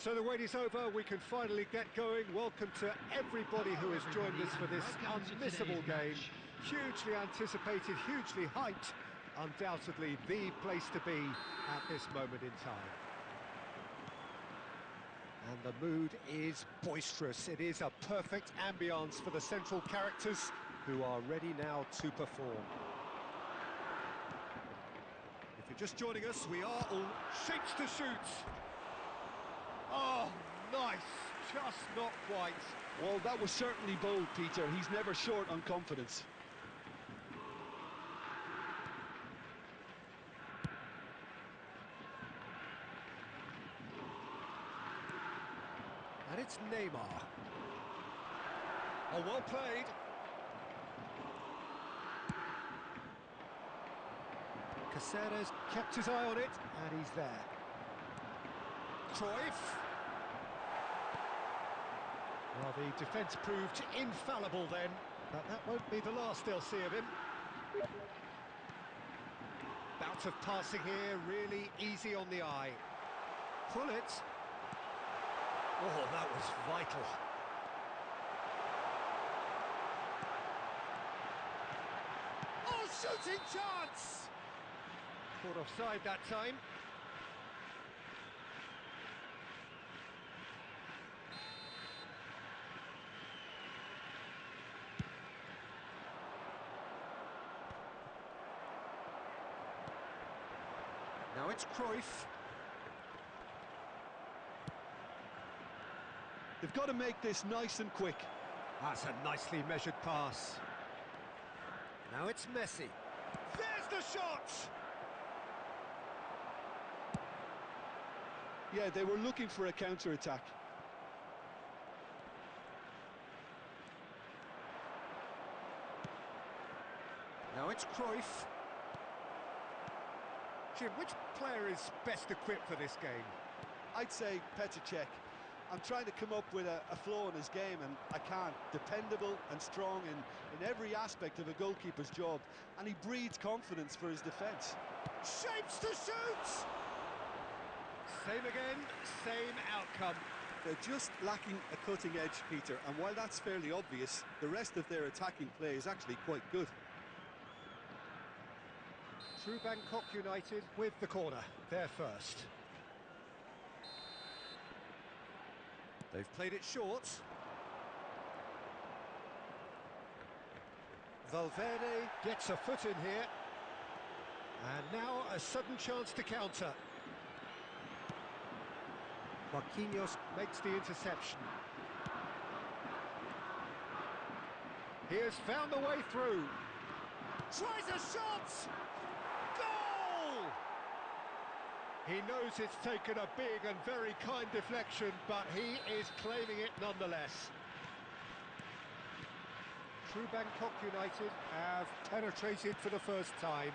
So the wait is over, we can finally get going. Welcome to everybody who has joined us for this unmissable game. Hugely anticipated, hugely hyped, undoubtedly the place to be at this moment in time. And the mood is boisterous. It is a perfect ambience for the central characters who are ready now to perform. If you're just joining us, we are all shapes to shoot. Oh, nice, just not quite. Well, that was certainly bold, Peter. He's never short on confidence. And it's Neymar. Oh, well played. Caceres kept his eye on it, and he's there. Cruyff. Well, the defence proved infallible then, but that won't be the last they'll see of him. Bout of passing here, really easy on the eye. Pull it. Oh, that was vital. Oh, shooting chance! Caught offside that time. Now it's Cruyff. They've got to make this nice and quick. That's a nicely measured pass. Now it's Messi. There's the shot! Yeah, they were looking for a counter-attack. Now it's Cruyff. Jim, which player is best equipped for this game? I'd say Petr Cech. I'm trying to come up with a flaw in his game, and I can't. Dependable and strong in every aspect of a goalkeeper's job, and he breeds confidence for his defence. Shapes to shoot! Same again, same outcome. They're just lacking a cutting edge, Peter, and while that's fairly obvious, the rest of their attacking play is actually quite good. True Bangkok United with the corner, they're first. They've played it short. Valverde gets a foot in here. And now a sudden chance to counter. Marquinhos makes the interception. He has found a way through. Tries a shot! Goal! He knows it's taken a big and very kind deflection, but he is claiming it nonetheless. True Bangkok United have penetrated for the first time.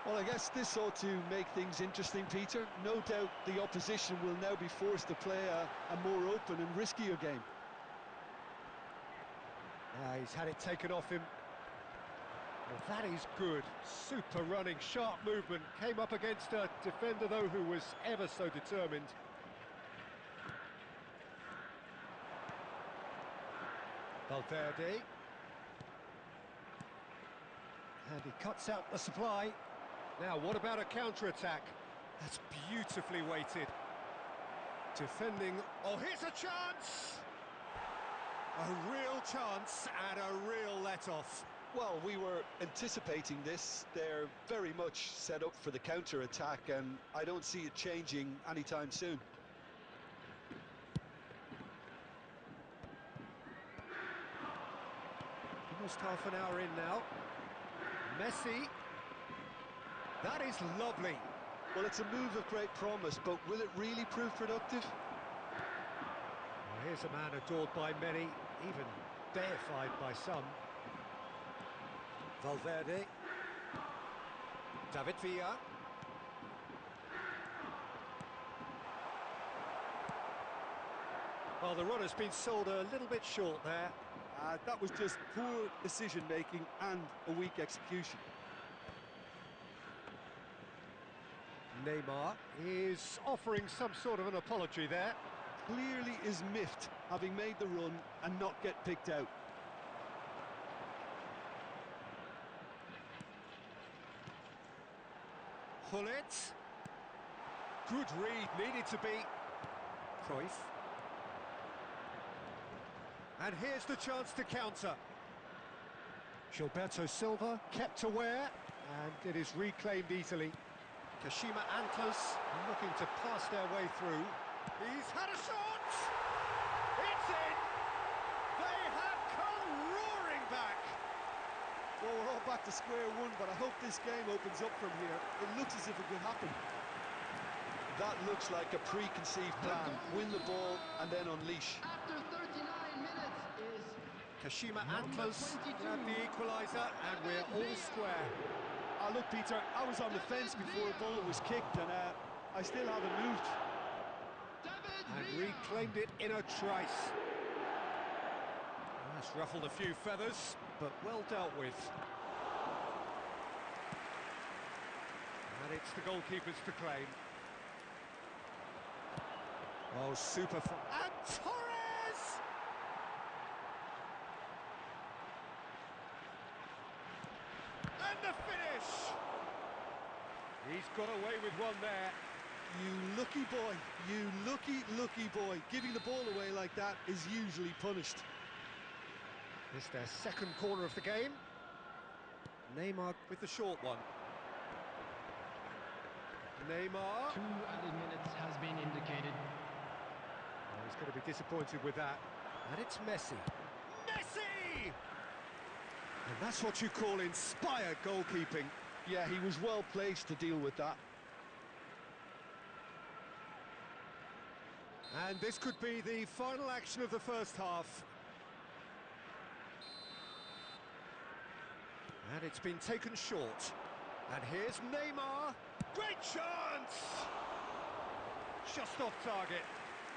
Well, I guess this ought to make things interesting, Peter. No doubt the opposition will now be forced to play a more open and riskier game. He's had it taken off him. Well, that is good. Super running, sharp movement. Came up against a defender, though, who was ever so determined. Valverde. And he cuts out the supply. Now, what about a counter-attack? That's beautifully weighted. Defending. Oh, here's a chance! A real chance and a real let-off. Well, we were anticipating this. They're very much set up for the counter-attack, and I don't see it changing anytime soon. Almost half an hour in now. Messi. That is lovely. Well, it's a move of great promise, but will it really prove productive? Well, here's a man adored by many, even deified by some. Valverde. David Villa. Well, the run has been sold a little bit short there. That was just poor decision-making and a weak execution. Neymar is offering some sort of an apology there. clearly is miffed, having made the run and not get picked out. Hullet. Good read, needed to be. Cruyff. And here's the chance to counter. Gilberto Silva kept aware, and it is reclaimed easily. Kashima Antlers looking to pass their way through. He's had a shot! It's in! They have come roaring back! Well, we're all back to square one, but I hope this game opens up from here. It looks as if it could happen. That looks like a preconceived plan. Win the ball and then unleash. After 39 minutes is Kashima Antlers grab the equaliser, and we're all square. Look, Peter, I was on the fence before the ball was kicked, and I still haven't moved. And reclaimed it in a trice. That's ruffled a few feathers, but well dealt with. And it's the goalkeepers to claim. Oh, super fun. And Torres! And the finish! He's got away with one there. You lucky boy, you lucky boy. Giving the ball away like that is usually punished. It's their second corner of the game. Neymar with the short one. Neymar. 2 added minutes has been indicated. Oh, he's going to be disappointed with that. And it's Messi. Messi! And that's what you call inspired goalkeeping. Yeah, he was well placed to deal with that. And this could be the final action of the first half. And it's been taken short. And here's Neymar. Great chance! Just off target.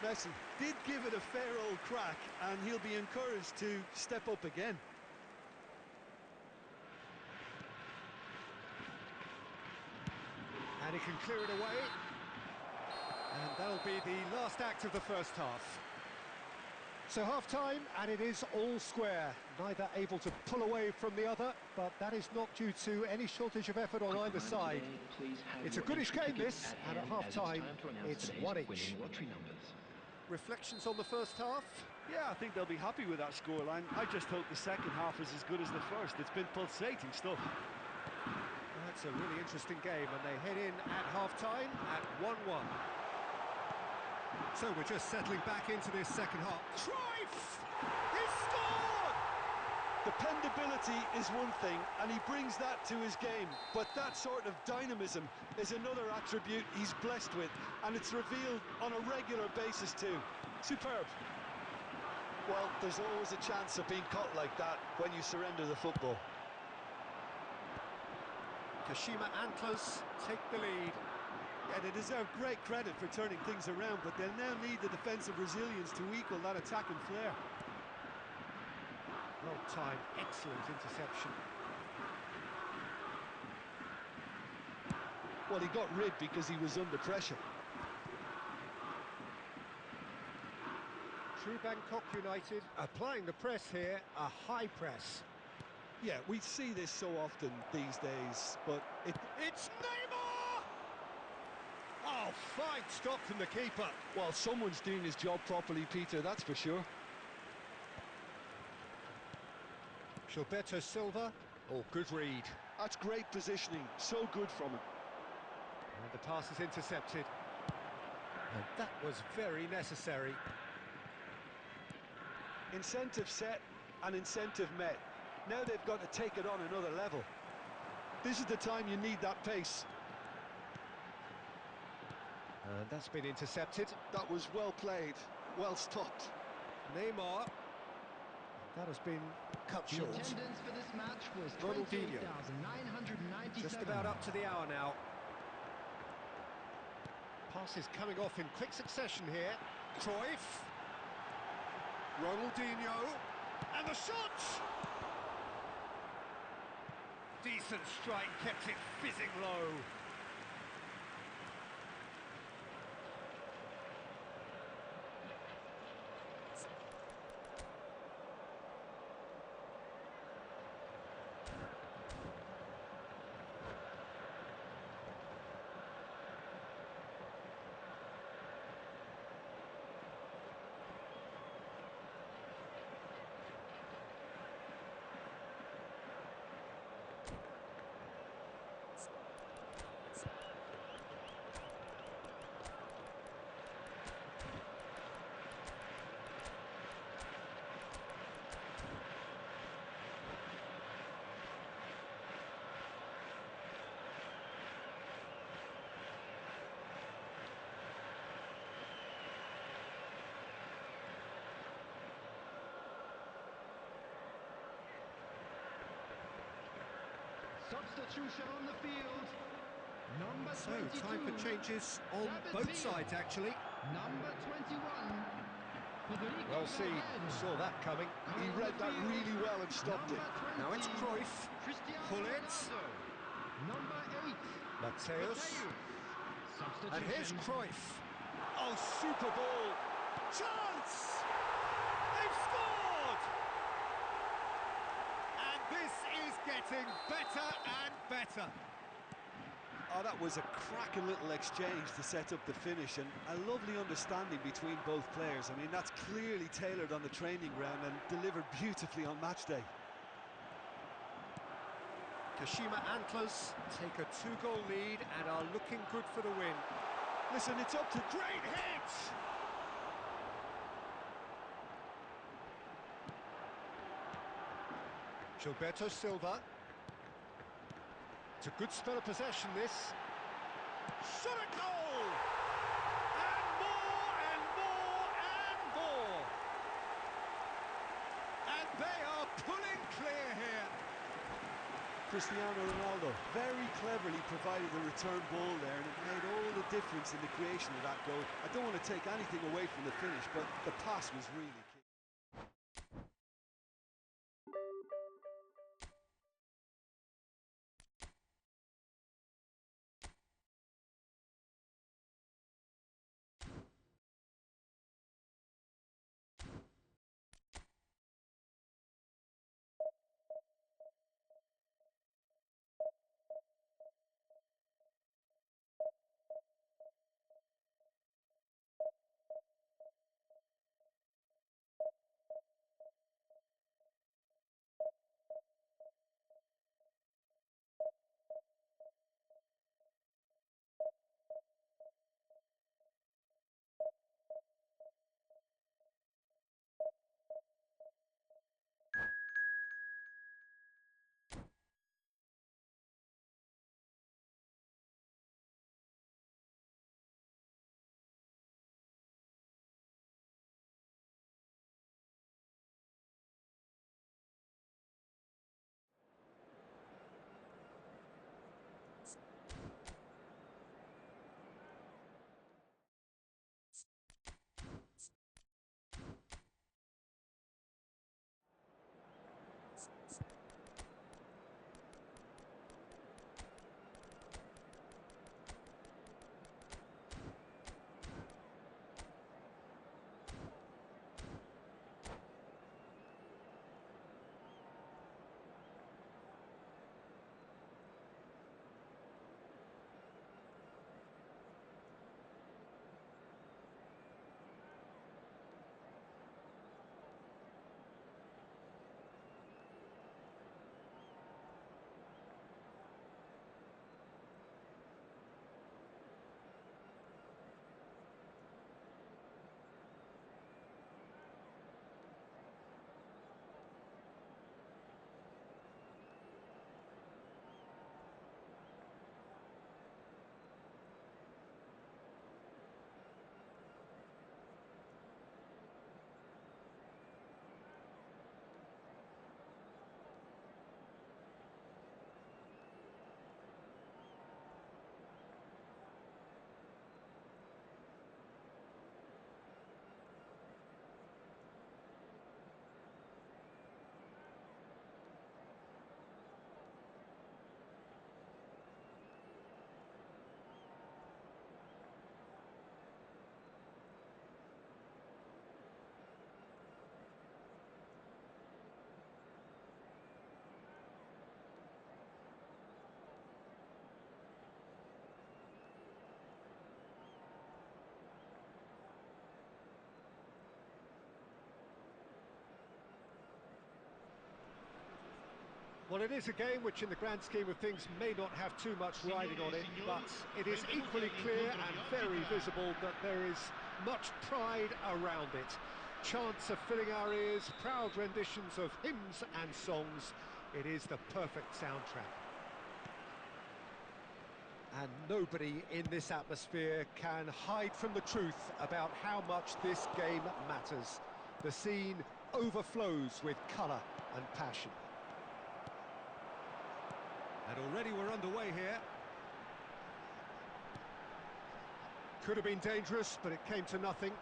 Messi did give it a fair old crack, and he'll be encouraged to step up again. And he can clear it away. And that'll be the last act of the first half. So half-time, and it is all square. Neither able to pull away from the other, but that is not due to any shortage of effort on either side. It's a goodish game, this, and at half-time, it's one each. Reflections on the first half? Yeah, I think they'll be happy with that scoreline. I just hope the second half is as good as the first. It's been pulsating stuff. That's a really interesting game, and they head in at half-time at 1-1. So we're just settling back into this second half. Cruyff! He scored! Dependability is one thing, and he brings that to his game, but that sort of dynamism is another attribute he's blessed with, and it's revealed on a regular basis too. Superb. Well, there's always a chance of being caught like that when you surrender the football. Kashima Antlers take the lead. Yeah, they deserve great credit for turning things around, but they'll now need the defensive resilience to equal that attacking flair. Well timed, excellent interception. Well, he got rid because he was under pressure. True Bangkok United applying the press here, a high press. Yeah, we see this so often these days, but It's Neymar! Oh, fine stop from the keeper. well, someone's doing his job properly, Peter, that's for sure. Gilberto Silva, oh, good read. That's great positioning, so good from him. And the pass is intercepted. And that was very necessary. Incentive set and incentive met. Now they've got to take it on another level. This is the time you need that pace. And that's been intercepted. That was well played, well stopped. Neymar. That has been cut The short. attendance for this match was Ronaldinho. 28,997. Just about up to the hour now. Passes coming off in quick succession here. Cruyff. Ronaldinho. And the shot! Decent strike, kept it fizzing low. Substitution on the field. Number So, 22. time for changes on both sides, actually. Number 21. Federico Well seen, Valverde. saw that coming. He Coming on read the that field. really well and stopped it. Number 20. Now it's Cruyff. Cristiano Pull it. Ronaldo. Number 8. Mateus. Substitution. And here's Cruyff. Oh, super ball. Chance! They've scored! And this is getting better and better. Oh, that was a cracking little exchange to set up the finish, and a lovely understanding between both players. I mean, that's clearly tailored on the training ground and delivered beautifully on match day. Kashima Antlers take a 2-goal lead and are looking good for the win. Listen, it's up to... Great hit! Gilberto Silva. It's a good spell of possession, this. Shot at goal! And more, and more, and more! And they are pulling clear here. Cristiano Ronaldo very cleverly provided the return ball there, and it made all the difference in the creation of that goal. I don't want to take anything away from the finish, but the pass was really key. Well, it is a game which in the grand scheme of things may not have too much riding on it, but it is equally clear and very visible that there is much pride around it. Chants are filling our ears, proud renditions of hymns and songs. It is the perfect soundtrack. And nobody in this atmosphere can hide from the truth about how much this game matters. The scene overflows with colour and passion. And already we're underway here. Could have been dangerous, but it came to nothing.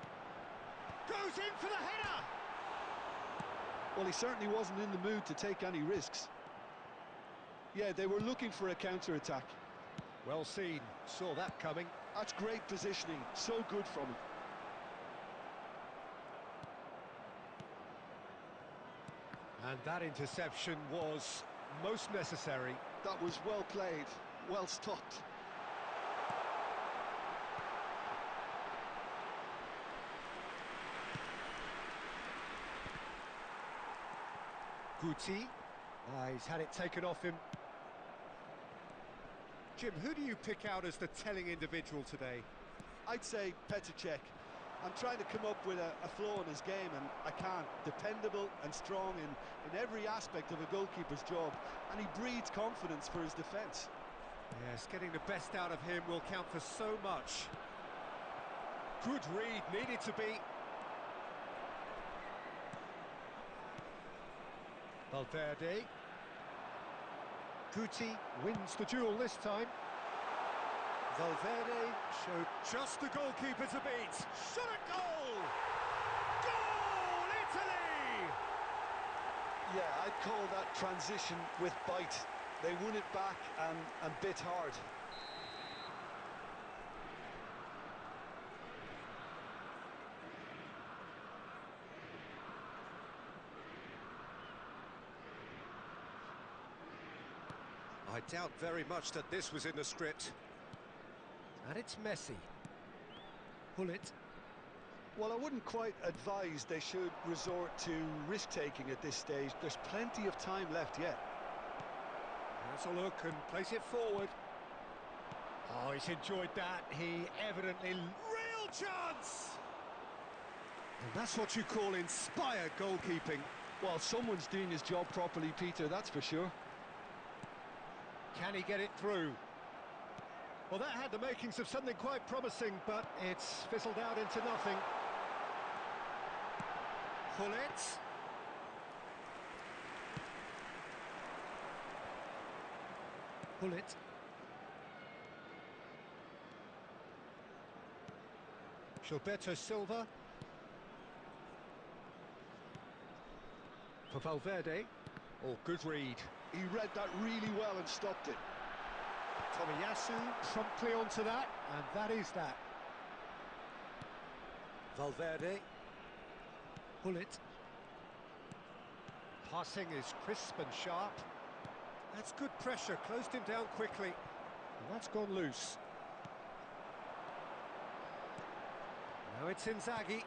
Goes in for the header! Well, he certainly wasn't in the mood to take any risks. Yeah, they were looking for a counter-attack. Well seen, saw that coming. That's great positioning, so good from him. And that interception was most necessary. That was well played, well stopped. Guti. He's had it taken off him. Jim, who do you pick out as the telling individual today? I'd say Petr. I'm trying to come up with a flaw in his game, and I can't. Dependable and strong in every aspect of a goalkeeper's job, and he breeds confidence for his defence. Yes, getting the best out of him will count for so much. Good read, needed to be. Valverde. Guti wins the duel this time. Valverde showed just the goalkeeper to beat. Shot at goal! Goal, Italy! Yeah, I'd call that transition with bite. They won it back and bit hard. I doubt very much that this was in the script. And it's Messi. Pull it. Well, I wouldn't quite advise they should resort to risk-taking at this stage. There's plenty of time left yet. Has a look and place it forward. Oh, he's enjoyed that. He evidently... Real chance! And that's what you call inspired goalkeeping. Well, someone's doing his job properly, Peter, that's for sure. Can he get it through? Well, that had the makings of something quite promising, but it's fizzled out into nothing. Pull it. Pull it. Gilberto Silva. For Valverde. Oh, good read. He read that really well and stopped it. Tomiyasu promptly onto that, and that is that. Valverde. Pull it. Passing is crisp and sharp. That's good pressure, closed him down quickly. And that's gone loose. Now it's Inzaghi.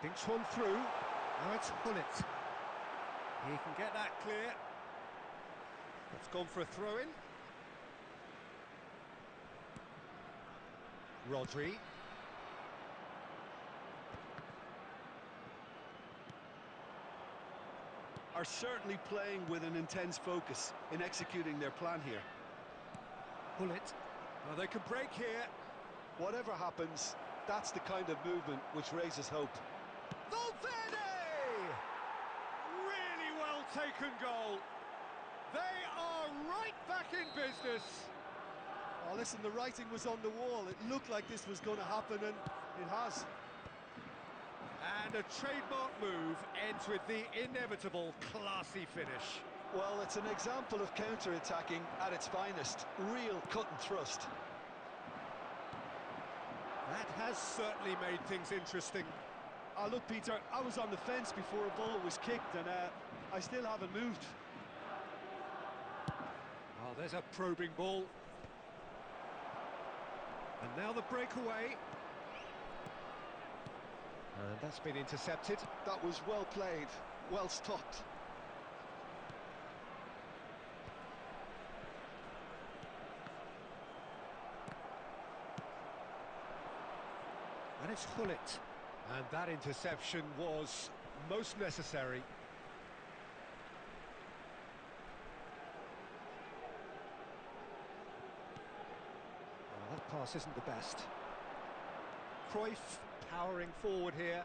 Dinks one through. Now it's Hullet. He can get that clear. It's gone for a throw-in. Rodri. Are certainly playing with an intense focus in executing their plan here. Pull it. Oh, they can break here. Whatever happens, that's the kind of movement which raises hope. Valverde! Really well taken goal. They are right back in business. Oh, listen, the writing was on the wall. It looked like this was going to happen, and it has. And a trademark move ends with the inevitable classy finish. Well, it's an example of counter-attacking at its finest. Real cut and thrust. That has certainly made things interesting. Look, Peter, I was on the fence before a ball was kicked, and I still haven't moved. Oh, there's a probing ball. And now the breakaway. And that's been intercepted. That was well played, well stopped. And it's Hullet. And that interception was most necessary. Oh, that pass isn't the best. Cruyff powering forward here.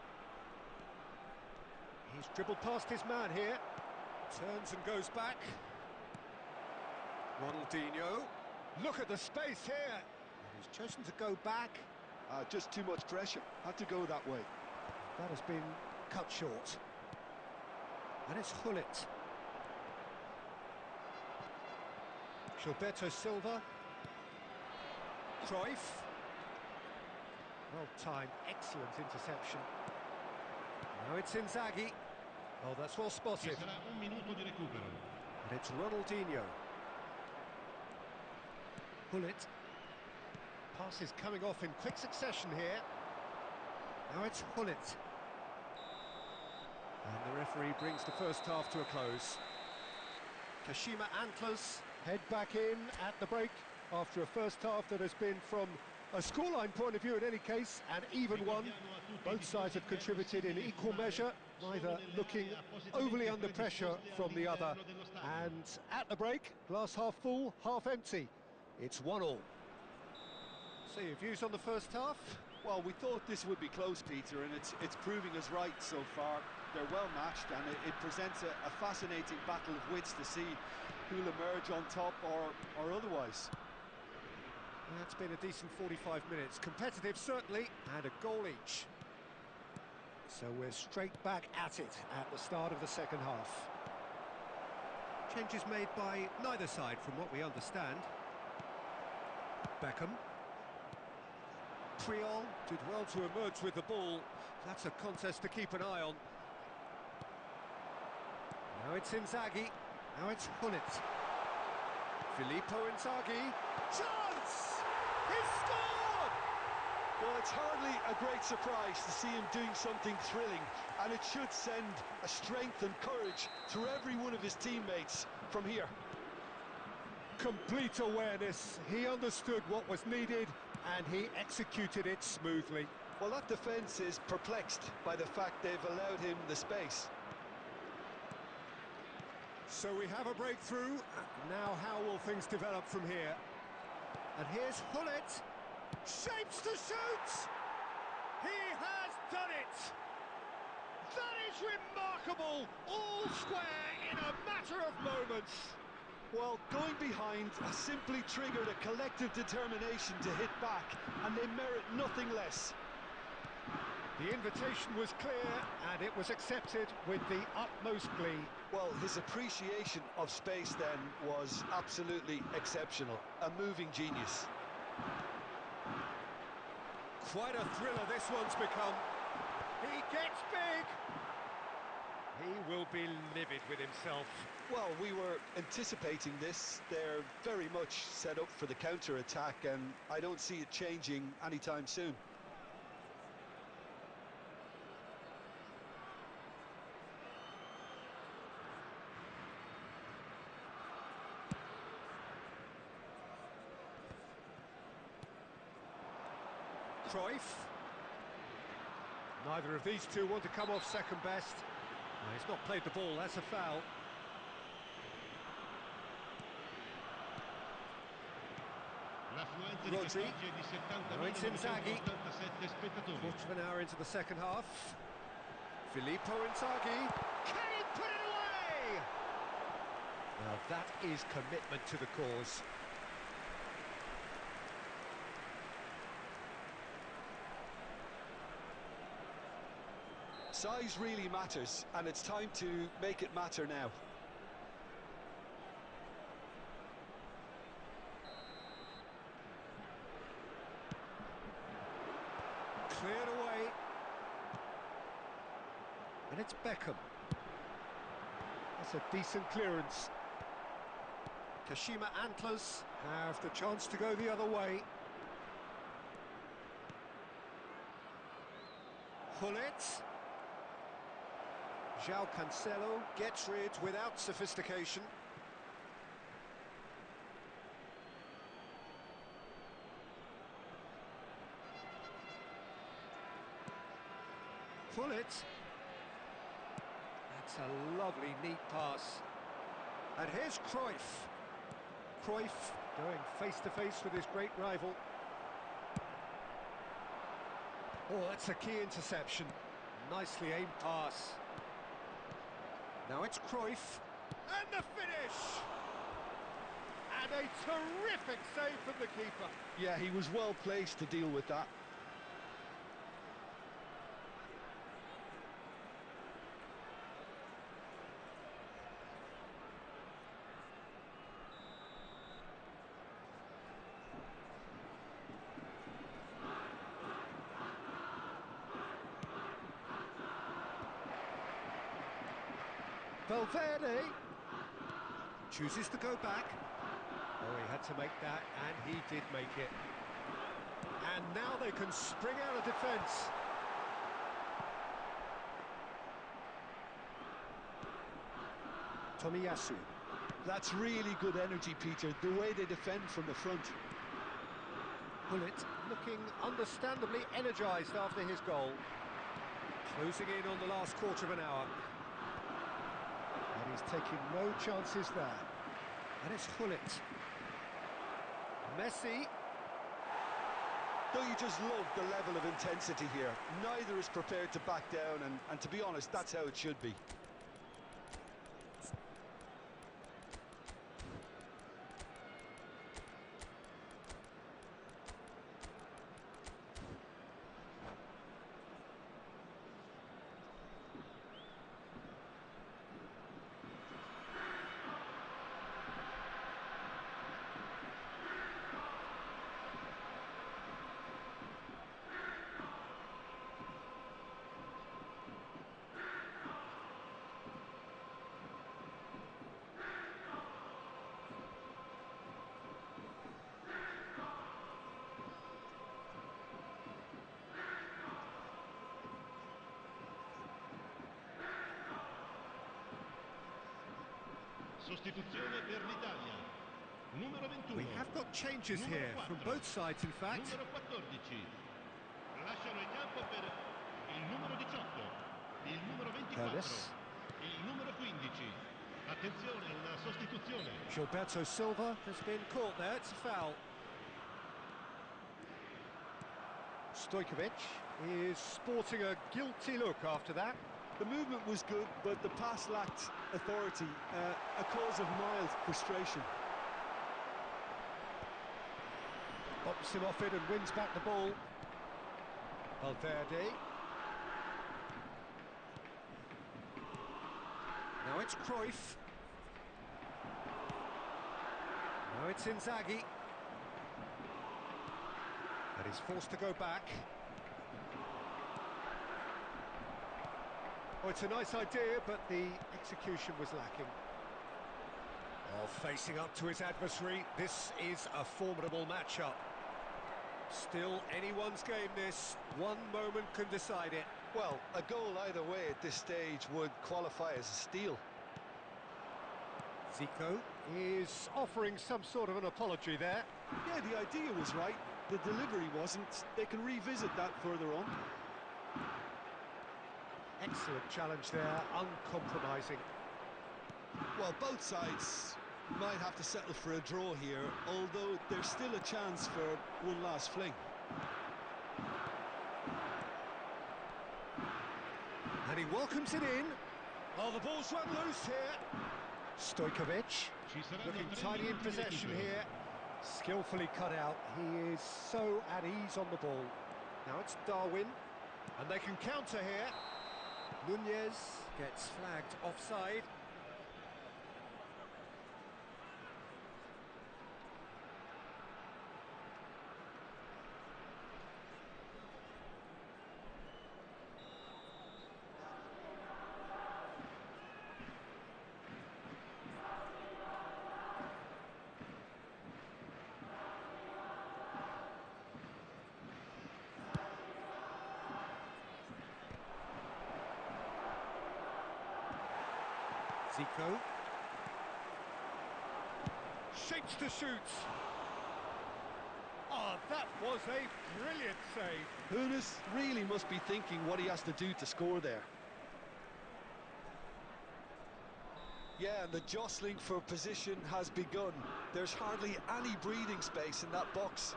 He's dribbled past his man here. Turns and goes back. Ronaldinho. Look at the space here. And he's chosen to go back. Just too much pressure. Had to go that way. That has been cut short. And it's Hullet. Gilberto Silva. Cruyff. Well-timed, excellent interception. Now it's Inzaghi. Oh, that's well spotted. Ci sarà un minuto di recupero. And it's Ronaldinho. Hullet. Passes coming off in quick succession here. Now it's Hullet. And the referee brings the first half to a close. Kashima Antlers head back in at the break after a first half that has been, from a scoreline point of view in any case, an even one. Both sides have contributed in equal measure, neither looking overly under pressure from the other. And at the break, glass half full, half empty. It's 1-1. So your views on the first half? Well, we thought this would be close, Peter, and it's proving us right so far. They're well matched, and it presents a fascinating battle of wits to see who'll emerge on top or otherwise. That's been a decent 45 minutes. Competitive, certainly, and a goal each. So we're straight back at it at the start of the second half. Changes made by neither side, from what we understand. Beckham. Priol did well to emerge with the ball. That's a contest to keep an eye on. Now it's Inzaghi. Now it's Hullet. Filippo Inzaghi. Chance! He's scored! Well, it's hardly a great surprise to see him doing something thrilling, and it should send a strength and courage through every one of his teammates from here. Complete awareness. He understood what was needed, and he executed it smoothly. Well, that defence is perplexed by the fact they've allowed him the space. So we have a breakthrough. Now how will things develop from here? And here's Hullet. Shapes to shoot! He has done it! That is remarkable! All square in a matter of moments. Well, going behind simply triggered a collective determination to hit back, and they merit nothing less. The invitation was clear, and it was accepted with the utmost glee. Well, his appreciation of space then was absolutely exceptional. A moving genius. Quite a thriller this one's become. He gets big. He will be livid with himself. Well, we were anticipating this. They're very much set up for the counter-attack, and I don't see it changing anytime soon. Cruyff. Neither of these two want to come off second best. No, he's not played the ball, that's a foul. Rodri. Now it's Inzaghi. Quarter of an hour into the second half. Filippo Inzaghi. Can he put it away? Now that is commitment to the cause. Size really matters, and it's time to make it matter now. Cleared away. And it's Beckham. That's a decent clearance. Kashima Antlers have the chance to go the other way. Hullet. João Cancelo gets rid without sophistication. Hullet. That's a lovely, neat pass. And here's Cruyff. Cruyff going face-to-face with his great rival. Oh, that's a key interception. Nicely aimed pass. Now it's Cruyff. And the finish! And a terrific save from the keeper. Yeah, he was well placed to deal with that. Valverde chooses to go back. Oh, he had to make that, and he did make it. And now they can spring out of defence. Tomiyasu. That's really good energy, Peter, the way they defend from the front. Bullet looking understandably energised after his goal. Closing in on the last quarter of an hour. And he's taking no chances there. And it's Hullet. Messi. Don't you just love the level of intensity here? Neither is prepared to back down, and to be honest, that's how it should be. Sostituzione per l'Italia. Numero 21. We have got changes here from both sides, in fact. Numero 14. Lasciano il campo per il numero 18, il numero 24, Curtis. il numero 15. Attenzione alla sostituzione. Gilberto Silva has been caught there, it's a foul. Stojkovic is sporting a guilty look after that. The movement was good, but the pass lacked authority, a cause of mild frustration. Pops him off it and wins back the ball. Valverde. Now it's Cruyff. Now it's Inzaghi. And he's forced to go back. Oh, it's a nice idea, but the execution was lacking. Oh, facing up to his adversary, this is a formidable matchup. Still anyone's game this, one moment can decide it. Well, a goal either way at this stage would qualify as a steal. Zico is offering some sort of an apology there. Yeah, the idea was right, the delivery wasn't. They can revisit that further on. Excellent challenge there, uncompromising. Well, both sides might have to settle for a draw here, although there's still a chance for one last fling. And he welcomes it in. Oh, the ball's run loose here. Stojkovic looking tidy in possession here. Skillfully cut out. He is so at ease on the ball. Now it's Darwin, and they can counter here. Nunez gets flagged offside. Zico. Shapes to shoot. Oh, that was a brilliant save. Hunis really must be thinking what he has to do to score there. Yeah, and the jostling for position has begun. There's hardly any breathing space in that box.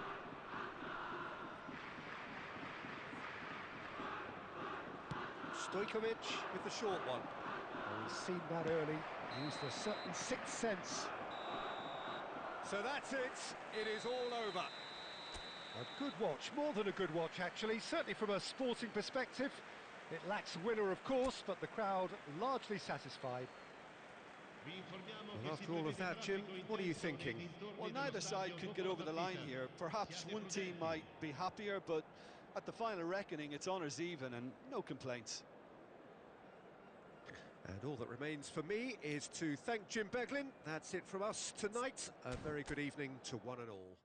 Stojkovic with the short one. Oh, he's seen that early. Used a certain sixth sense. So that's it. It is all over. A good watch, more than a good watch actually, certainly from a sporting perspective. It lacks a winner of course, but the crowd largely satisfied. Well, after all of that, Jim, what are you thinking? Well, neither side could get over the line here. Perhaps one team might be happier, but at the final reckoning, it's honours even and no complaints. And all that remains for me is to thank Jim Beglin. That's it from us tonight. A very good evening to one and all.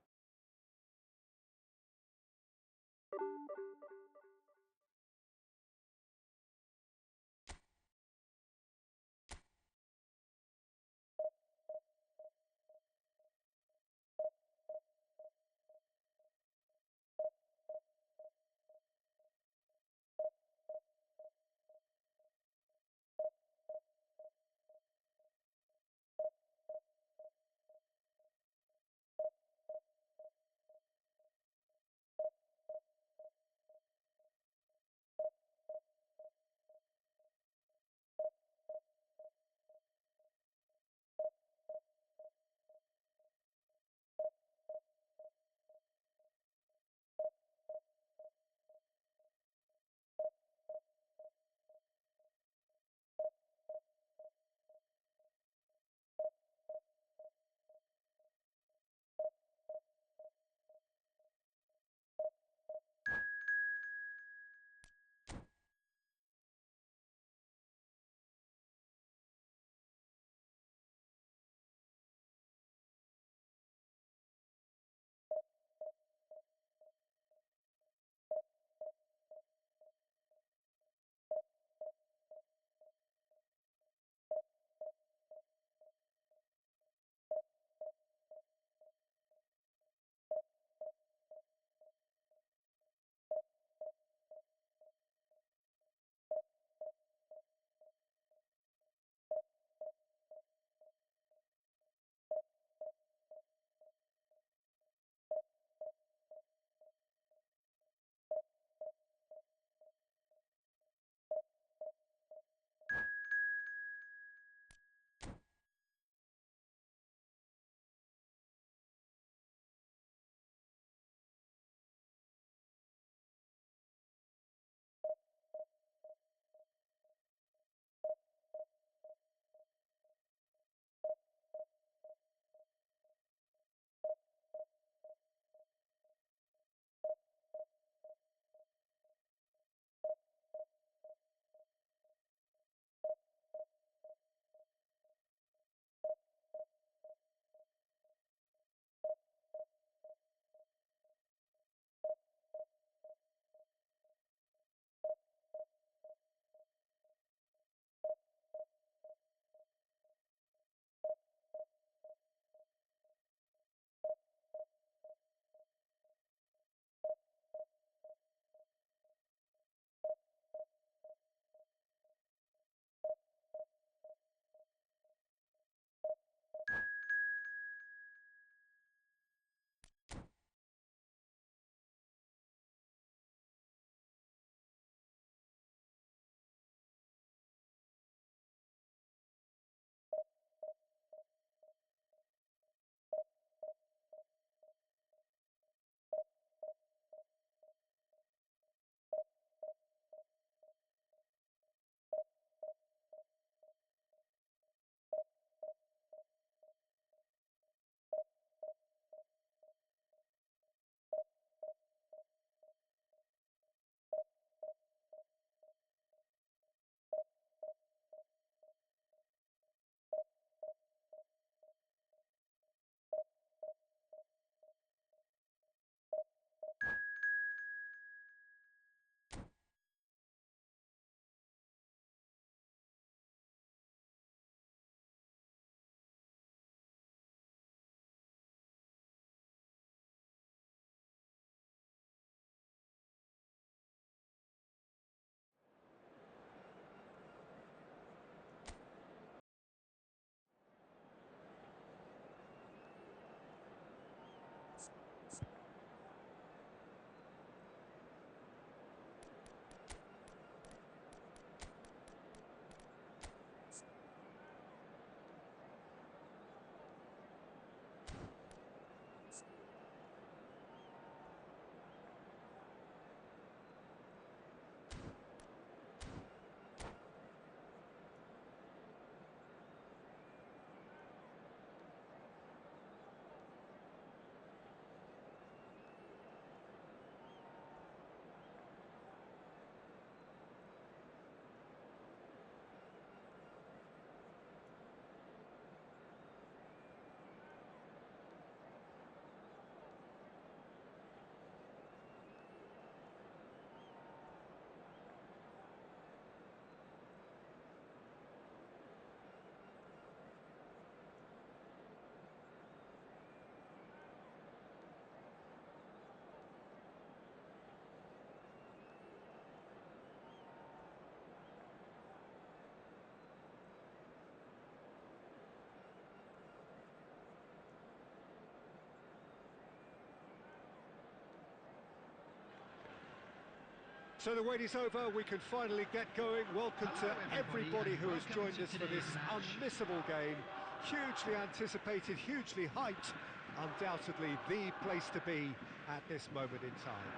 So the wait is over, we can finally get going. Welcome Hello, to everybody who has welcome joined to us for this today's match. unmissable game. Hugely anticipated, hugely hyped. Undoubtedly the place to be at this moment in time.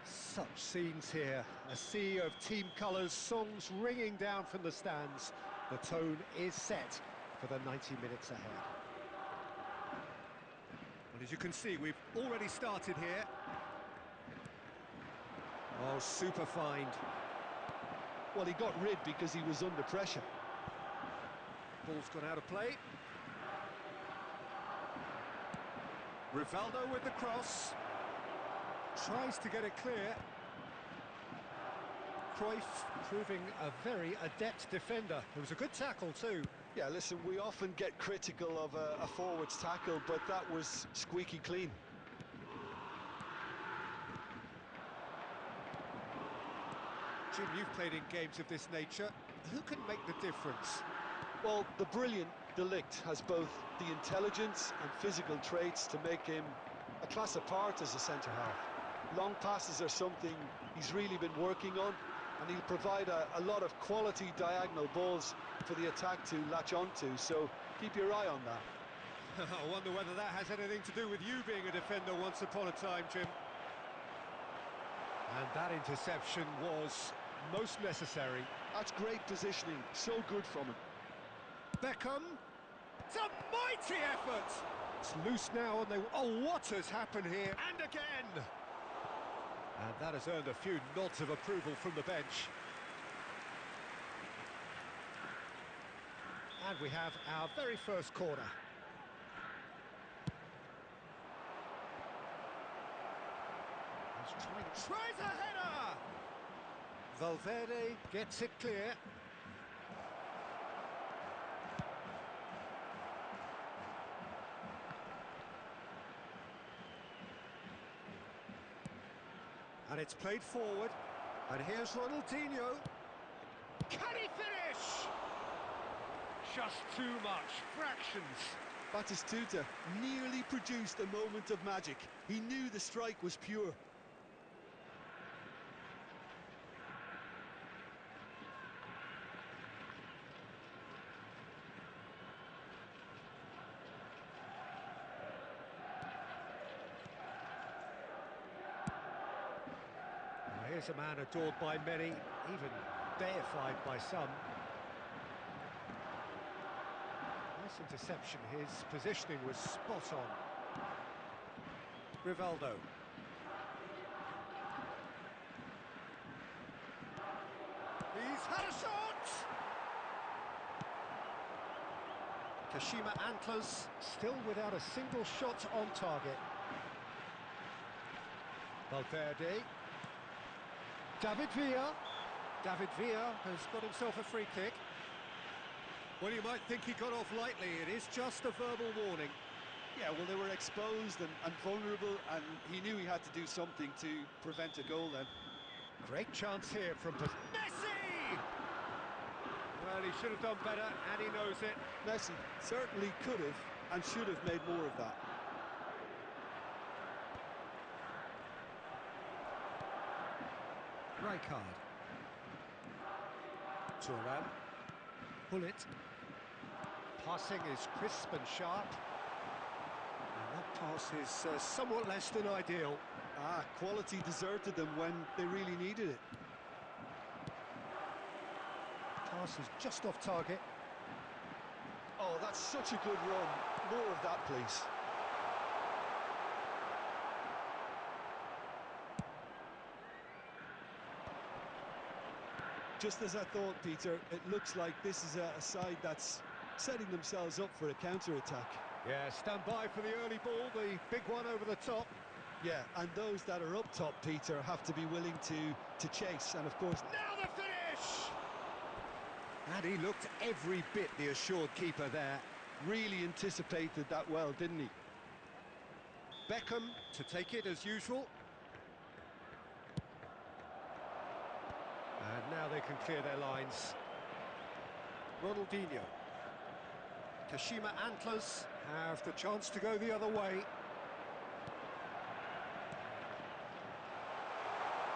Such scenes here, a sea of team colours, songs ringing down from the stands. The tone is set for the 90 minutes ahead. Well, as you can see, we've already started here. Oh, super find. Well, he got rid because he was under pressure. Ball's gone out of play. Rivaldo with the cross. Tries to get it clear. Cruyff proving a very adept defender. It was a good tackle too. Yeah, listen, we often get critical of a forward's tackle, but that was squeaky clean. Jim, you've played in games of this nature. Who can make the difference? Well, the brilliant De Ligt has both the intelligence and physical traits to make him a class apart as a centre-half. Long passes are something he's really been working on, and he'll provide a lot of quality diagonal balls for the attack to latch onto, so keep your eye on that. I wonder whether that has anything to do with you being a defender once upon a time, Jim. And that interception was most necessary. That's great positioning, so good from him. Beckham, it's a mighty effort! It's loose now, and oh, what has happened here? And again! And that has earned a few nods of approval from the bench. And we have our very first corner. He's tries a header! Valverde gets it clear. And it's played forward. And here's Ronaldinho. Can he finish? Just too much. Fractions. Batistuta nearly produced a moment of magic. He knew the strike was pure. Here's a man adored by many, even deified by some. Nice interception, his positioning was spot on. Rivaldo. He's had a shot! Kashima Antlers still without a single shot on target. Valverde. David Villa. David Villa has got himself a free kick. Well, you might think he got off lightly. It is just a verbal warning. Yeah, well, they were exposed and vulnerable, and he knew he had to do something to prevent a goal then. Great chance here from Messi! Well, he should have done better, and he knows it. Messi certainly could have and should have made more of that. Rijkaard. Thuram. Bullet. Passing is crisp and sharp. And that pass is somewhat less than ideal. Quality deserted them when they really needed it. Pass is just off target. Oh, that's such a good run. More of that, please. Just as I thought, Peter, it looks like this is a side that's setting themselves up for a counter-attack. Yeah, stand by for the early ball, the big one over the top. Yeah, and those that are up top, Peter, have to be willing to chase, and of course... Now the finish! And he looked every bit the assured keeper there. Really anticipated that well, didn't he? Beckham to take it as usual. And now they can clear their lines. Ronaldinho. Kashima Antlers have the chance to go the other way.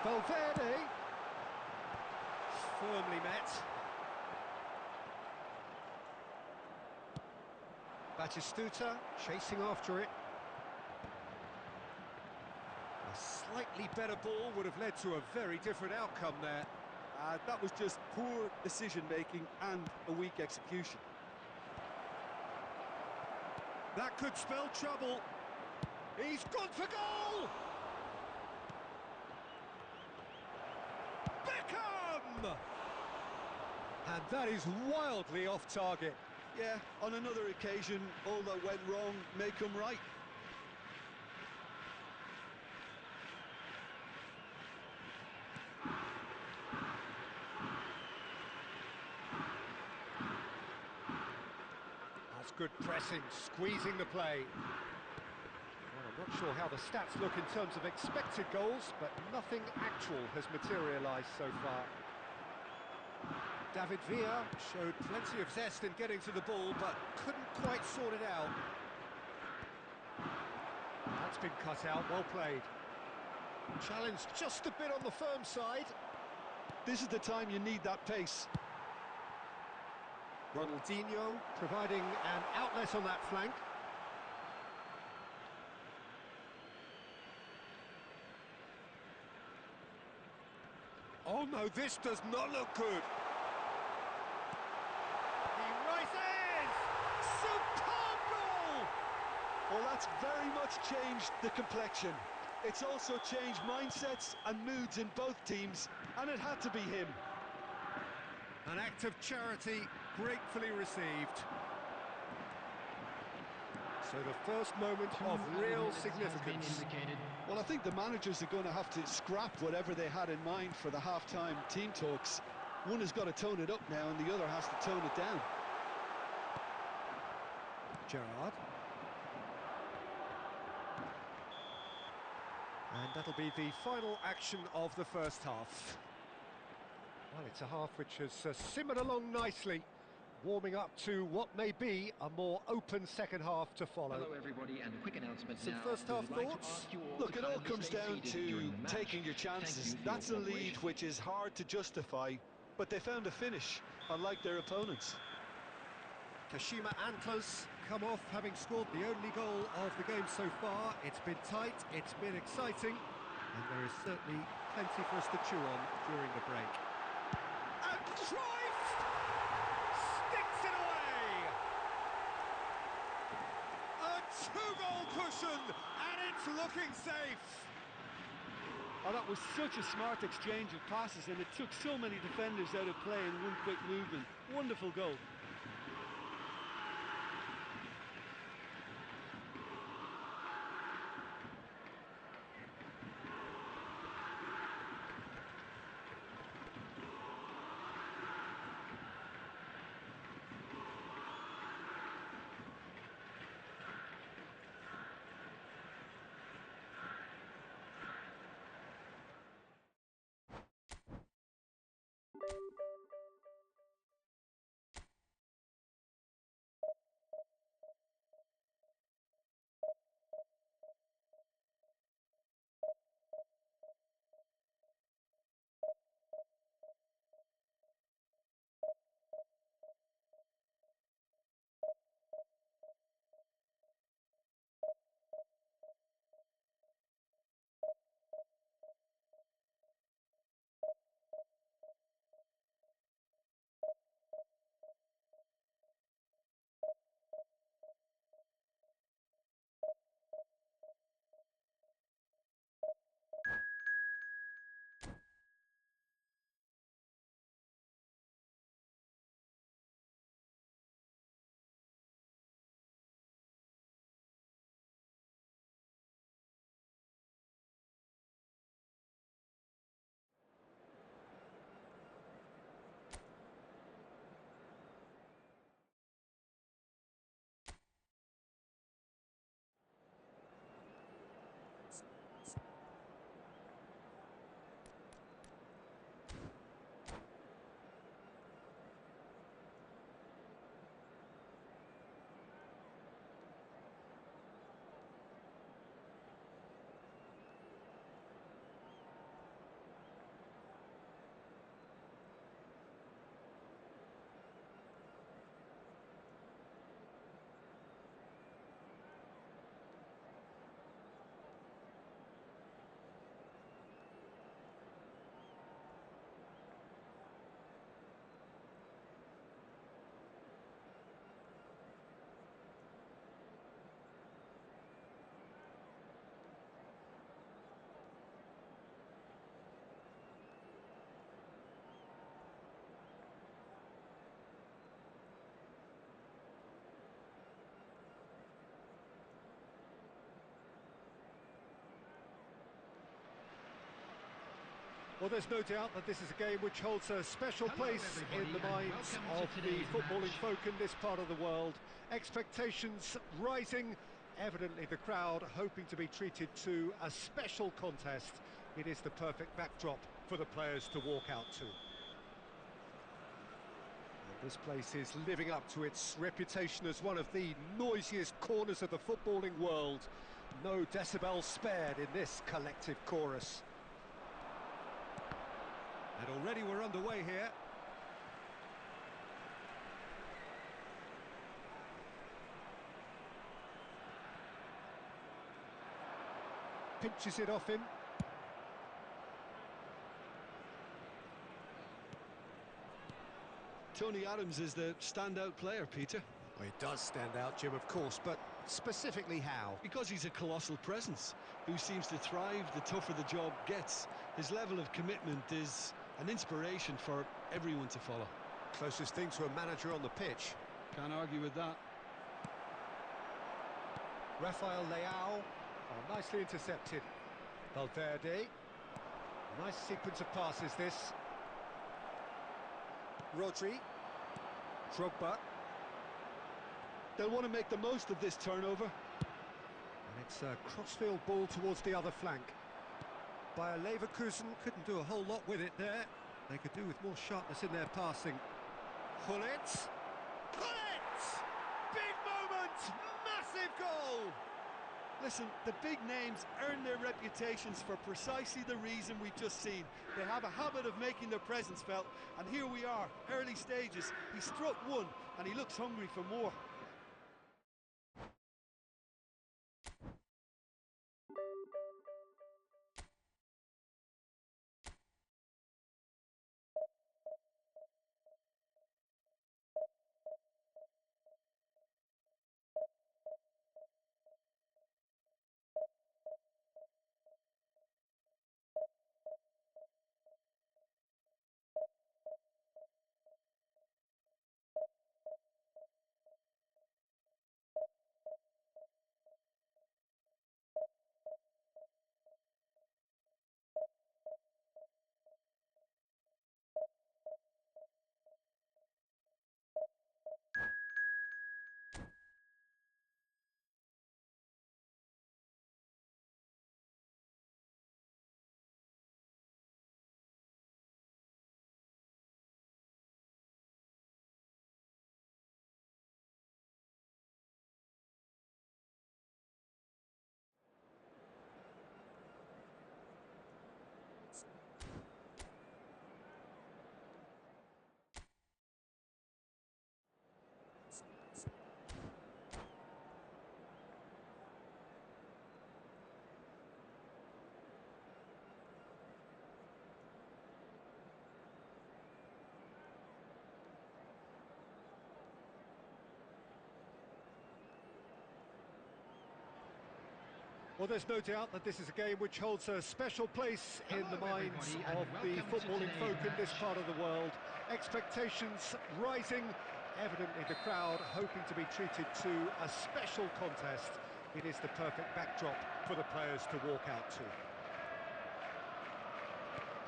Valverde. Firmly met. Batistuta chasing after it. A slightly better ball would have led to a very different outcome there. That was just poor decision-making and a weak execution. That could spell trouble. He's gone for goal! Beckham! And that is wildly off target. Yeah, on another occasion, all that went wrong may come right. That's good pressing, squeezing the play. Well, I'm not sure how the stats look in terms of expected goals, but nothing actual has materialised so far. David Villa showed plenty of zest in getting to the ball, but couldn't quite sort it out. That's been cut out, well played. Challenged just a bit on the firm side. This is the time you need that pace. Ronaldinho providing an outlet on that flank. Oh no, this does not look good. He rises! Superb goal! Well, that's very much changed the complexion. It's also changed mindsets and moods in both teams, and it had to be him. An act of charity gratefully received. So the first moment of real significance. Well, I think the managers are going to have to scrap whatever they had in mind for the half-time team talks. One has got to tone it up now, and the other has to tone it down. Gerrard. And that'll be the final action of the first half. Well, it's a half which has simmered along nicely, warming up to what may be a more open second half to follow. Hello everybody, and a quick announcement Some now. first half We would like to thoughts? ask you all Look, to it all kindly comes stay down seated to during the match. taking your Thank chances. you for That's a your lead cooperation. which is hard to justify, but they found a finish, unlike their opponents. Kashima Antlers come off having scored the only goal of the game so far. It's been tight, it's been exciting, and there is certainly plenty for us to chew on during the break. And Cruyff sticks it away! A two-goal cushion, and it's looking safe! Oh, that was such a smart exchange of passes, and it took so many defenders out of play in one quick movement. Wonderful goal. Well, there's no doubt that this is a game which holds a special place in the minds of the footballing folk in this part of the world. Expectations rising, evidently the crowd hoping to be treated to a special contest. It is the perfect backdrop for the players to walk out to. And this place is living up to its reputation as one of the noisiest corners of the footballing world. No decibels spared in this collective chorus. And already we're underway here. Pinches it off him. Tony Adams is the standout player, Peter. Well, he does stand out, Jim, of course, but specifically how? Because he's a colossal presence who seems to thrive the tougher the job gets. His level of commitment is an inspiration for everyone to follow. Closest thing to a manager on the pitch. Can't argue with that. Rafael Leao, oh, nicely intercepted. Valverde, nice sequence of passes this. Rodri, Drogba. They'll want to make the most of this turnover. And it's a crossfield ball towards the other flank. Bayer Leverkusen couldn't do a whole lot with it there. They could do with more sharpness in their passing. Hullet! Hullet! Big moment! Massive goal! Listen, the big names earn their reputations for precisely the reason we've just seen. They have a habit of making their presence felt, and here we are, early stages. He struck one, and he looks hungry for more. Well, there's no doubt that this is a game which holds a special place in the minds of the footballing folk in this part of the world. Expectations rising, evidently the crowd hoping to be treated to a special contest. It is the perfect backdrop for the players to walk out to.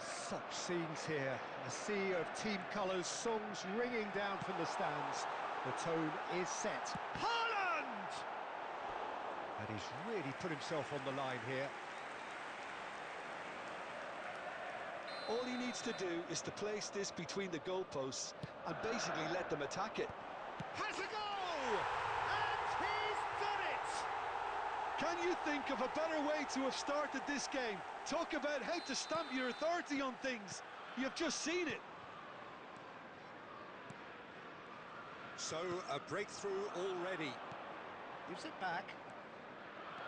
Such scenes here, a sea of team colours, songs ringing down from the stands. The tone is set. Haaland! And he's really put himself on the line here. All he needs to do is to place this between the goalposts and basically let them attack it. Has a goal! And he's done it! Can you think of a better way to have started this game? Talk about how to stamp your authority on things. You've just seen it. So, a breakthrough already. Gives it back.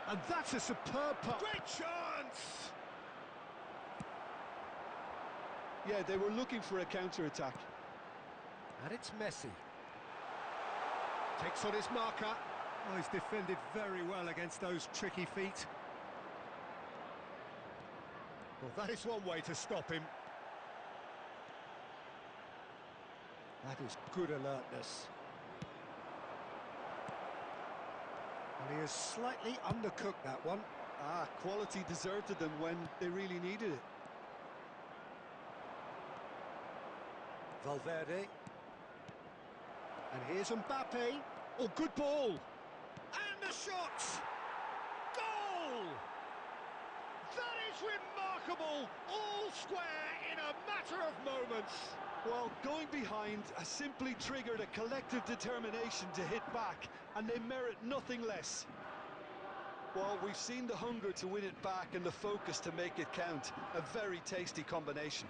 And that's a superb pass. Great chance! Yeah, they were looking for a counter-attack. And it's Messi. Takes on his marker. Oh, he's defended very well against those tricky feet. Well, that is one way to stop him. That is good alertness. And he has slightly undercooked that one. Quality deserted them when they really needed it. Valverde. And here's Mbappe. Oh, good ball. And the shot! Goal! That is remarkable! All square in a matter of moments. Well, going behind has simply triggered a collective determination to hit back, and they merit nothing less. Well, we've seen the hunger to win it back and the focus to make it count. A very tasty combination.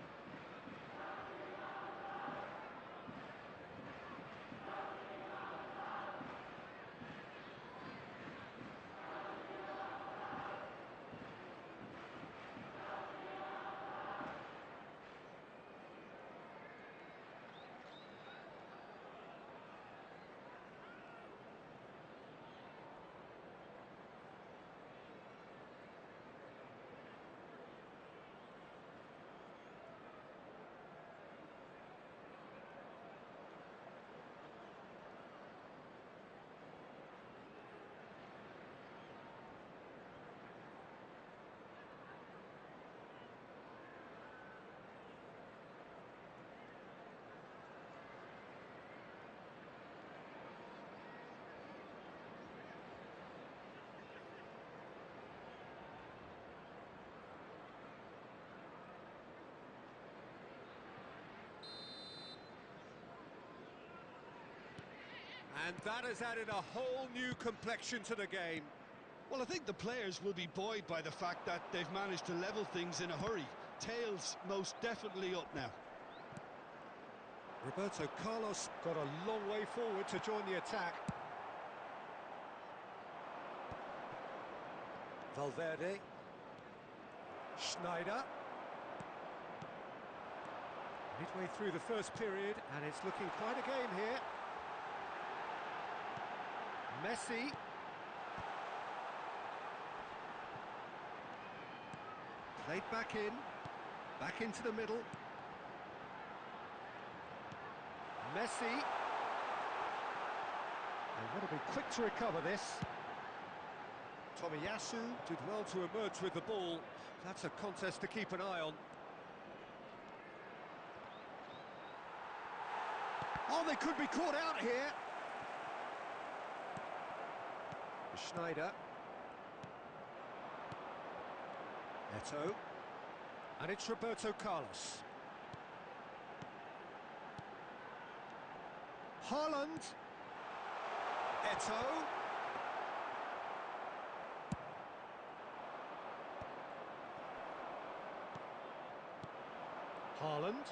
And that has added a whole new complexion to the game. Well, I think the players will be buoyed by the fact that they've managed to level things in a hurry. Tails most definitely up now. Roberto Carlos got a long way forward to join the attack. Valverde. Schneider. Midway through the first period, and it's looking quite a game here. Messi. Played back into the middle. Messi. And got to be quick to recover this. Tomiyasu did well to emerge with the ball. That's a contest to keep an eye on. Oh, they could be caught out here. Schneider. Eto'o. And it's Roberto Carlos. Haaland. Eto'o. Haaland.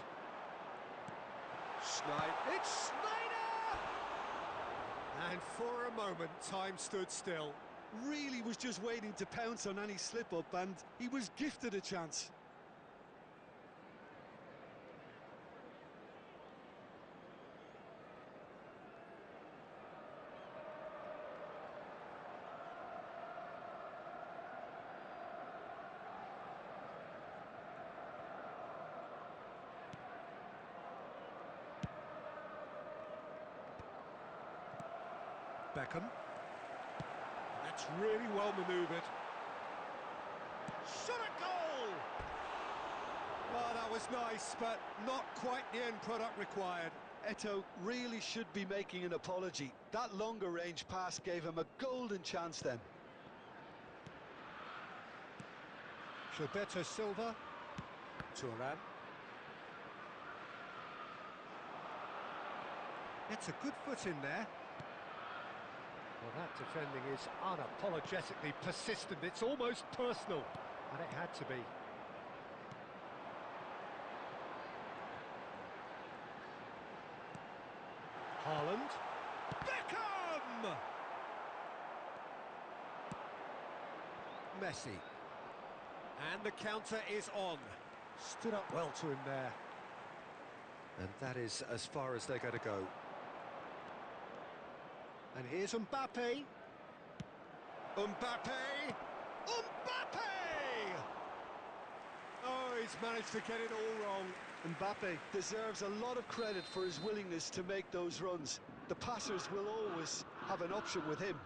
Schneider. It's Schneider! And for a moment, time stood still. Really was just waiting to pounce on any slip-up, and he was gifted a chance. Beckham. That's really well manoeuvred. Shot a goal! Well, that was nice, but not quite the end product required. Eto'o really should be making an apology. That longer range pass gave him a golden chance then. Gilberto Silva. Thuram. It's a good foot in there. Well, that defending is unapologetically persistent. It's almost personal, and it had to be. Haaland. Beckham! Messi. And the counter is on. Stood up well to him there. And that is as far as they're going to go. And here's Mbappe. Mbappe! Mbappe! Oh, he's managed to get it all wrong. Mbappe deserves a lot of credit for his willingness to make those runs. The passers will always have an option with him.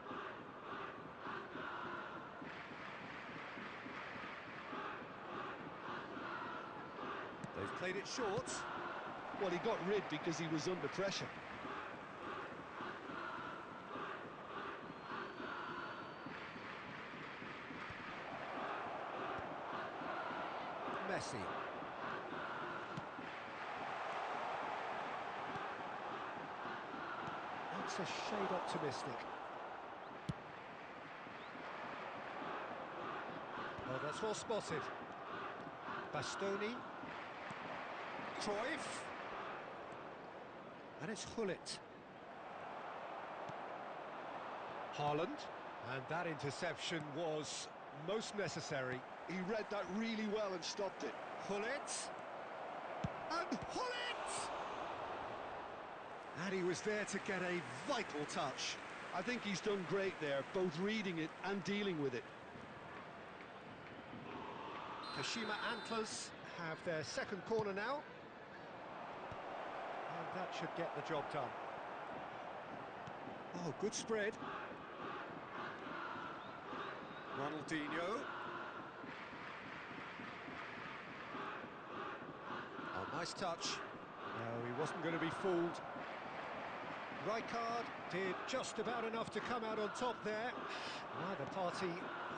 They've played it short. Well, he got rid because he was under pressure. Messi. That's a shade optimistic. Oh, that's well spotted. Bastoni. Cruyff. And it's Hullet. Haaland. And that interception was most necessary. He read that really well and stopped it. Hullet. And Hullet! And he was there to get a vital touch. I think he's done great there, both reading it and dealing with it. Kashima Antlers have their second corner now. And that should get the job done. Oh, good spread. Ronaldinho. Oh, nice touch. No, he wasn't going to be fooled. Rijkaard did just about enough to come out on top there. Neither party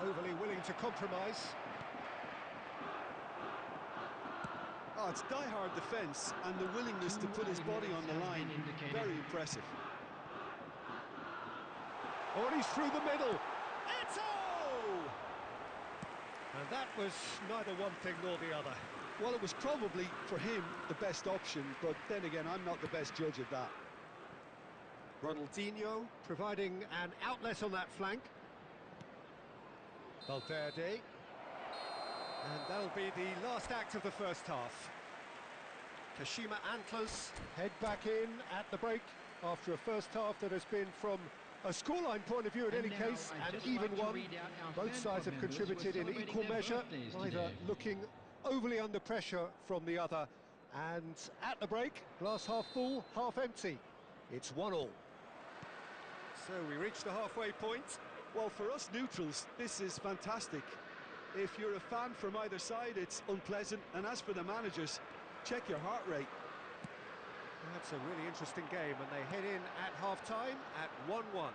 overly willing to compromise. Oh, it's die-hard defence and the willingness to put his body on the line. Very impressive. Oh, and he's through the middle. Eto'o! And that was neither one thing nor the other. Well, it was probably, for him, the best option, but then again, I'm not the best judge of that. Ronaldinho providing an outlet on that flank. Valverde. And that'll be the last act of the first half. Kashima Antlers head back in at the break after a first half that has been, from a scoreline point of view in any case, an even one. Both sides have contributed in equal measure, neither looking overly under pressure from the other. And at the break, glass half full, half empty. It's 1-1. So we reach the halfway point. Well, for us neutrals, this is fantastic. If you're a fan from either side, it's unpleasant. And as for the managers, check your heart rate. That's a really interesting game, and they head in at half-time at 1-1.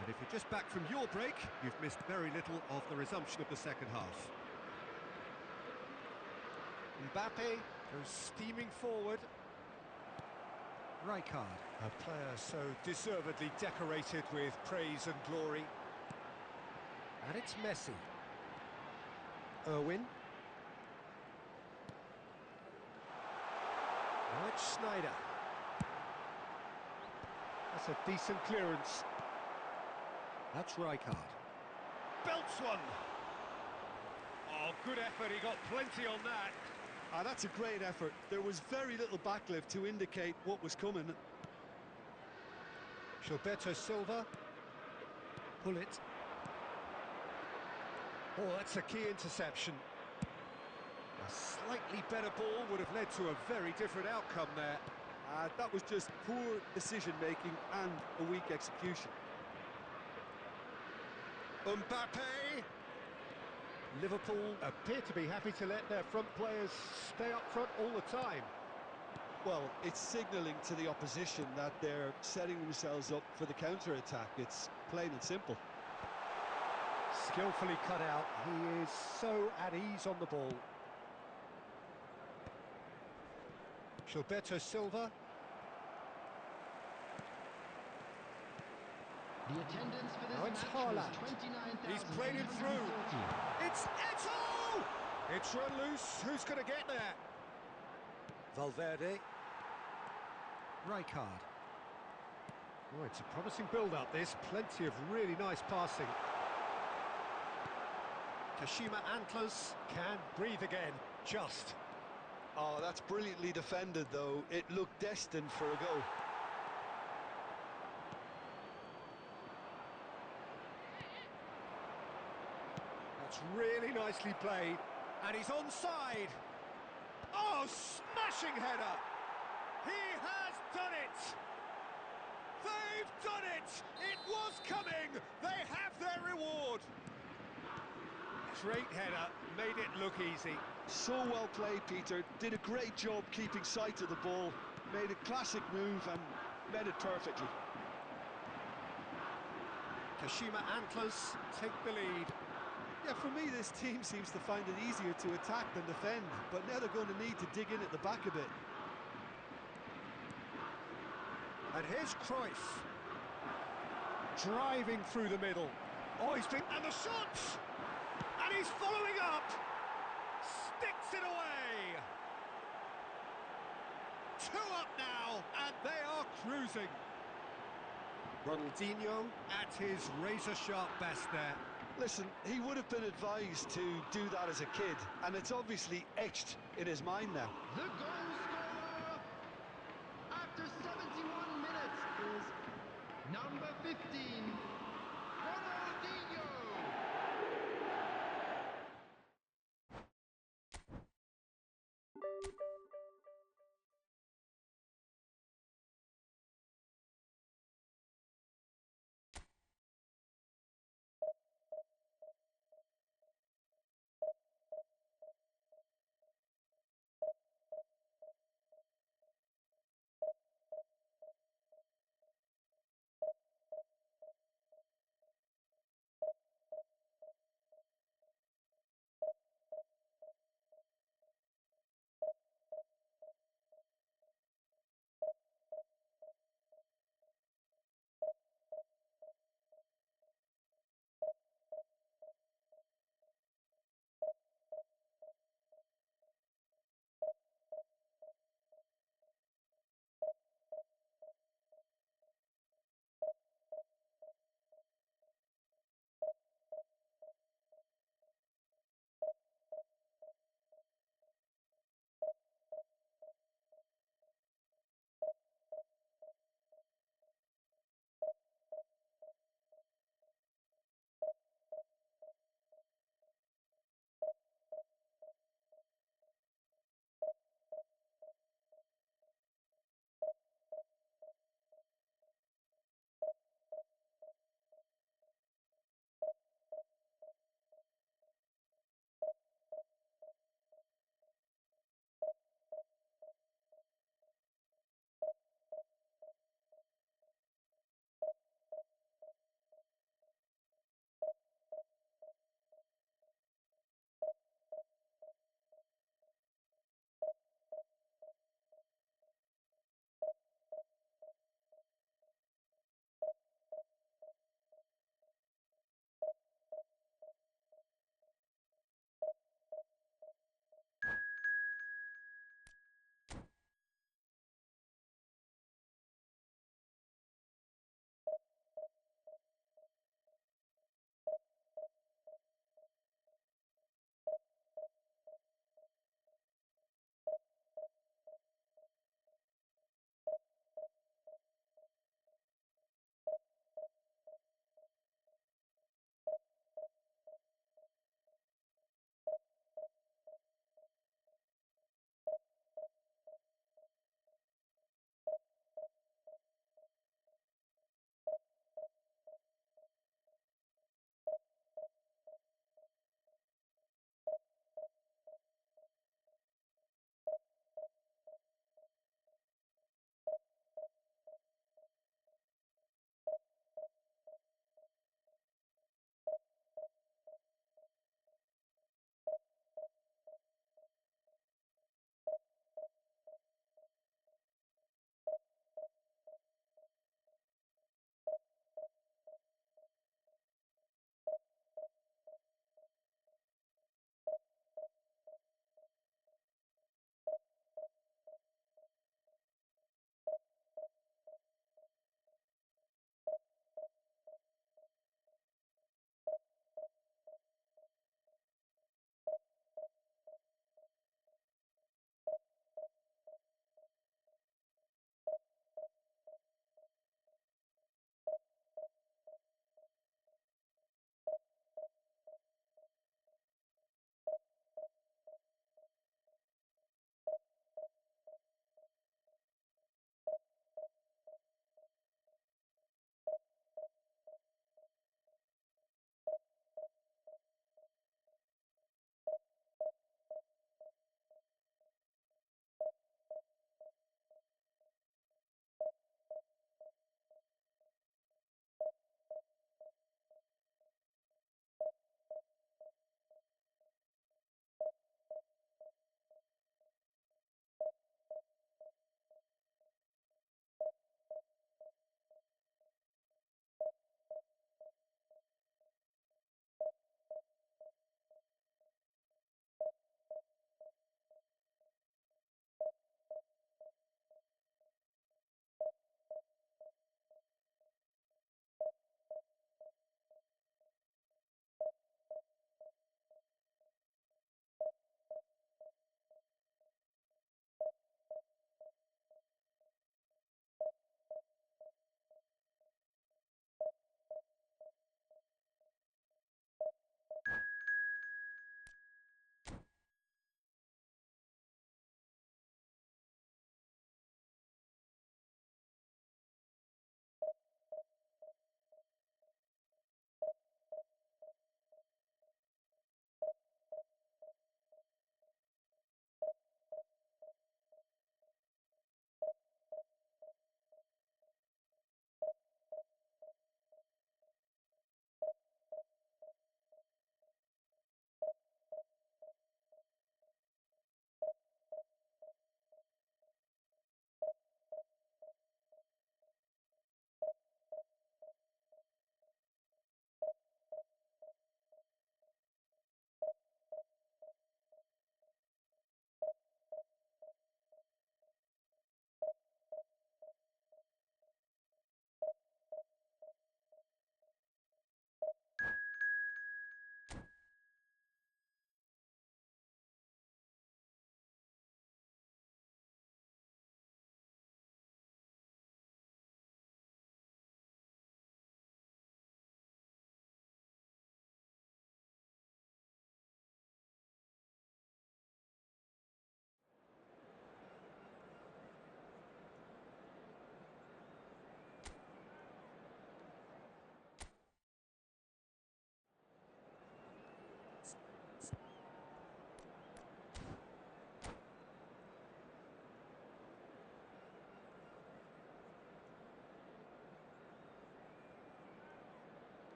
And if you're just back from your break, you've missed very little of the resumption of the second half. Mbappe goes steaming forward. Rijkaard, a player so deservedly decorated with praise and glory. And it's Messi. Irwin. Now it's Snyder. That's a decent clearance. That's Rijkaard. Belts one. Oh, good effort. He got plenty on that. That's a great effort. There was very little backlift to indicate what was coming. Gilberto Silva. Hullet. Oh, that's a key interception. A slightly better ball would have led to a very different outcome there. That was just poor decision-making and a weak execution. Mbappe. Liverpool appear to be happy to let their front players stay up front all the time. Well, it's signalling to the opposition that they're setting themselves up for the counter-attack. It's plain and simple. Skillfully cut out. He is so at ease on the ball. Gilberto Silva. The attendance for this Now it's match Haaland. was 29,840. He's played it through. It's Eto'o! It's run loose. Who's going to get there? Valverde. Rijkaard. Oh, it's a promising build-up, this. Plenty of really nice passing. Kashima Antlers can breathe again. Just. Oh, that's brilliantly defended, though. It looked destined for a goal. That's really nicely played. And he's onside. Oh, smashing header. He has done it. They've done it. It was coming. They have their reward. Great header, made it look easy. So well played, Peter. Did a great job keeping sight of the ball, made a classic move and met it perfectly. Kashima Antlers take the lead. Yeah, for me, this team seems to find it easier to attack than defend, but now they're going to need to dig in at the back a bit. And here's Cruyff. Driving through the middle. Oh, and the shots! And he's following up! Sticks it away! 2 up now, and they are cruising. Ronaldinho at his razor-sharp best there. Listen, he would have been advised to do that as a kid, and it's obviously etched in his mind now. The goal scorer after 71 minutes is number 15,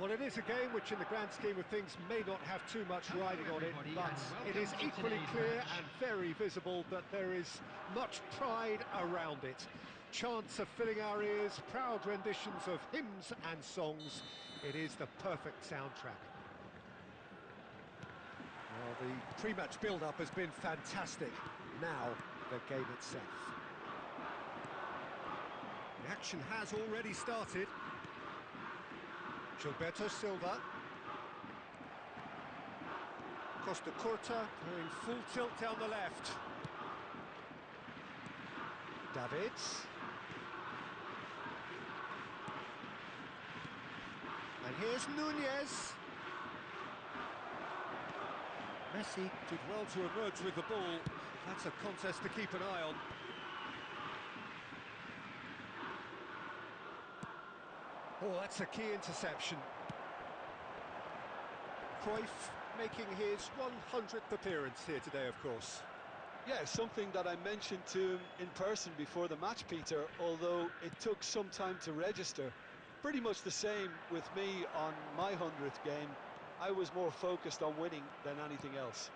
Well, it is a game which in the grand scheme of things may not have too much Hello, riding on it, everybody, but and it welcome is to equally today's clear match. and very visible that there is much pride around it. Chants are filling our ears, proud renditions of hymns and songs. It is the perfect soundtrack. Well, the pre-match build-up has been fantastic. Now, the game itself. The action has already started. Gilberto Silva. Costa Curta going full tilt down the left. Davids. And here's Nunez. Messi did well to emerge with the ball. That's a contest to keep an eye on. Oh, that's a key interception. Cruyff making his 100th appearance here today, of course. Yeah, something that I mentioned to him in person before the match, Peter, although it took some time to register. Pretty much the same with me on my 100th game. I was more focused on winning than anything else.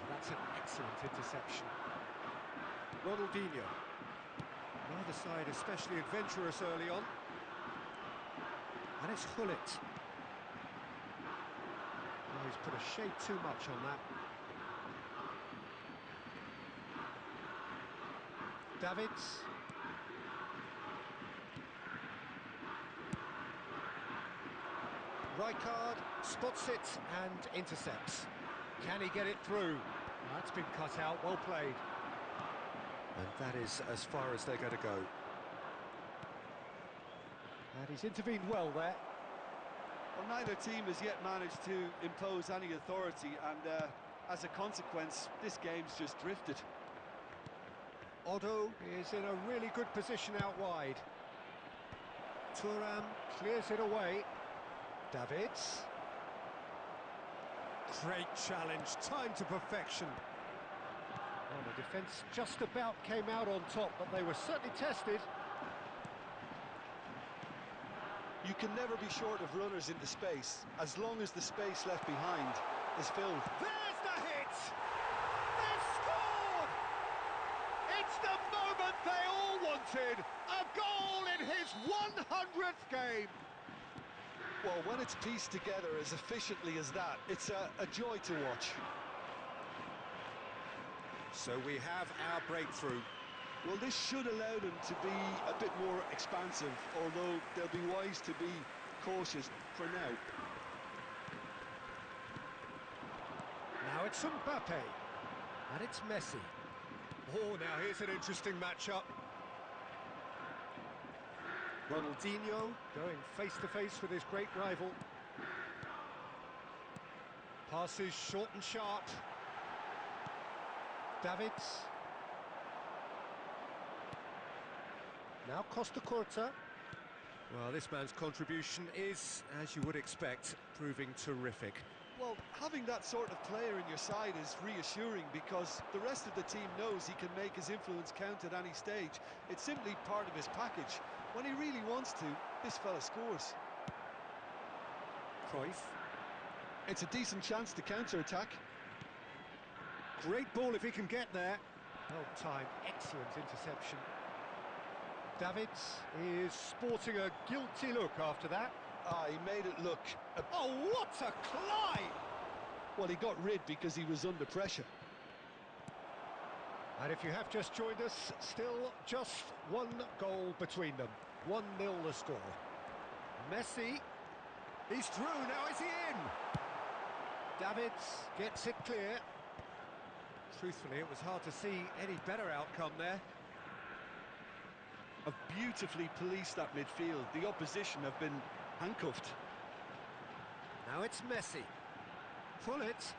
That's an excellent interception. Ronaldinho. Neither side especially adventurous early on. And it's Hullet. Oh, he's put a shade too much on that. Davids. Rijkaard spots it and intercepts. Can he get it through? That's been cut out, well played. And that is as far as they're going to go. And he's intervened well there. Well, neither team has yet managed to impose any authority, and as a consequence, this game's just drifted. Otto is in a really good position out wide. Thuram clears it away. Davids. Great challenge, timed to perfection. Well, the defence just about came out on top, but they were certainly tested. You can never be short of runners into space, as long as the space left behind is filled. There's the hit! They've scored! It's the moment they all wanted! A goal in his 100th game! Well, when it's pieced together as efficiently as that, it's a joy to watch. So we have our breakthrough. Well, this should allow them to be a bit more expansive, although they'll be wise to be cautious for now. Now it's Mbappe. And it's Messi. Oh, now here's an interesting matchup. Ronaldinho going face-to-face with his great rival. Passes short and sharp. Davids. Now Costa Curta. Well, this man's contribution is, as you would expect, proving terrific. Well, having that sort of player in your side is reassuring because the rest of the team knows he can make his influence count at any stage. It's simply part of his package. When he really wants to, this fella scores. Cruyff. It's a decent chance to counter-attack. Great ball if he can get there. Well timed, excellent interception. Davids is sporting a guilty look after that. Ah, he made it look... Oh, what a climb! Well, he got rid because he was under pressure. And if you have just joined us, still just one goal between them. 1-0 the score. Messi, he's through, now is he in? Davids gets it clear. Truthfully, it was hard to see any better outcome there. Have beautifully policed that midfield. The opposition have been handcuffed. Now it's Messi. Hullet.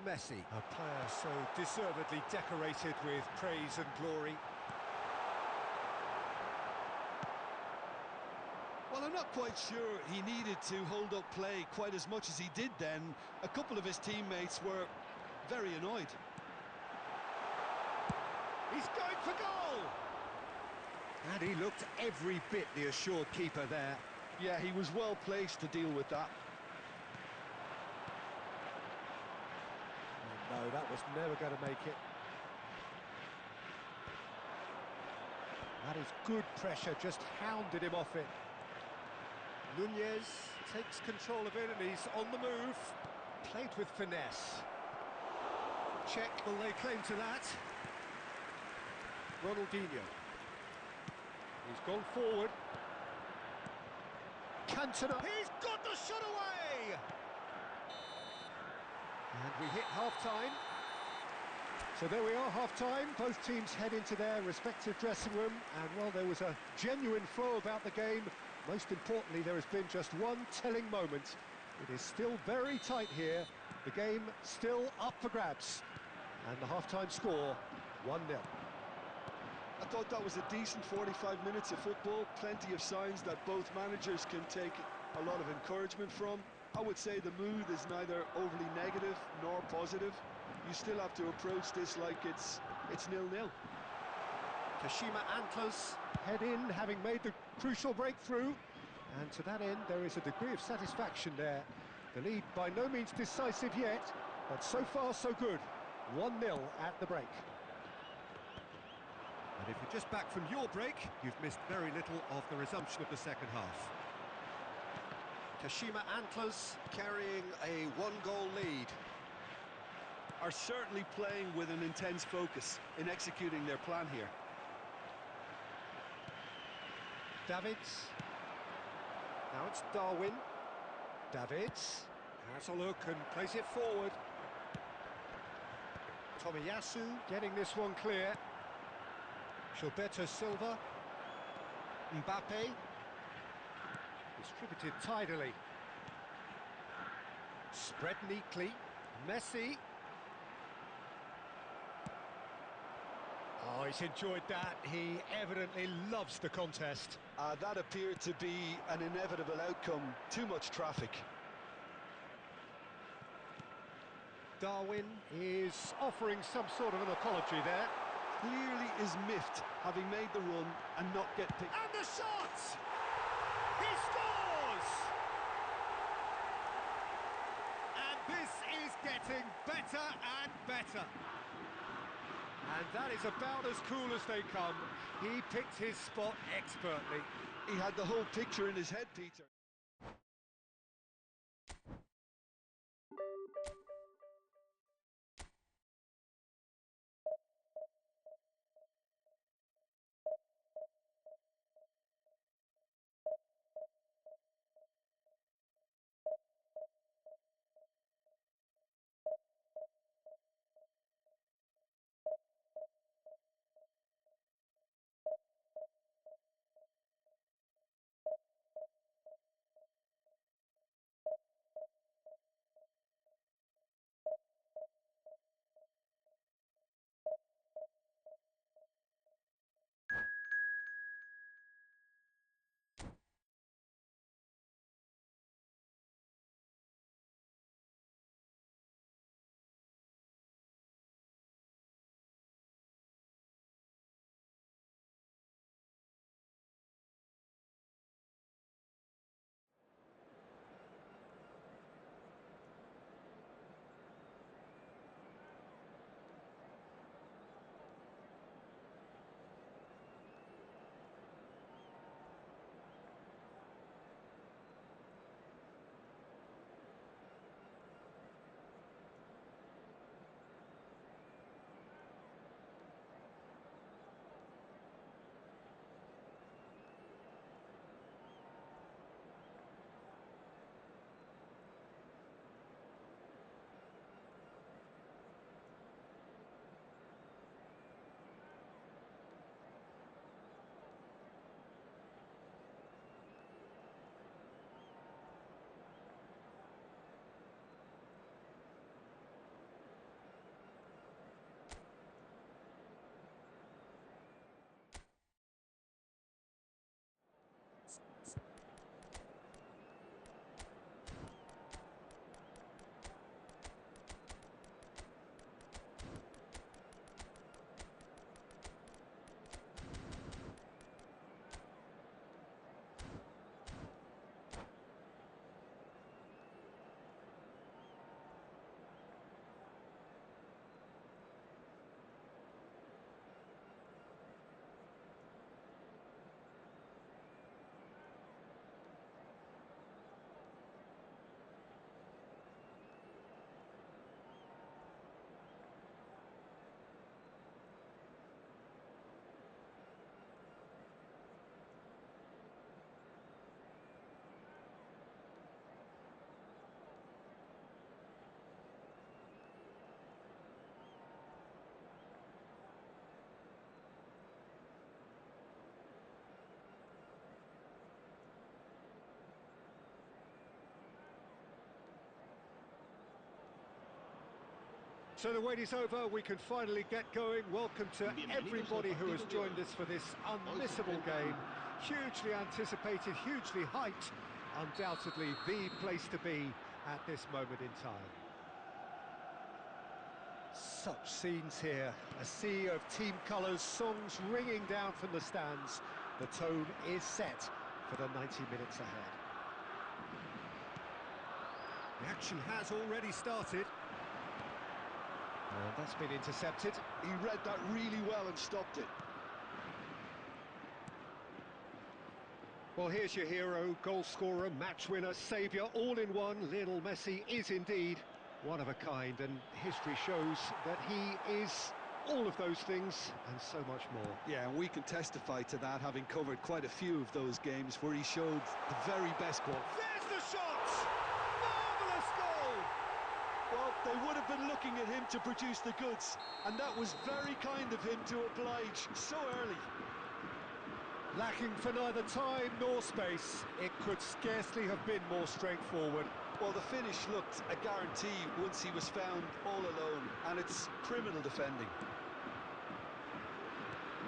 Messi, a player so deservedly decorated with praise and glory. Well, I'm not quite sure he needed to hold up play quite as much as he did then. A couple of his teammates were very annoyed. He's going for goal! And he looked every bit the assured keeper there. Yeah, he was well placed to deal with that. Oh, no, that was never going to make it. That is good pressure, just hounded him off it. Nunez takes control of it and he's on the move. Played with finesse. Check will lay claim to that. Ronaldinho. He's gone forward. Cantona. He's got the shot away! And we hit half-time. So there we are, half-time. Both teams head into their respective dressing room. And, well, there was a genuine flow about the game. Most importantly, there has been just one telling moment. It is still very tight here. The game still up for grabs. And the half-time score, 1-0. I thought that was a decent 45 minutes of football. Plenty of signs that both managers can take a lot of encouragement from. I would say the mood is neither overly negative nor positive. You still have to approach this like it's 0-0. Kashima Antlers head in, having made the crucial breakthrough. And to that end, there is a degree of satisfaction there. The lead by no means decisive yet, but so far so good. 1-0 at the break. And if you're just back from your break, you've missed very little of the resumption of the second half. Kashima Antlers carrying a one-goal lead. Are certainly playing with an intense focus in executing their plan here. Davids. Now it's Darwin. Davids has a look and plays it forward. Tomiyasu getting this one clear. Gilberto Silva. Mbappe. Distributed tidily. Spread neatly. Messi. Oh, he's enjoyed that. He evidently loves the contest. That appeared to be an inevitable outcome. Too much traffic. Darwin is offering some sort of an apology there. Clearly is miffed, having made the run and not get picked. And the shot! He scores! And this is getting better and better. And that is about as cool as they come. He picked his spot expertly. He had the whole picture in his head, Peter. So the wait is over, we can finally get going. Welcome to everybody who has joined us for this unmissable game. Hugely anticipated, hugely hyped, undoubtedly the place to be at this moment in time. Such scenes here, a sea of team colours, songs ringing down from the stands. The tone is set for the 90 minutes ahead. The action has already started. And that's been intercepted. He read that really well and stopped it. Well, here's your hero, goal scorer, match winner, saviour, all in one. Lionel Messi is indeed one of a kind, and history shows that he is all of those things and so much more. Yeah, and we can testify to that, having covered quite a few of those games where he showed the very best quality. There's the shot! Marvellous goal! Well, they would have been looking at him to produce the goods, and that was very kind of him to oblige so early. Lacking for neither time nor space, it could scarcely have been more straightforward. Well, the finish looked a guarantee once he was found all alone, and it's criminal defending.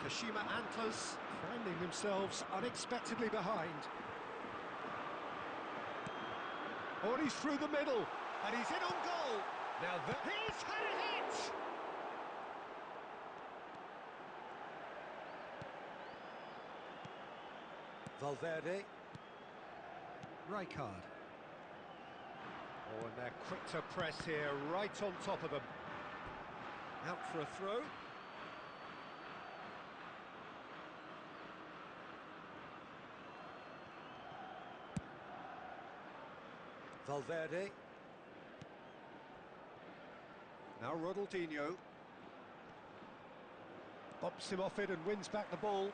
Kashima Antlers finding themselves unexpectedly behind. Oh, and he's through the middle, and he's in on goal. Now he's had a hit! Valverde. Rijkaard. Oh, and they're quick to press here, right on top of them. Out for a throw. Valverde. Now Ronaldinho. Bumps him off it and wins back the ball.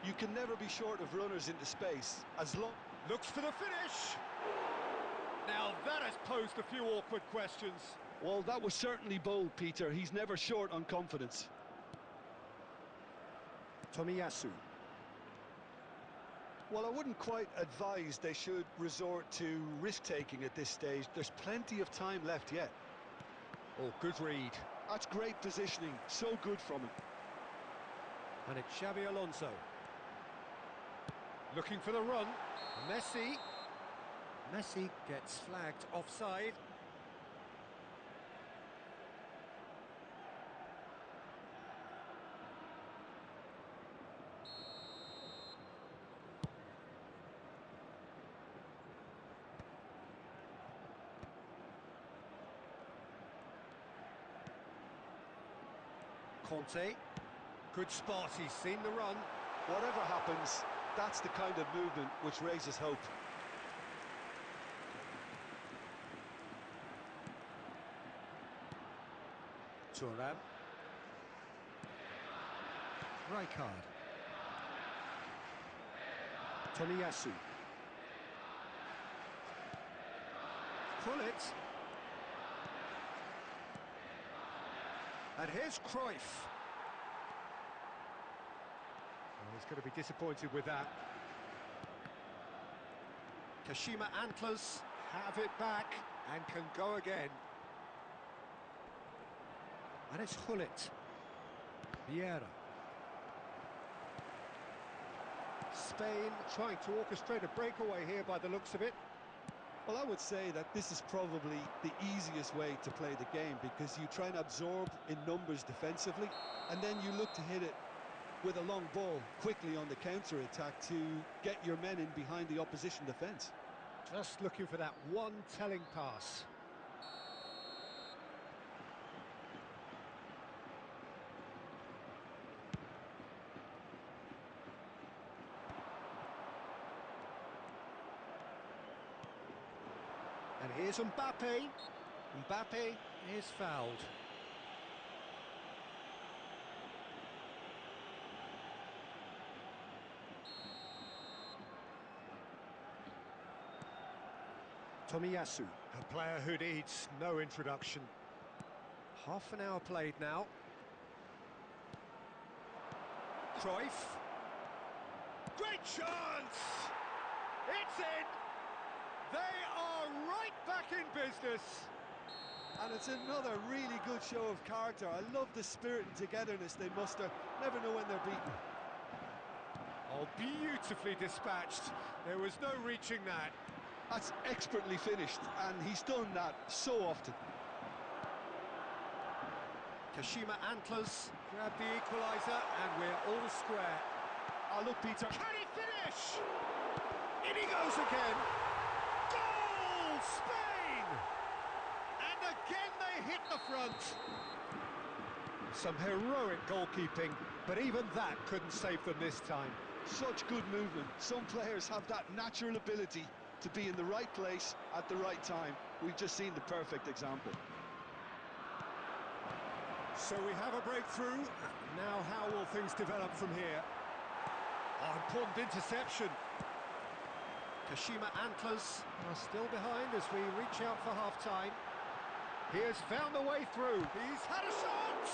You can never be short of runners into space, as long... Looks for the finish! Now that has posed a few awkward questions. Well, that was certainly bold, Peter. He's never short on confidence. Tomiyasu. Well, I wouldn't quite advise they should resort to risk-taking at this stage. There's plenty of time left yet. Oh, good read. That's great positioning. So good from him. And it's Xabi Alonso. Looking for the run. Messi. Messi gets flagged offside. Conte. Good spot, he's seen the run. Whatever happens, that's the kind of movement which raises hope. Thuram. Rijkaard. Tomiyasu. Pull it. And here's Cruyff. Oh, he's going to be disappointed with that. Kashima Antlers have it back and can go again. And it's Hullet. Vieira. Spain trying to orchestrate a breakaway here by the looks of it. Well, I would say that this is probably the easiest way to play the game, because you try and absorb in numbers defensively, and then you look to hit it with a long ball quickly on the counter-attack to get your men in behind the opposition defence. Just looking for that one telling pass. And here's Mbappe. Mbappe is fouled. Tomiyasu, a player who needs no introduction. Half an hour played now. Cruyff. Great chance! It's in! They are right back in business. And it's another really good show of character. I love the spirit and togetherness they muster. Never know when they're beaten. Oh, beautifully dispatched. There was no reaching that. That's expertly finished, and he's done that so often. Kashima Antlers grab the equaliser, and we're all square. Oh, look, Peter. Can he finish? In he goes again. Goal, Spain! And again they hit the front. Some heroic goalkeeping, but even that couldn't save them this time. Such good movement. Some players have that natural ability to be in the right place at the right time. We've just seen the perfect example. So we have a breakthrough. Now how will things develop from here? Oh, important interception. Kashima Antlers are still behind as we reach out for half-time. He has found the way through. He's had a shot!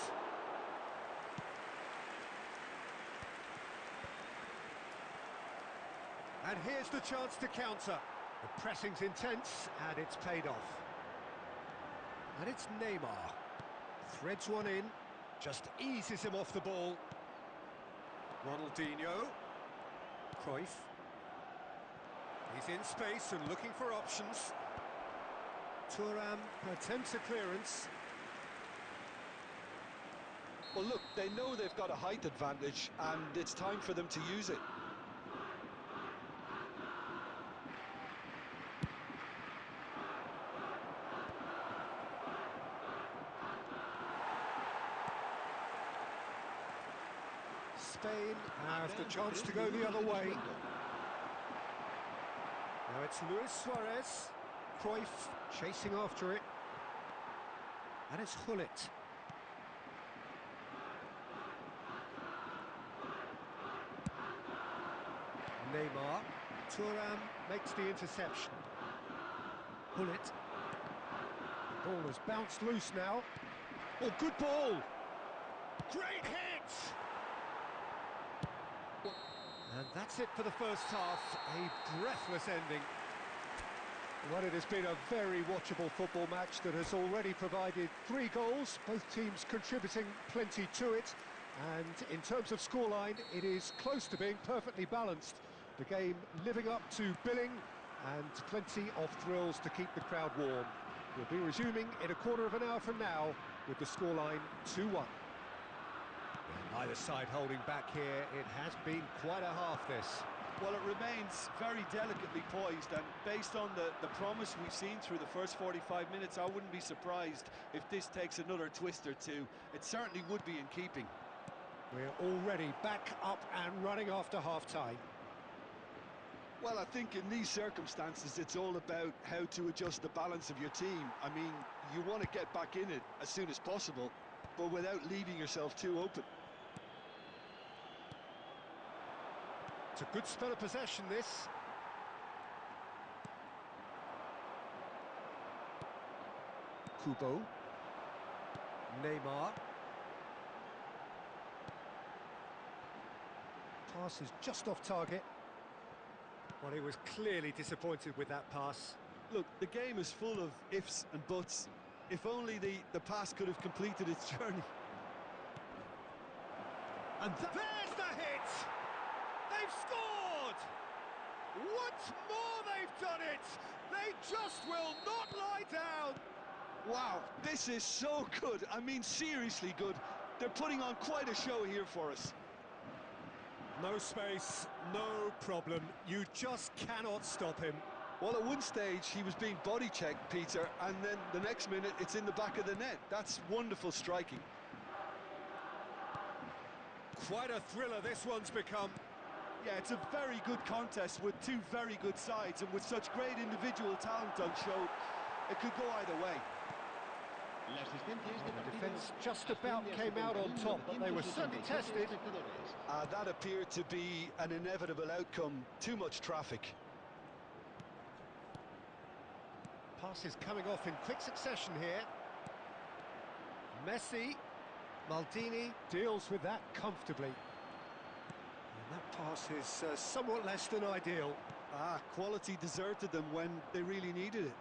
And here's the chance to counter. The pressing's intense, and it's paid off. And it's Neymar. Threads one in, just eases him off the ball. Ronaldinho. Cruyff. He's in space and looking for options. Thuram attempts a clearance. Well, look, they know they've got a height advantage, and it's time for them to use it. Spain have the chance to go the other way. Now it's Luis Suarez. Cruyff chasing after it. And it's Hullet. Neymar. Thuram makes the interception. Hullet. Ball has bounced loose now. Oh, good ball! Great hit! And that's it for the first half, a breathless ending. Well, it has been a very watchable football match that has already provided 3 goals, both teams contributing plenty to it. And in terms of scoreline, it is close to being perfectly balanced. The game living up to billing and plenty of thrills to keep the crowd warm. We'll be resuming in a quarter of an hour from now with the scoreline 2-1. Neither side holding back here. It has been quite a half, this. Well, it remains very delicately poised, and based on the promise we've seen through the first 45 minutes, I wouldn't be surprised if this takes another twist or two. It certainly would be in keeping. We're already back up and running after half-time. Well, I think in these circumstances, it's all about how to adjust the balance of your team. I mean, you want to get back in it as soon as possible, but without leaving yourself too open. It's a good spell of possession, this. Kubo. Neymar. Pass is just off target. Well, he was clearly disappointed with that pass. Look, the game is full of ifs and buts. If only the pass could have completed its journey. And there's the hit! They've scored! Once more they've done it! They just will not lie down! Wow, this is so good. I mean, seriously good. They're putting on quite a show here for us. No space, no problem. You just cannot stop him. Well, at one stage, he was being body-checked, Peter, and then the next minute, it's in the back of the net. That's wonderful striking. Quite a thriller this one's become. Yeah, it's a very good contest with two very good sides, and with such great individual talent on show, it could go either way. The defence just about came out on top, but they were certainly tested. That appeared to be an inevitable outcome. Too much traffic. Passes coming off in quick succession here. Messi. Maldini deals with that comfortably. And that pass is somewhat less than ideal. Quality deserted them when they really needed it.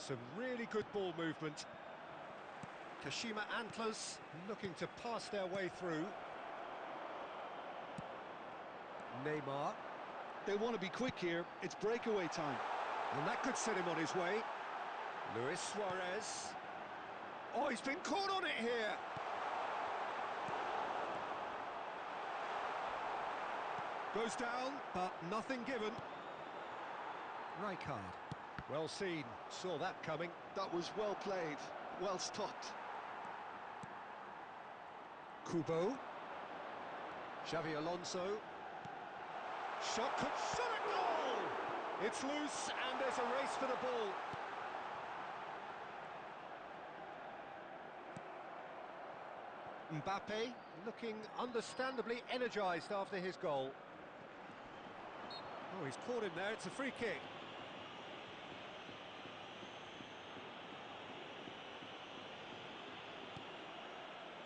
Some really good ball movement. Kashima Antlers looking to pass their way through. Neymar. They want to be quick here. It's breakaway time. And that could set him on his way. Luis Suarez. Oh, he's been caught on it here. Goes down, but nothing given. Rijkaard. Well seen. Saw that coming. That was well played, well stopped. Kubo. Xavi Alonso. Shot at goal! It's loose and there's a race for the ball. Mbappe looking understandably energised after his goal. Oh, he's caught him there, it's a free kick.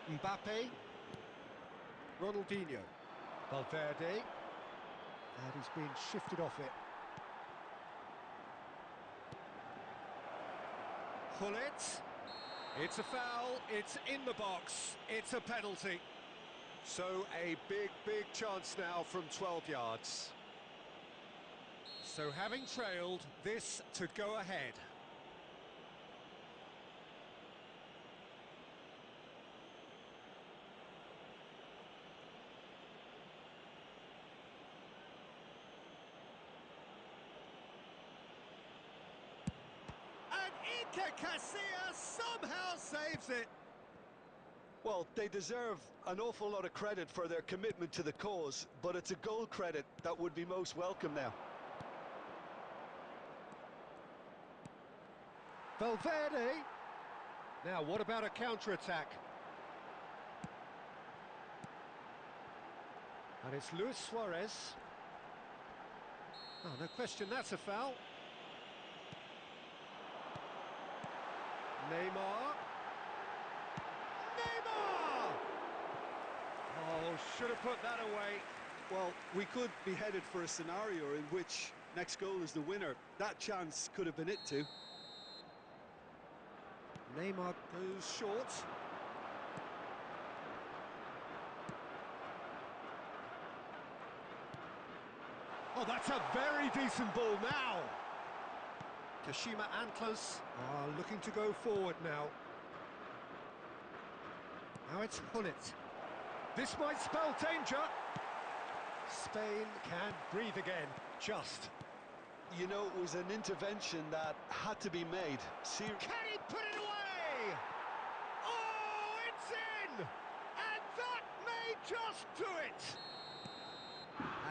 Mbappe. Ronaldinho. Valverde. And he's been shifted off it. Gullit. It's a foul, it's in the box, it's a penalty. So a big chance now from 12 yards. So having trailed, this to go ahead. Iker Casillas somehow saves it. Well, they deserve an awful lot of credit for their commitment to the cause, but it's a goal credit that would be most welcome now. Valverde. Now, what about a counter-attack? And it's Luis Suarez. Oh, no question, that's a foul. Neymar. Neymar! Oh, should have put that away. Well, we could be headed for a scenario in which next goal is the winner. That chance could have been it too. Neymar goes short. Oh, that's a very decent ball now. Kashima Antlers are looking to go forward now. Now it's Gullit. This might spell danger. Spain can breathe again, just. You know, it was an intervention that had to be made. Can he put it away? Oh, it's in! And that may just do it!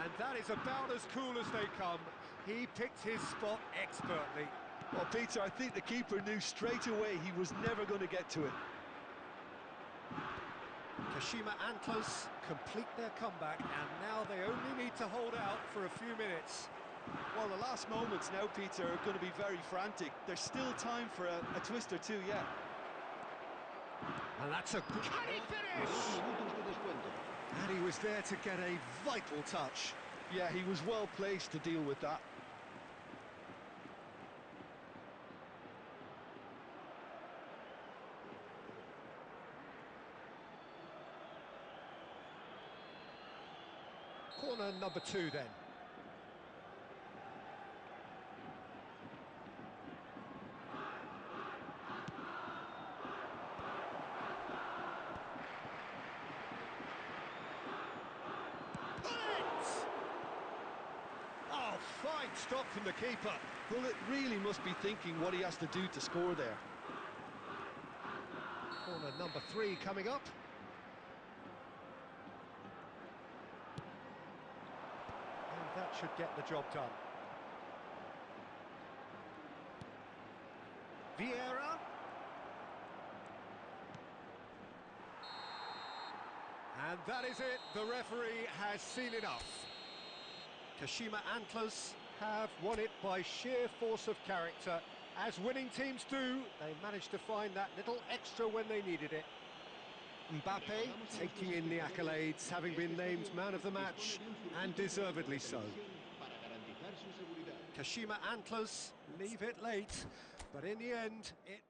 And that is about as cool as they come. He picked his spot expertly. Well, Peter, I think the keeper knew straight away he was never going to get to it. Kashima Antlers complete their comeback, and now they only need to hold out for a few minutes. Well, the last moments now, Peter, are going to be very frantic. There's still time for a twist or two yet. And that's a good... Can he finish? And he was there to get a vital touch. Yeah, he was well placed to deal with that. Corner number 2 then. Oh, fine stop from the keeper. Gullit really must be thinking what he has to do to score there. Corner number 3 coming up. And that should get the job done. Vieira. And that is it. The referee has seen enough. Kashima Antlers have won it by sheer force of character. As winning teams do, they managed to find that little extra when they needed it. Mbappe taking in the accolades, having been named man of the match, and deservedly so. Kashima Antlers leave it late, but in the end, it...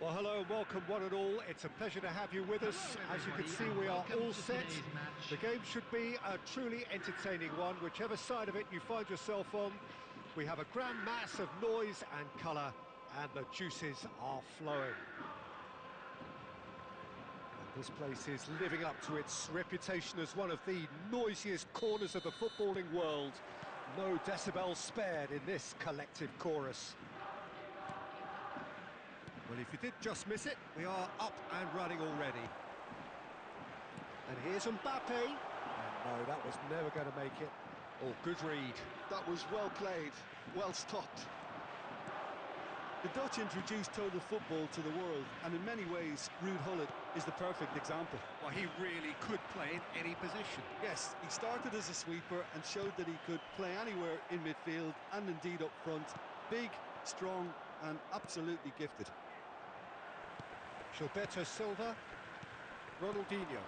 Well, hello and welcome one and all. It's a pleasure to have you with us. Hello, As you can everybody, see, and we are welcome all to set. today's match. The game should be a truly entertaining one, whichever side of it you find yourself on. We have a grand mass of noise and colour, and the juices are flowing. And this place is living up to its reputation as one of the noisiest corners of the footballing world. No decibels spared in this collective chorus. Well, if you did just miss it, we are up and running already. And here's Mbappe. And no, that was never going to make it. Oh, good read. That was well played, well stopped. The Dutch introduced total football to the world, and in many ways, Ruud Gullit is the perfect example. Well, he really could play in any position. Yes, he started as a sweeper and showed that he could play anywhere in midfield and indeed up front. Big, strong, and absolutely gifted. Gilberto Silva, Ronaldinho.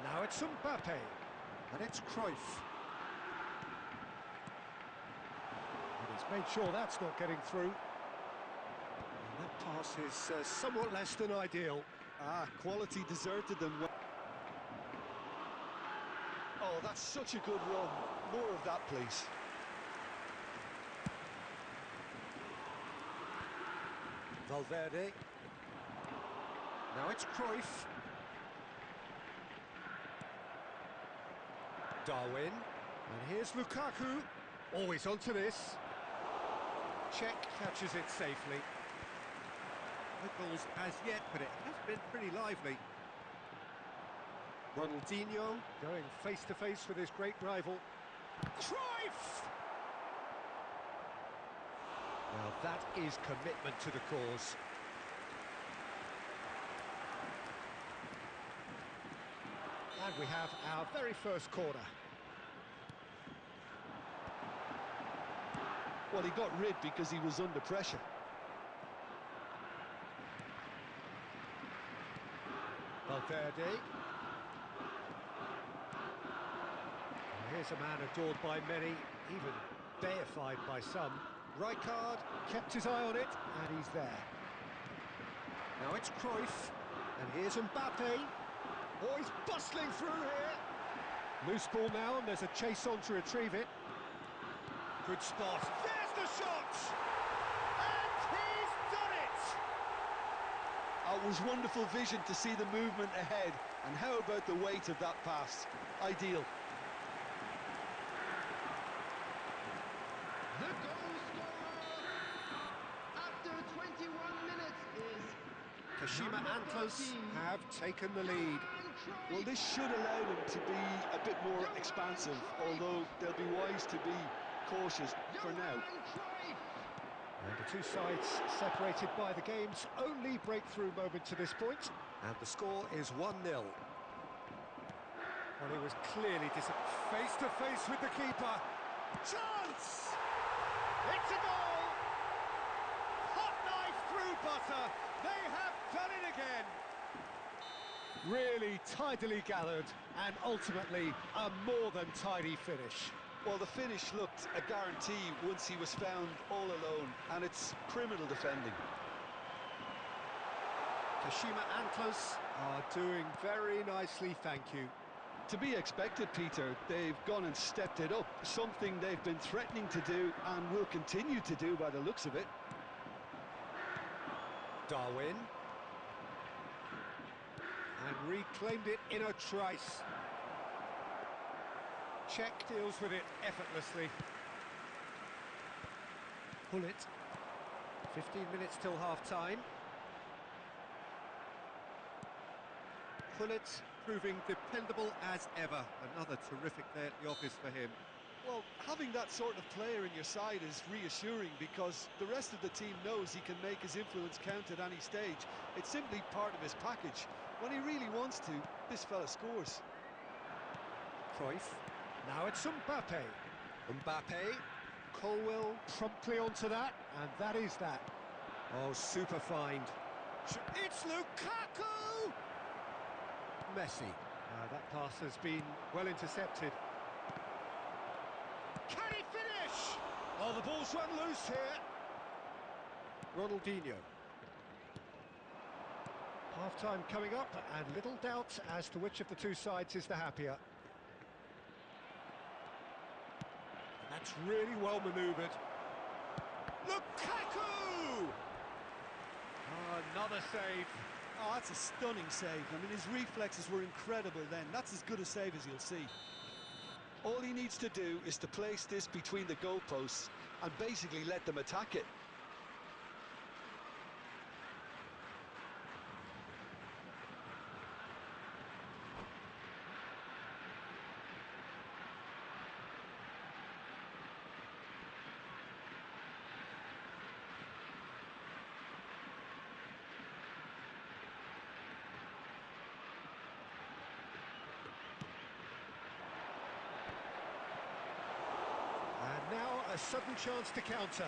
Now it's Mbappe, and it's Cruyff. And he's made sure that's not getting through. And that pass is somewhat less than ideal. Quality deserted them. Oh, that's such a good run. More of that, please. Valverde. Now it's Cruyff. Darwin. And here's Lukaku. Always onto this. Czech catches it safely. No goals as yet, but it has been pretty lively. Ronaldinho going face-to-face with his great rival. Cruyff! Now that is commitment to the cause. And we have our very first corner. Well, he got rid because he was under pressure. Valverde. Here's a man adored by many, even deified by some. Rijkaard kept his eye on it, and he's there. Now it's Cruyff, and here's Mbappe. Oh, he's bustling through here. Loose ball now, and there's a chase on to retrieve it. Good spot. There's the shot! And he's done it! It was wonderful vision to see the movement ahead, and how about the weight of that pass? Ideal. The goal scorer after 21 minutes is Kashima number Antlers 13, have taken the lead. Well, this should allow them to be a bit more expansive, although they'll be wise to be cautious for now. And the two sides separated by the game's only breakthrough moment to this point. And the score is 1-0. Well, he was clearly face to face with the keeper. Chance! It's a goal! Hot knife through butter. They have done it again. Really tidily gathered, and ultimately a more than tidy finish. Well, the finish looked a guarantee once he was found all alone, and it's criminal defending. Kashima Antlers are doing very nicely, thank you. To be expected, Peter. They've gone and stepped it up, something they've been threatening to do and will continue to do by the looks of it. Darwin. And reclaimed it in a trice. Czech deals with it effortlessly. Pull it. 15 minutes till half-time. Pull it, proving dependable as ever. Another terrific day at the office for him. Well, having that sort of player in your side is reassuring because the rest of the team knows he can make his influence count at any stage. It's simply part of his package. When he really wants to, this fella scores. Cruyff. Now it's Mbappe. Mbappe. Colwill promptly onto that, and that is that. Oh, super find. It's Lukaku! Messi. That pass has been well intercepted. Can he finish? Oh, the ball's run loose here. Ronaldinho. Half-time coming up, and little doubt as to which of the two sides is the happier. And that's really well manoeuvred. Lukaku! Oh, another save. Oh, that's a stunning save. I mean, his reflexes were incredible then. That's as good a save as you'll see. All he needs to do is to place this between the goalposts and basically let them attack it. And now a sudden chance to counter.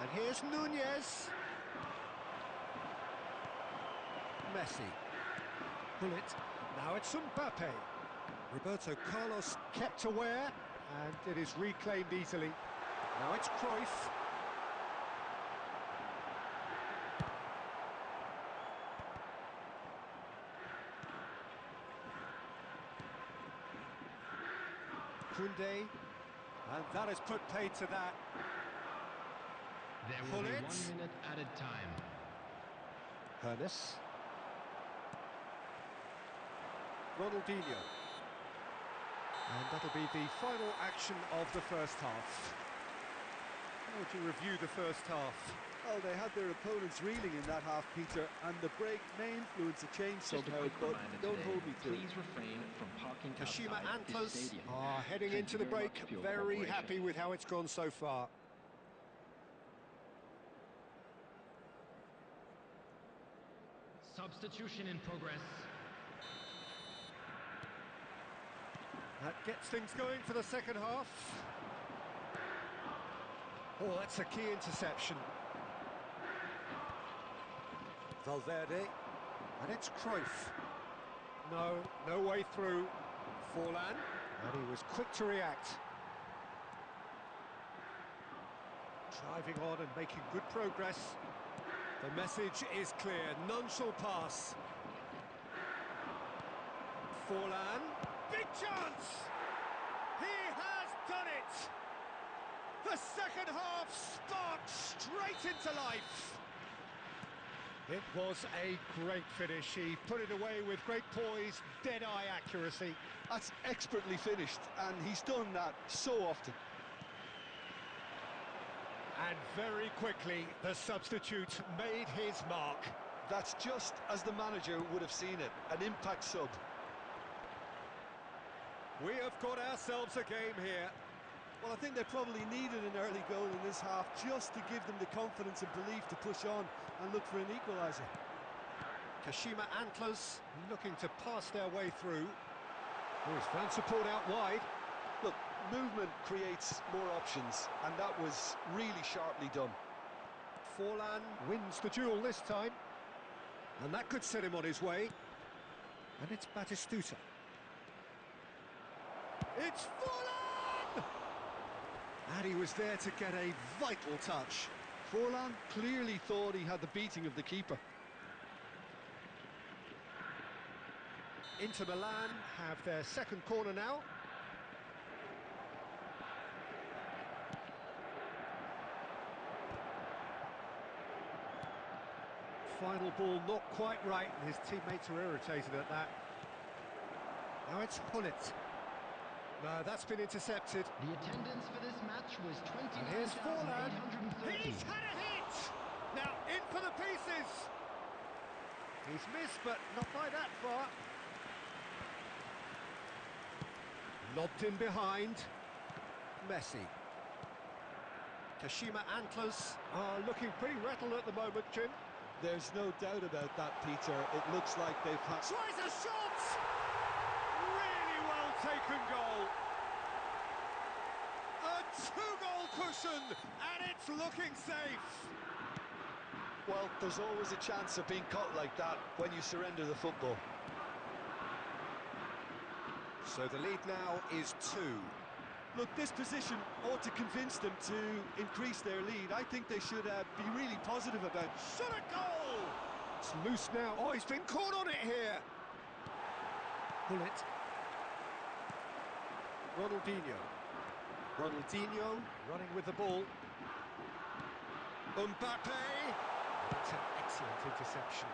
And here's Nunez. Messi. Pull it. Now it's Mbappe. Roberto Carlos kept aware, and it is reclaimed easily. Now it's Cruyff. Koundé, and that has put paid to that. There will be 1 minute added time. Hernes. Ronaldinho. And that'll be the final action of the first half. How would you review the first half? Oh, they had their opponents reeling in that half, Peter, and the break may influence a change somehow, but don't hold me to it. Please refrain from parking Kashima outside this Antlers stadium. are heading Thank into you the very break much for your very cooperation. happy with how it's gone so far. Substitution in progress. That gets things going for the second half. Oh, that's a key interception. Valverde, and it's Cruyff. No way through. Forlan, and he was quick to react. Driving on and making good progress. The message is clear, none shall pass. Forlan, big chance! He has done it! The second half sparked straight into life. It was a great finish. He put it away with great poise, dead-eye accuracy. That's expertly finished, and he's done that so often. And very quickly, the substitute made his mark. That's just as the manager would have seen it, an impact sub. We have got ourselves a game here. Well, I think they probably needed an early goal in this half just to give them the confidence and belief to push on and look for an equaliser. Kashima Antlers looking to pass their way through. Oh, he's found support out wide. Look, movement creates more options, and that was really sharply done. Forlan wins the duel this time, and that could set him on his way. And it's Batistuta. It's Forlan! And he was there to get a vital touch. Forlan clearly thought he had the beating of the keeper. Inter Milan have their second corner now. Final ball not quite right, and his teammates are irritated at that. Now it's Hullet. No, that's been intercepted. The attendance for this match was And here's Forlan. 29,830. He's had a hit! Now in for the pieces! He's missed, but not by that far. Lobbed in behind. Messi. Kashima Antlers are looking pretty rattled at the moment, Jim. There's no doubt about that, Peter. It looks like they've had... Tries a shot! Really well taken goal. A two-goal cushion, and it's looking safe. Well, there's always a chance of being caught like that when you surrender the football. So the lead now is 2. Look, this position ought to convince them to increase their lead. I think they should be really positive about it. Shot a goal! It's loose now. Oh, he's been caught on it here. Hullet. Ronaldinho running with the ball. Mbappe. That's an excellent interception.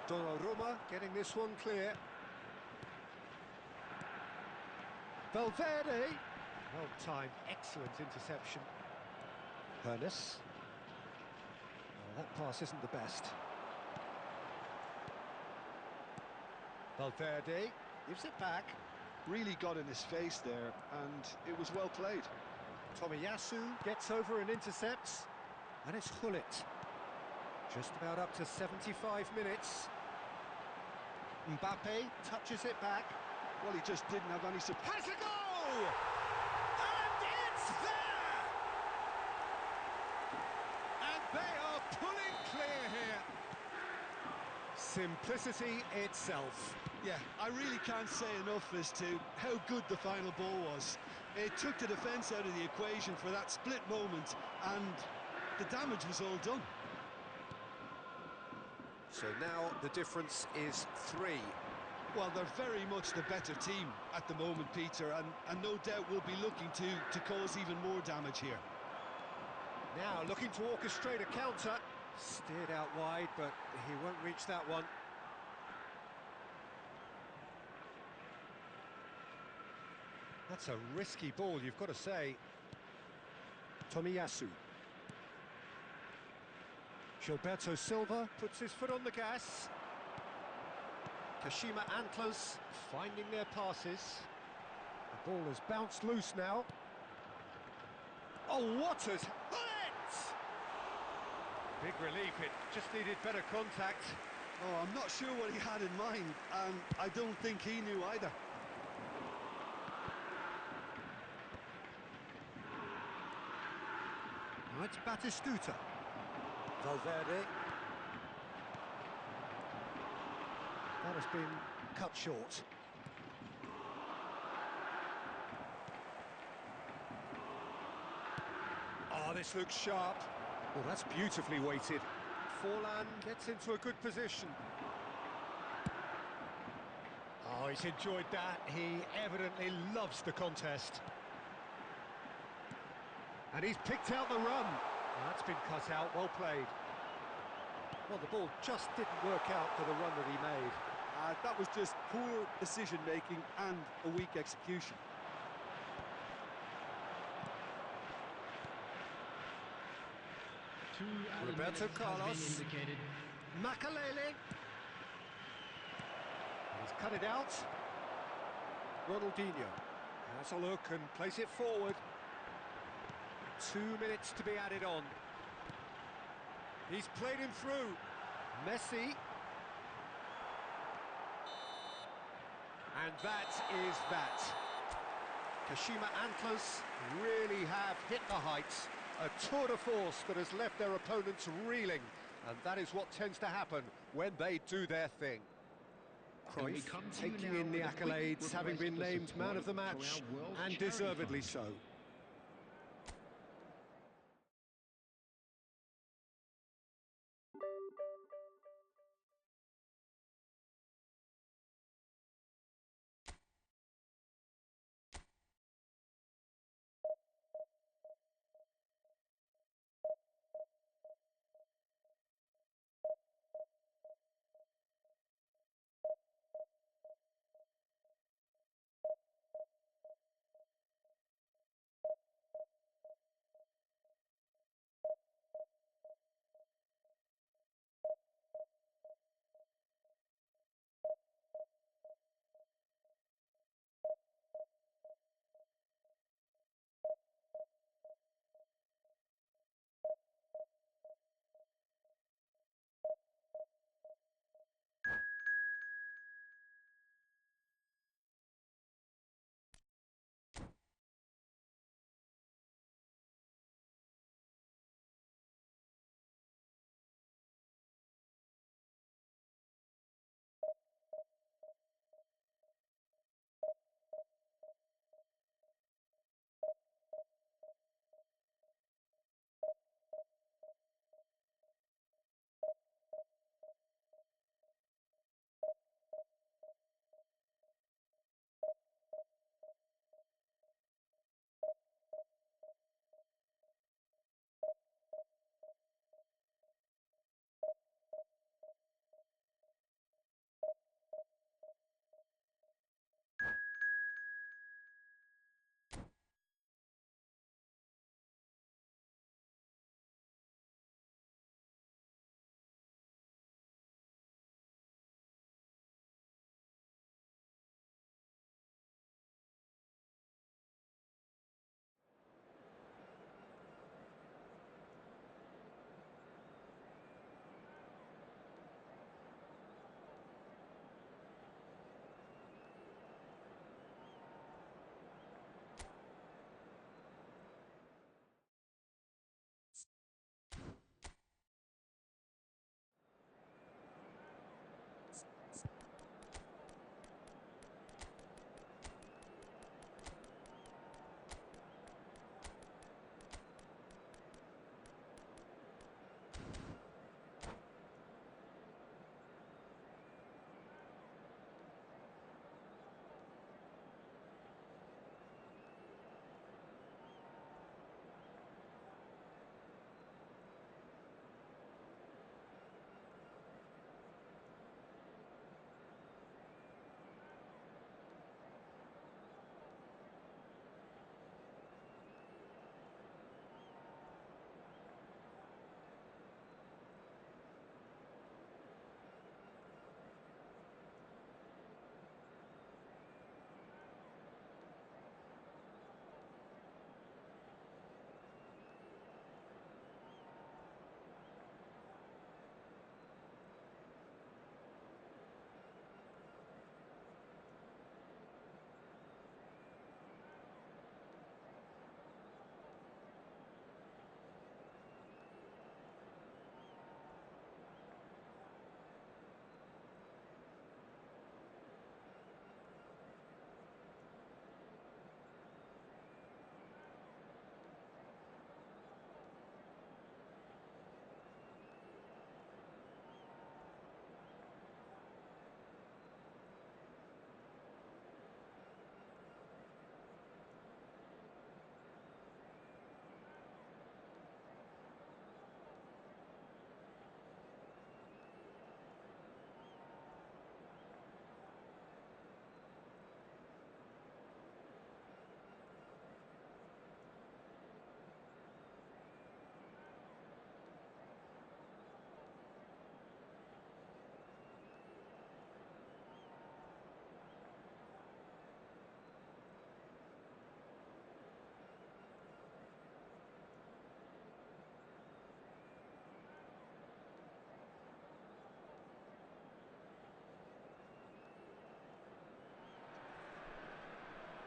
Donnarumma getting this one clear. Valverde. Well-timed, excellent interception. Hernes. Oh, that pass isn't the best. Valverde gives it back. Really got in his face there, and it was well played. Tomiyasu gets over and intercepts. And it's Hullet. Just about up to 75 minutes. Mbappe touches it back. Well, he just didn't have any support. Has a go! And it's there! And they are pulling clear here. Simplicity itself. Yeah, I really can't say enough as to how good the final ball was. It took the defence out of the equation for that split moment, and the damage was all done. So now the difference is 3. Well, they're very much the better team at the moment, Peter, and no doubt will be looking to cause even more damage here. Now looking to orchestrate a counter. Steered out wide, but he won't reach that one. That's a risky ball, you've got to say. Tomiyasu. Gilberto Silva puts his foot on the gas. Kashima Antlers finding their passes. The ball has bounced loose now. Oh, what has... Hullet! Big relief, it just needed better contact. Oh, I'm not sure what he had in mind, and I don't think he knew either. Oh, it's Batistuta. Valverde. That has been cut short. Oh, this looks sharp. Well, that's beautifully weighted. Forlan gets into a good position. Oh, he's enjoyed that. He evidently loves the contest. And he's picked out the run. That's been cut out, well played. Well, the ball just didn't work out for the run that he made. That was just poor decision-making and a weak execution. Roberto Carlos. Makalele. He's cut it out. Ronaldinho has a look and plays it forward. 2 minutes to be added on. He's played him through. Messi. And that is that. Kashima Antlers really have hit the heights. A tour de force that has left their opponents reeling. And that is what tends to happen when they do their thing. Cruyff taking in the accolades, having been named man of the match, and deservedly so.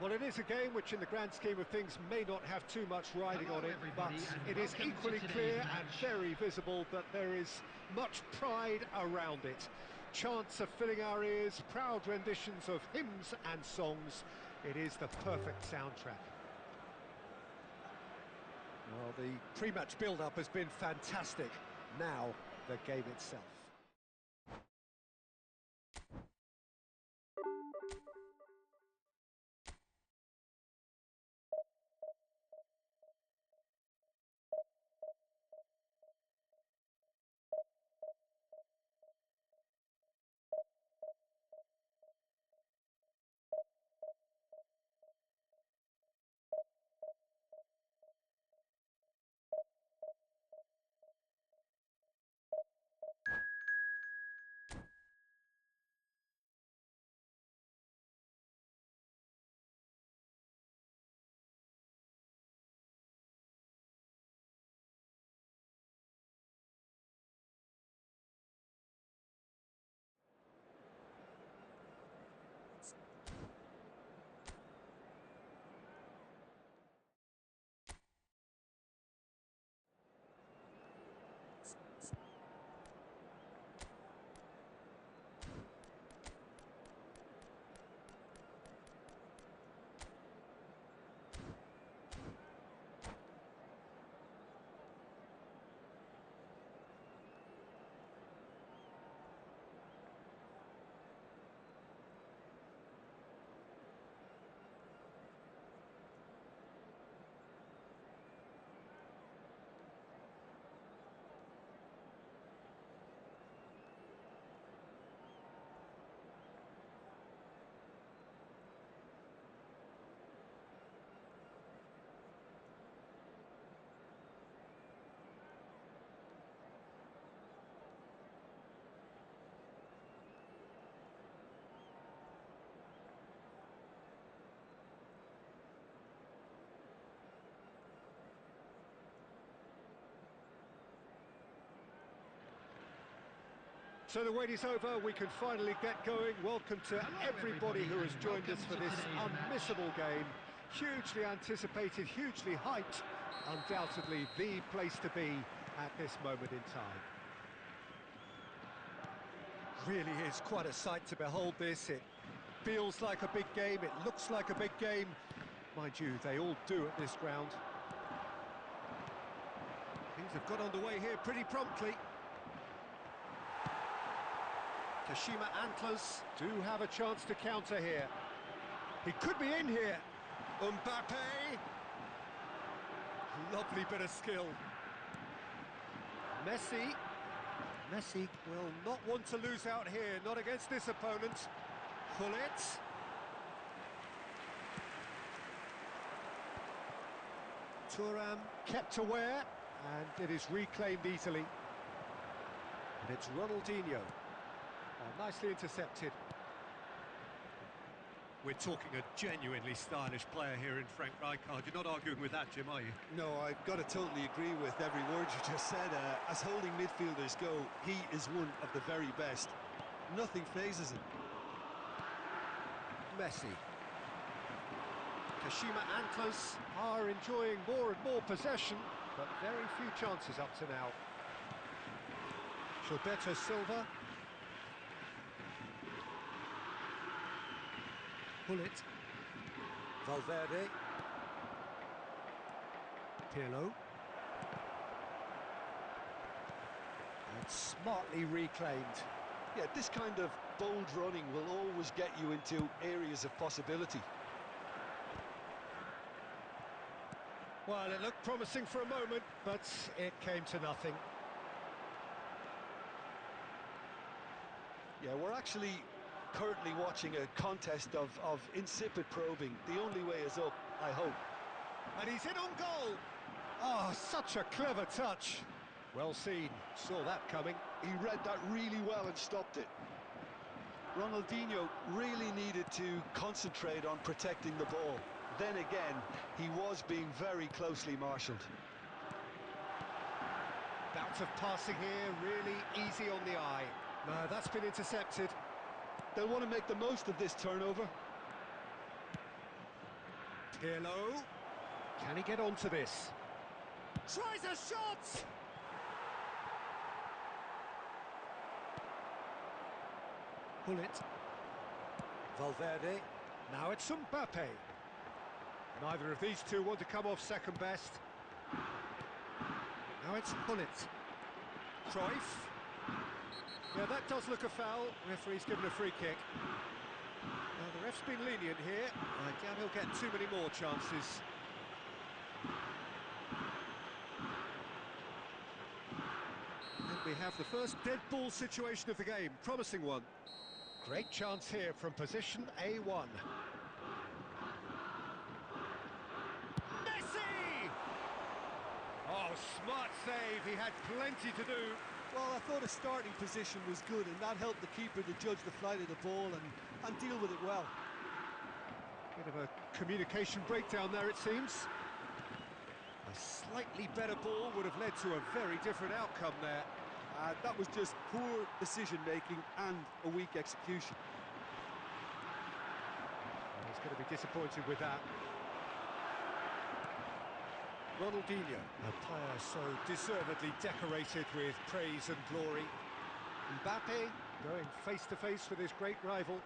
Well, it is a game which, in the grand scheme of things, may not have too much riding Hello, on it, but everybody, and it is welcome to equally today's clear match. and very visible that there is much pride around it. Chants are filling our ears, proud renditions of hymns and songs. It is the perfect soundtrack. Well, the pre-match build-up has been fantastic. Now, the game itself. So the wait is over, we can finally get going. Welcome to Hello, everybody who has and joined us welcome for to this today's unmissable game. Hugely anticipated, hugely hyped. Undoubtedly the place to be at this moment in time. Really is quite a sight to behold this. It feels like a big game, it looks like a big game. Mind you, they all do at this ground. Things have got underway here pretty promptly. Kashima Antlers do have a chance to counter here. He could be in here. Mbappe. Lovely bit of skill. Messi. Messi will not want to lose out here, not against this opponent. Gullit. Thuram kept aware, and it is reclaimed easily. And it's Ronaldinho. Nicely intercepted. We're talking a genuinely stylish player here in Frank Rijkaard. You're not arguing with that, Jim, are you? No, I've got to totally agree with every word you just said. As holding midfielders go, he is one of the very best. Nothing phases him. Messi. Kashima Antlers are enjoying more and more possession, but very few chances up to now. Gilberto Silva. Gullit. Valverde. Pirlo. And smartly reclaimed. Yeah, this kind of bold running will always get you into areas of possibility. Well, it looked promising for a moment, but it came to nothing. Yeah, we're actually currently watching a contest of insipid probing. The only way is up, I hope. And he's in on goal. Oh, such a clever touch. Well seen, saw that coming. He read that really well and stopped it. Ronaldinho really needed to concentrate on protecting the ball. Then again, he was being very closely marshalled. Bout of passing here, really easy on the eye. No, that's been intercepted. They'll want to make the most of this turnover. Pirlo. Can he get onto this? Tries a shot! Hullet. Valverde. Now it's Mbappe. Neither of these two want to come off second best. Now it's Hullet. Cruyff. Yeah, that does look a foul. Referee's given a free kick. Now, the ref's been lenient here. I doubt he'll get too many more chances. And we have the first dead ball situation of the game. Promising one. Great chance here from position A1. Messi! Oh, smart save. He had plenty to do. Well, I thought his starting position was good, and that helped the keeper to judge the flight of the ball and deal with it well. Bit of a communication breakdown there, it seems. A slightly better ball would have led to a very different outcome there. That was just poor decision-making and a weak execution. Well, he's going to be disappointed with that. Ronaldinho, a player so deservedly decorated with praise and glory. Mbappe going face-to-face with his great rival.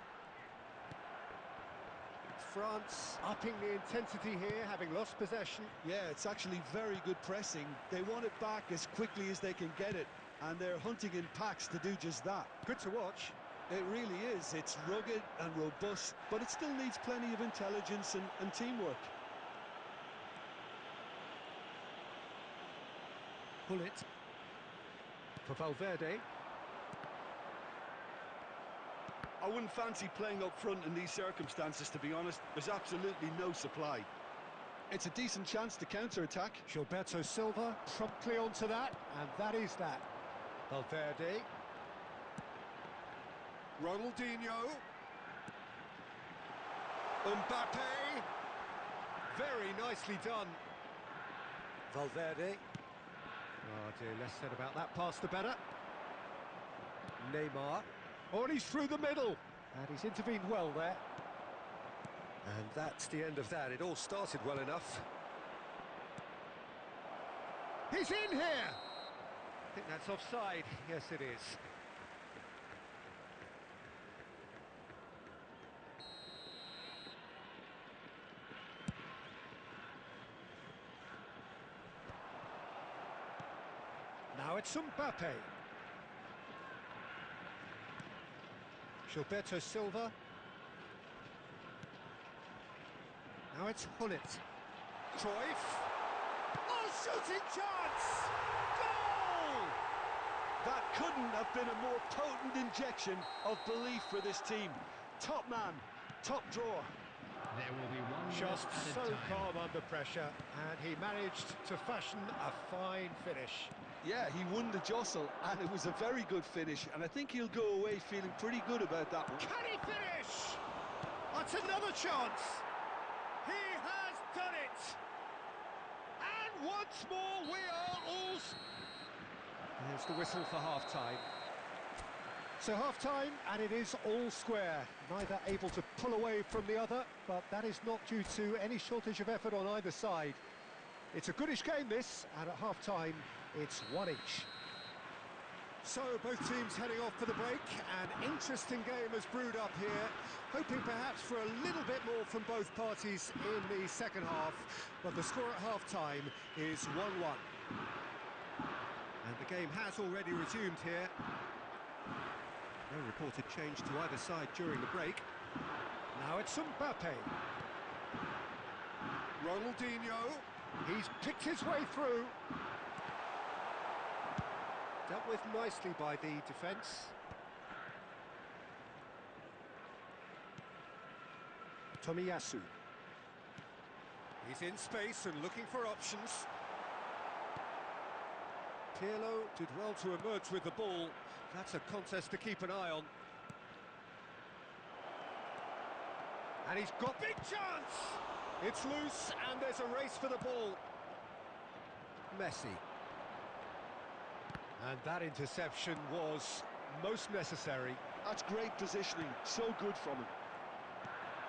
France upping the intensity here, having lost possession. Yeah, it's actually very good pressing. They want it back as quickly as they can get it, and they're hunting in packs to do just that. Good to watch. It really is. It's rugged and robust, but it still needs plenty of intelligence and teamwork. Hullet for Valverde. I wouldn't fancy playing up front in these circumstances, to be honest. There's absolutely no supply. It's a decent chance to counter-attack. Gilberto Silva promptly onto that, and that is that. Valverde. Ronaldinho. Mbappe. Very nicely done. Valverde. Oh dear, less said about that pass the better. Neymar. Oh, and he's through the middle. And he's intervened well there. And that's the end of that. It all started well enough. He's in here! I think that's offside. Yes, it is. Now it's Mbappe. Gilberto Silva. Now it's Hullet. Cruyff. Oh, shooting chance! Goal! That couldn't have been a more potent injection of belief for this team. Top man, top drawer. There will be 1 minute Just added so time. calm under pressure, and he managed to fashion a fine finish. Yeah, he won the jostle, and it was a very good finish, and I think he'll go away feeling pretty good about that one. Can he finish? That's another chance. He has done it. And once more, we are all... There's the whistle for half-time. So half-time, and it is all square. Neither able to pull away from the other, but that is not due to any shortage of effort on either side. It's a goodish game, this, and at half-time, it's one each. So, both teams heading off for the break. An interesting game has brewed up here, hoping perhaps for a little bit more from both parties in the second half. But the score at half-time is 1-1. And the game has already resumed here. No reported change to either side during the break. Now it's Mbappe. Ronaldinho. He's picked his way through. Dealt with nicely by the defence. Tomiyasu. He's in space and looking for options. Pirlo did well to emerge with the ball. That's a contest to keep an eye on. And he's got big chance! It's loose and there's a race for the ball. Messi. And that interception was most necessary. That's great positioning, so good from him.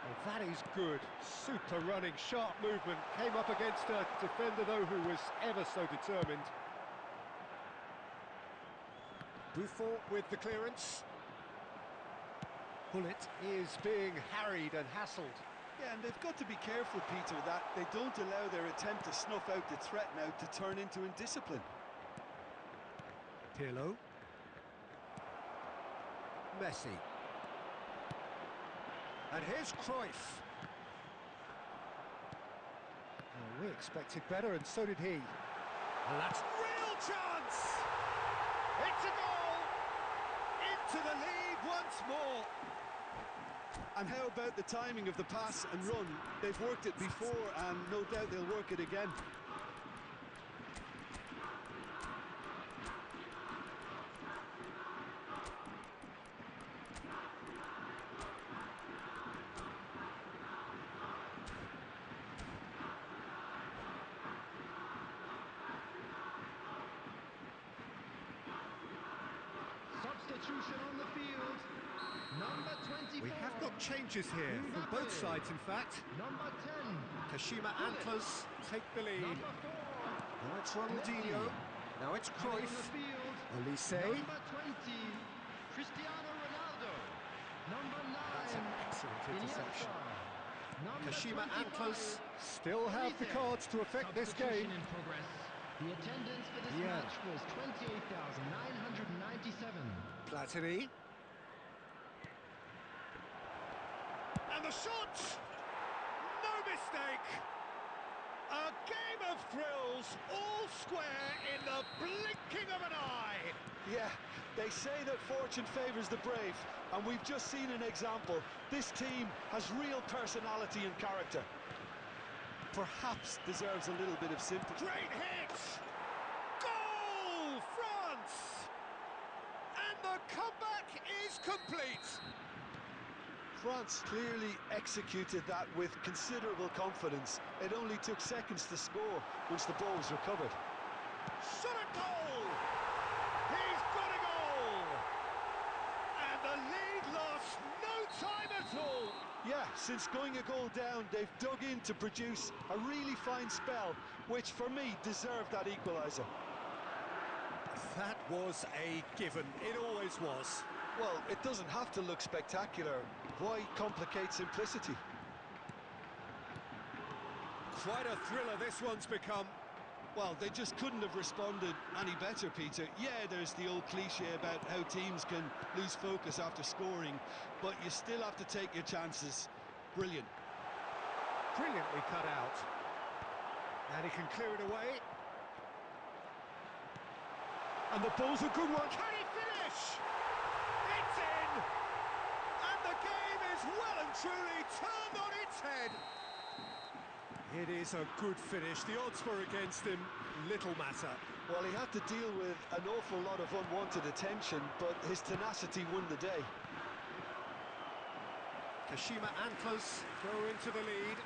Well, that is good. Super running, sharp movement. Came up against a defender, though, who was ever so determined. Buffon with the clearance. Bullet is being harried and hassled. Yeah, and they've got to be careful, Peter, that they don't allow their attempt to snuff out the threat now to turn into indiscipline. Pirlo. Messi. And here's Cruyff. Well, we expected better, and so did he. And that's real chance! It's a goal! Into the lead once more! And how about the timing of the pass and run? They've worked it before, and no doubt they'll work it again. Substitution on the field. Number 24. We have got changes here from both sides, in fact. Number 10. Kashima Antlers take the lead. Number 4. Now it's Ronaldinho. Now it's Coming on Cruyff. the field. Olise. Number 20. Cristiano Ronaldo. Number 9. That's an excellent interception. Iniesta. Number Kashima 25. Antlers still have the Olise. cards to affect this game. Substitution in progress. The attendance for this Yeah. match was 28,997. Platini. And the shot! No mistake! A game of thrills, all square in the blinking of an eye! Yeah, they say that fortune favours the brave, and we've just seen an example. This team has real personality and character. Perhaps deserves a little bit of sympathy. Great hit! Goal, France! And the comeback is complete! France clearly executed that with considerable confidence. It only took seconds to score once the ball was recovered. Shot a goal! He's got a goal! And the lead lost no time at all! Yeah, since going a goal down, they've dug in to produce a really fine spell, which for me deserved that equaliser. That was a given. It always was. Well, it doesn't have to look spectacular. Why complicate simplicity? Quite a thriller this one's become. Well, they just couldn't have responded any better, Peter. Yeah, there's the old cliche about how teams can lose focus after scoring, but you still have to take your chances. Brilliant. Brilliantly cut out. And he can clear it away. And the ball's a good one. Can he finish? It's in! And the game is well and truly turned on its head. It is a good finish. The odds were against him. Little matter. Well, he had to deal with an awful lot of unwanted attention, but his tenacity won the day. Kashima Antlers go into the lead.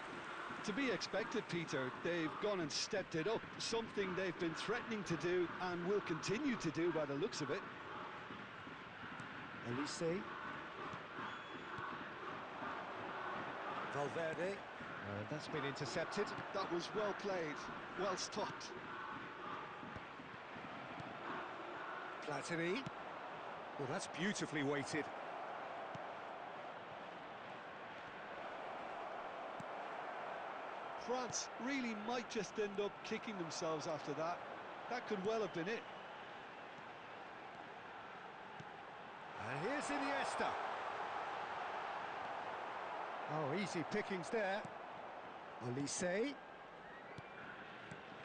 To be expected, Peter. They've gone and stepped it up, something they've been threatening to do and will continue to do by the looks of it. Olise. Valverde. That's been intercepted. That was well played, well stopped. Platini. Well, that's beautifully weighted. France really might just end up kicking themselves after that. That could well have been it. And here's Iniesta. Oh, easy pickings there. Olise.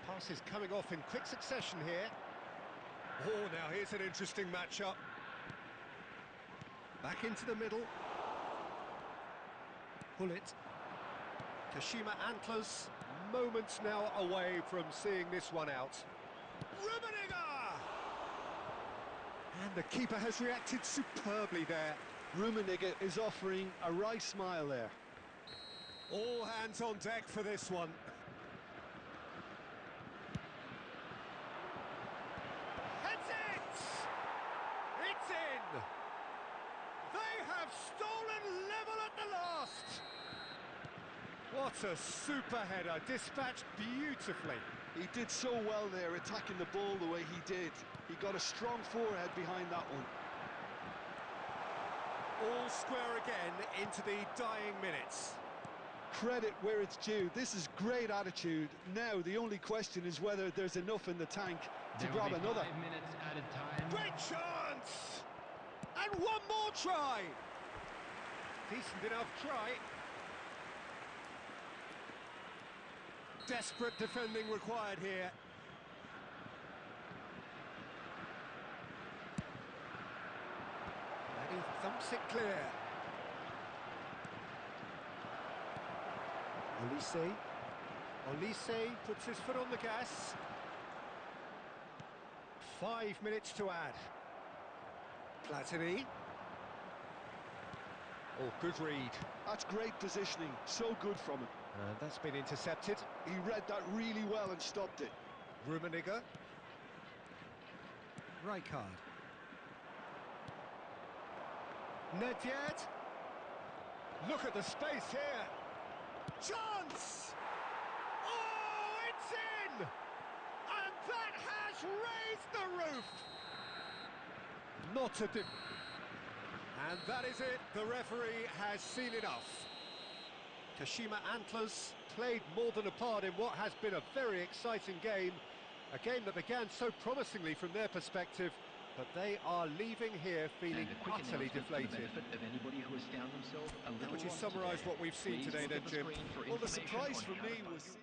Passes coming off in quick succession here. Oh, now here's an interesting matchup. Back into the middle. Bullet. Kashima Antlers, moments now away from seeing this one out. Rummenigge! And the keeper has reacted superbly there. Rummenigge is offering a wry smile there. All hands on deck for this one. Heads it! It's in! They have stolen level at the last! What a super header, dispatched beautifully. He did so well there, attacking the ball the way he did. He got a strong forehead behind that one. All square again into the dying minutes. Credit where it's due. This is great attitude. Now the only question is whether there's enough in the tank to grab another. 5 minutes added time. Great chance! And one more try! Decent enough try. Desperate defending required here. And he thumps it clear. Olise puts his foot on the gas. 5 minutes to add. Platini. Oh, good read. That's great positioning. So good from him. And that's been intercepted. He read that really well and stopped it. Rummenigge. Rijkaard. Nedved. Look at the space here. Chance! Oh, it's in! And that has raised the roof! Not a dip. And that is it. The referee has seen enough. Kashima Antlers played more than a part in what has been a very exciting game. A game that began so promisingly from their perspective, but they are leaving here feeling utterly deflated. How would you summarise what we've seen today then, Jim? Well, the surprise for me was...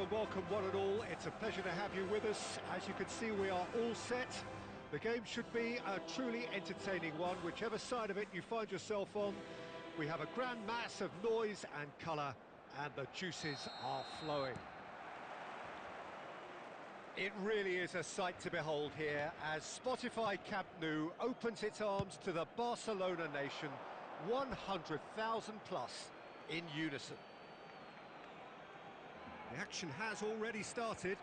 and welcome one and all. It's a pleasure to have you with us. As you can see, we are all set. The game should be a truly entertaining one, whichever side of it you find yourself on. We have a grand mass of noise and colour, and the juices are flowing. It really is a sight to behold here as Spotify Camp Nou opens its arms to the Barcelona nation, 100,000 plus in unison. The action has already started.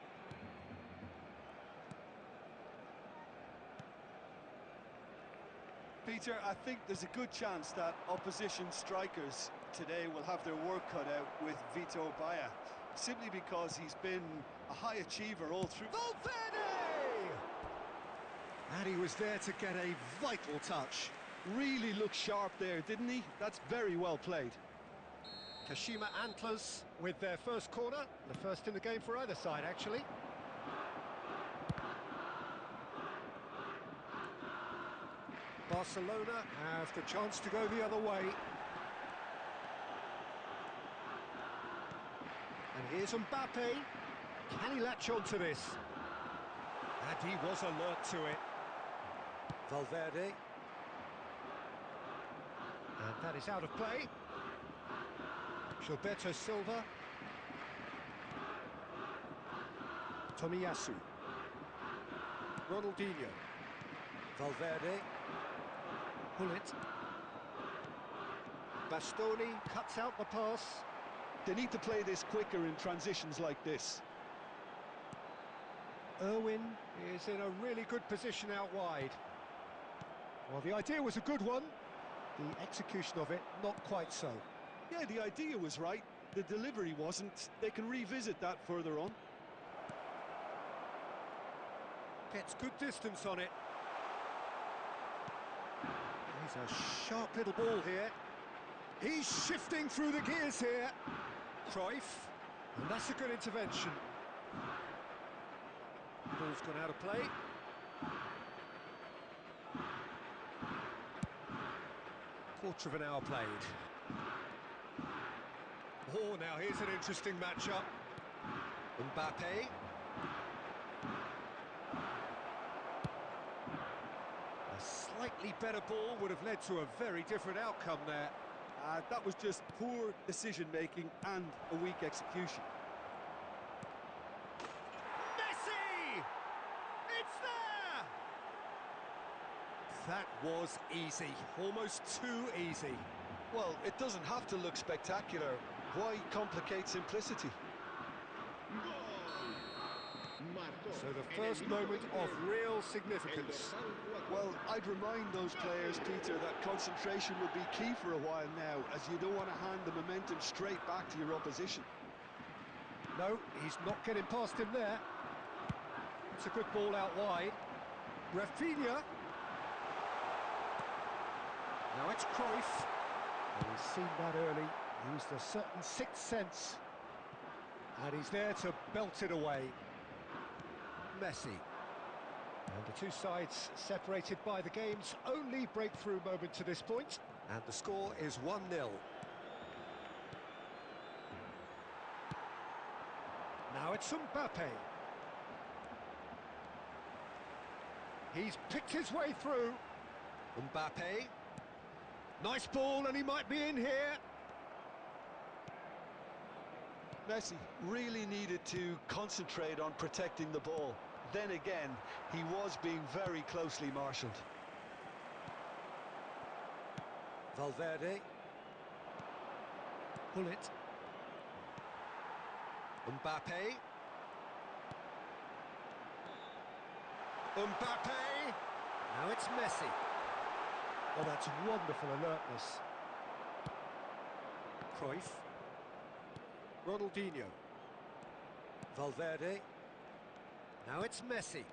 Peter, I think there's a good chance that opposition strikers today will have their work cut out with Vitor Baia, simply because he's been a high achiever all through. Valverde! And he was there to get a vital touch. Really looked sharp there, didn't he? That's very well played. Kashima Antlers with their first corner, the first in the game for either side, actually. Barcelona have the chance to go the other way. And here's Mbappe. Can he latch on to this? And he was alert to it. Valverde. And that is out of play. Gilberto Silva. Tomiyasu. Ronaldinho. Valverde. Hullet. Bastoni cuts out the pass. They need to play this quicker in transitions like this. Irwin is in a really good position out wide. Well, the idea was a good one. The execution of it, not quite so. Yeah, the idea was right. The delivery wasn't. They can revisit that further on. Gets good distance on it. He's a sharp little ball here. He's shifting through the gears here. Cruyff, and that's a good intervention. Ball's gone out of play. Quarter of an hour played. Oh, now here's an interesting matchup. Mbappe. A slightly better ball would have led to a very different outcome there. That was just poor decision-making and a weak execution. Messi! It's there! That was easy, almost too easy. Well, it doesn't have to look spectacular. Why complicate simplicity? So the first moment of real significance. Well, I'd remind those players, Peter, that concentration would be key for a while now, as you don't want to hand the momentum straight back to your opposition. No, he's not getting past him there. It's a good ball out wide. Rafinha. Now it's Cruyff. And we've seen that early. Used a certain sixth sense. And he's there to belt it away. Messi. And the two sides separated by the game's only breakthrough moment to this point. And the score is 1-0. Now it's Mbappe. He's picked his way through. Mbappe. Nice ball, and he might be in here. Messi really needed to concentrate on protecting the ball. Then again, he was being very closely marshalled. Valverde. Hullet. Mbappe. Mbappe! Now it's Messi. Oh, that's wonderful alertness. Cruyff. Ronaldinho. Valverde. Now it's Messi.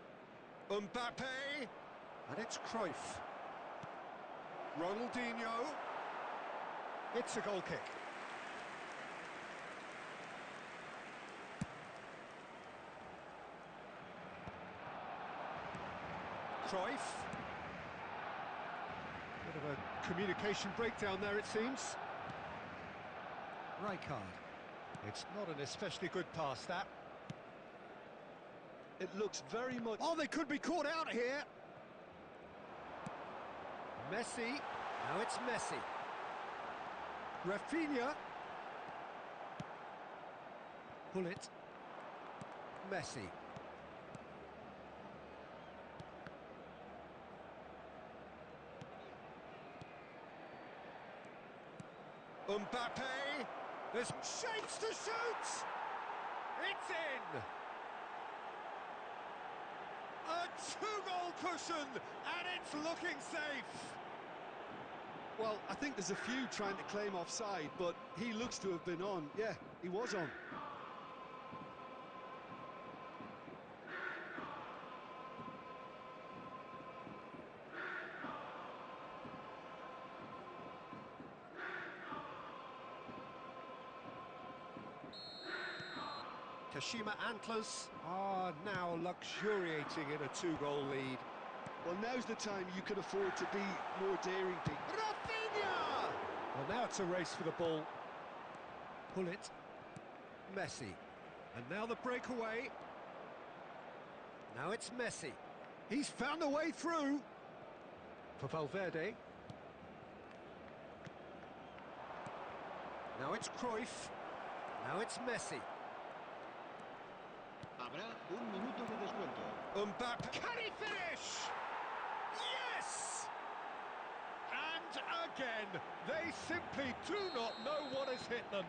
Mbappe! And it's Cruyff. Ronaldinho. It's a goal kick. Cruyff. Bit of a communication breakdown there, it seems. Rijkaard. It's not an especially good pass, that. It looks very much... Oh, they could be caught out here. Messi. Now it's Messi. Rafinha. Pull it. Messi. Mbappe. There's shapes to shoot. It's in. A two-goal cushion, and it's looking safe. Well, I think there's a few trying to claim offside, but he looks to have been on. Yeah, he was on. Kashima Antlers are now luxuriating in a two-goal lead. Well, now's the time you could afford to be more daring, Pete. Rafinha! Well, now it's a race for the ball. Pull it. Messi. And now the breakaway. Now it's Messi. He's found a way through. For Valverde. Now it's Cruyff. Now it's Messi. Habrá un minuto de descuento. Mbappe. Can he finish? Yes! And again, they simply do not know what has hit them.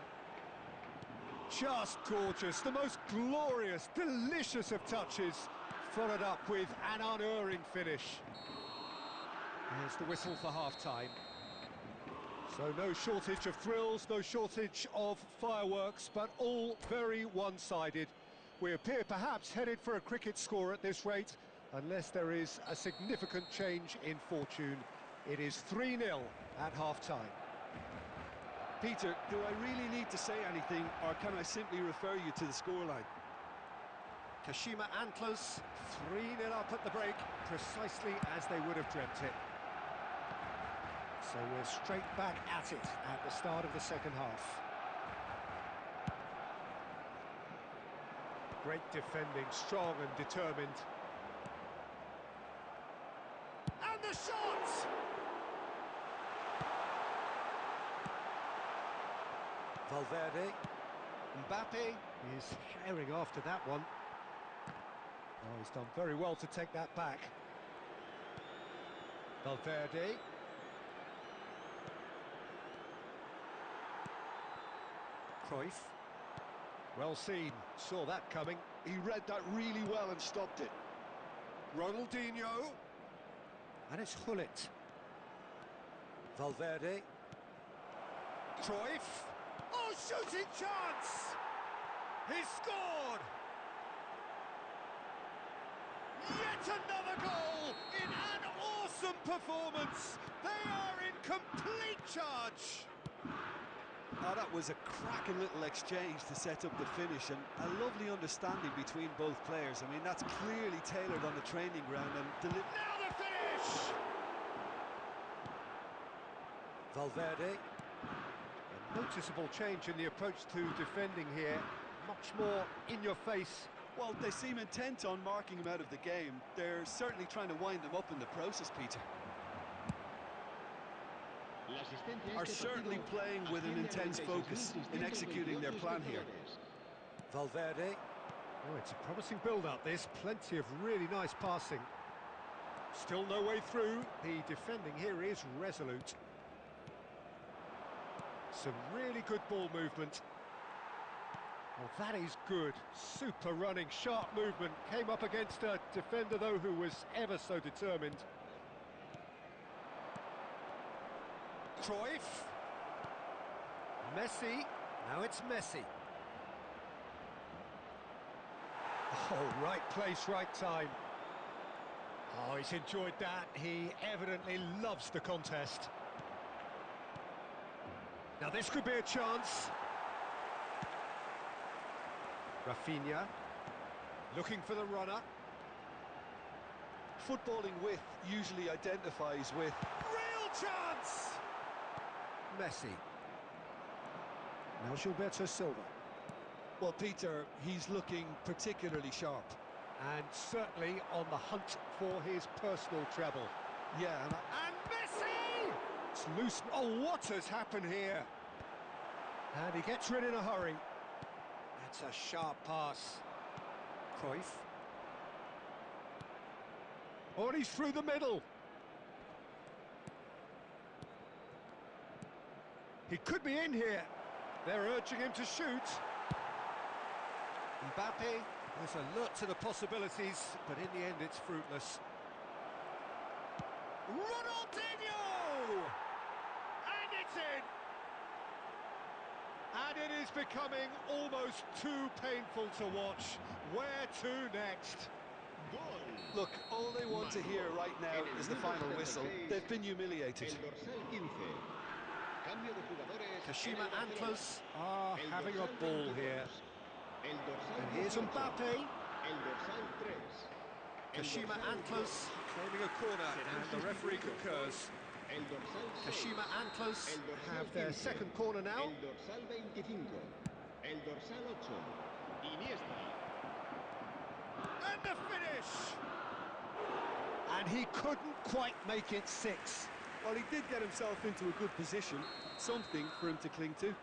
Just gorgeous, the most glorious, delicious of touches, followed up with an unerring finish. Here's the whistle for half-time. So no shortage of thrills, no shortage of fireworks, but all very one-sided. We appear perhaps headed for a cricket score at this rate, unless there is a significant change in fortune. It is 3-0 at half-time. Peter, do I really need to say anything, or can I simply refer you to the scoreline? Kashima Antlers, 3-0 up at the break, precisely as they would have dreamt it. So we're straight back at it at the start of the second half. Great defending, strong and determined. And the shot! Valverde. Mbappe is herring after that one. Oh, he's done very well to take that back. Valverde. Cruyff. Well seen, saw that coming. He read that really well and stopped it. Ronaldinho. And it's Hullet. Valverde. Cruyff. Oh, shooting chance! He scored! Yet another goal in an awesome performance. They are in complete charge. Oh, that was a cracking little exchange to set up the finish, and a lovely understanding between both players. I mean, that's clearly tailored on the training ground and delivered. Now the finish! Valverde. A noticeable change in the approach to defending here. Much more in your face. Well, they seem intent on marking him out of the game. They're certainly trying to wind him up in the process, Peter. Are certainly playing with an intense focus in executing their plan here. Valverde. Oh, it's a promising build-up, this. Plenty of really nice passing. Still no way through. The defending here is resolute. Some really good ball movement. Oh, that is good. Super running, sharp movement. Came up against a defender, though, who was ever so determined. Cruyff. Messi. Now it's Messi. Oh, right place, right time. Oh, he's enjoyed that. He evidently loves the contest. Now this could be a chance. Rafinha. Looking for the runner. Footballing width usually identifies with... Real chance! Messi. Now Gilberto Silva. Well, Peter, he's looking particularly sharp. And certainly on the hunt for his personal treble. Yeah, And Messi! It's loose. Oh, what has happened here? And he gets rid in a hurry. That's a sharp pass. Cruyff. Oh, and he's through the middle. He could be in here. They're urging him to shoot. Mbappe is alert to the possibilities, but in the end it's fruitless. Ronaldinho! And it's in! And it is becoming almost too painful to watch. Where to next? Gol. look, all they want to hear right now is the final whistle. They've been humiliated. El dorsal 15. Cambio de jugadores. Kashima en el Antlers are El having a dorsal ball 22. here. El dorsal And here's 18. Mbappe. El dorsal 3. El Kashima dorsal Antlers 2. claiming a corner, Serán and the referee sustituidos concurs. por El dorsal 6. Kashima Antlers El dorsal have their 15. second corner now. El dorsal 25. El dorsal 8. Iniesta. And the finish! And he couldn't quite make it 6. Well, he did get himself into a good position, something for him to cling to.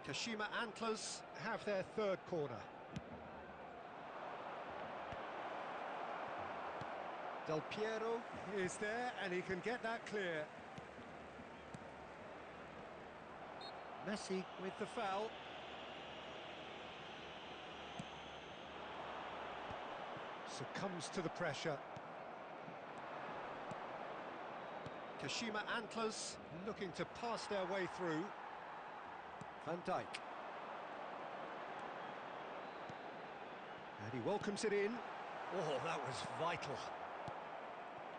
Kashima Antlers have their third corner. Del Piero is there, and he can get that clear. Messi with the foul. Succumbs to the pressure. Kashima Antlers looking to pass their way through. Van Dijk. And he welcomes it in. Oh, that was vital.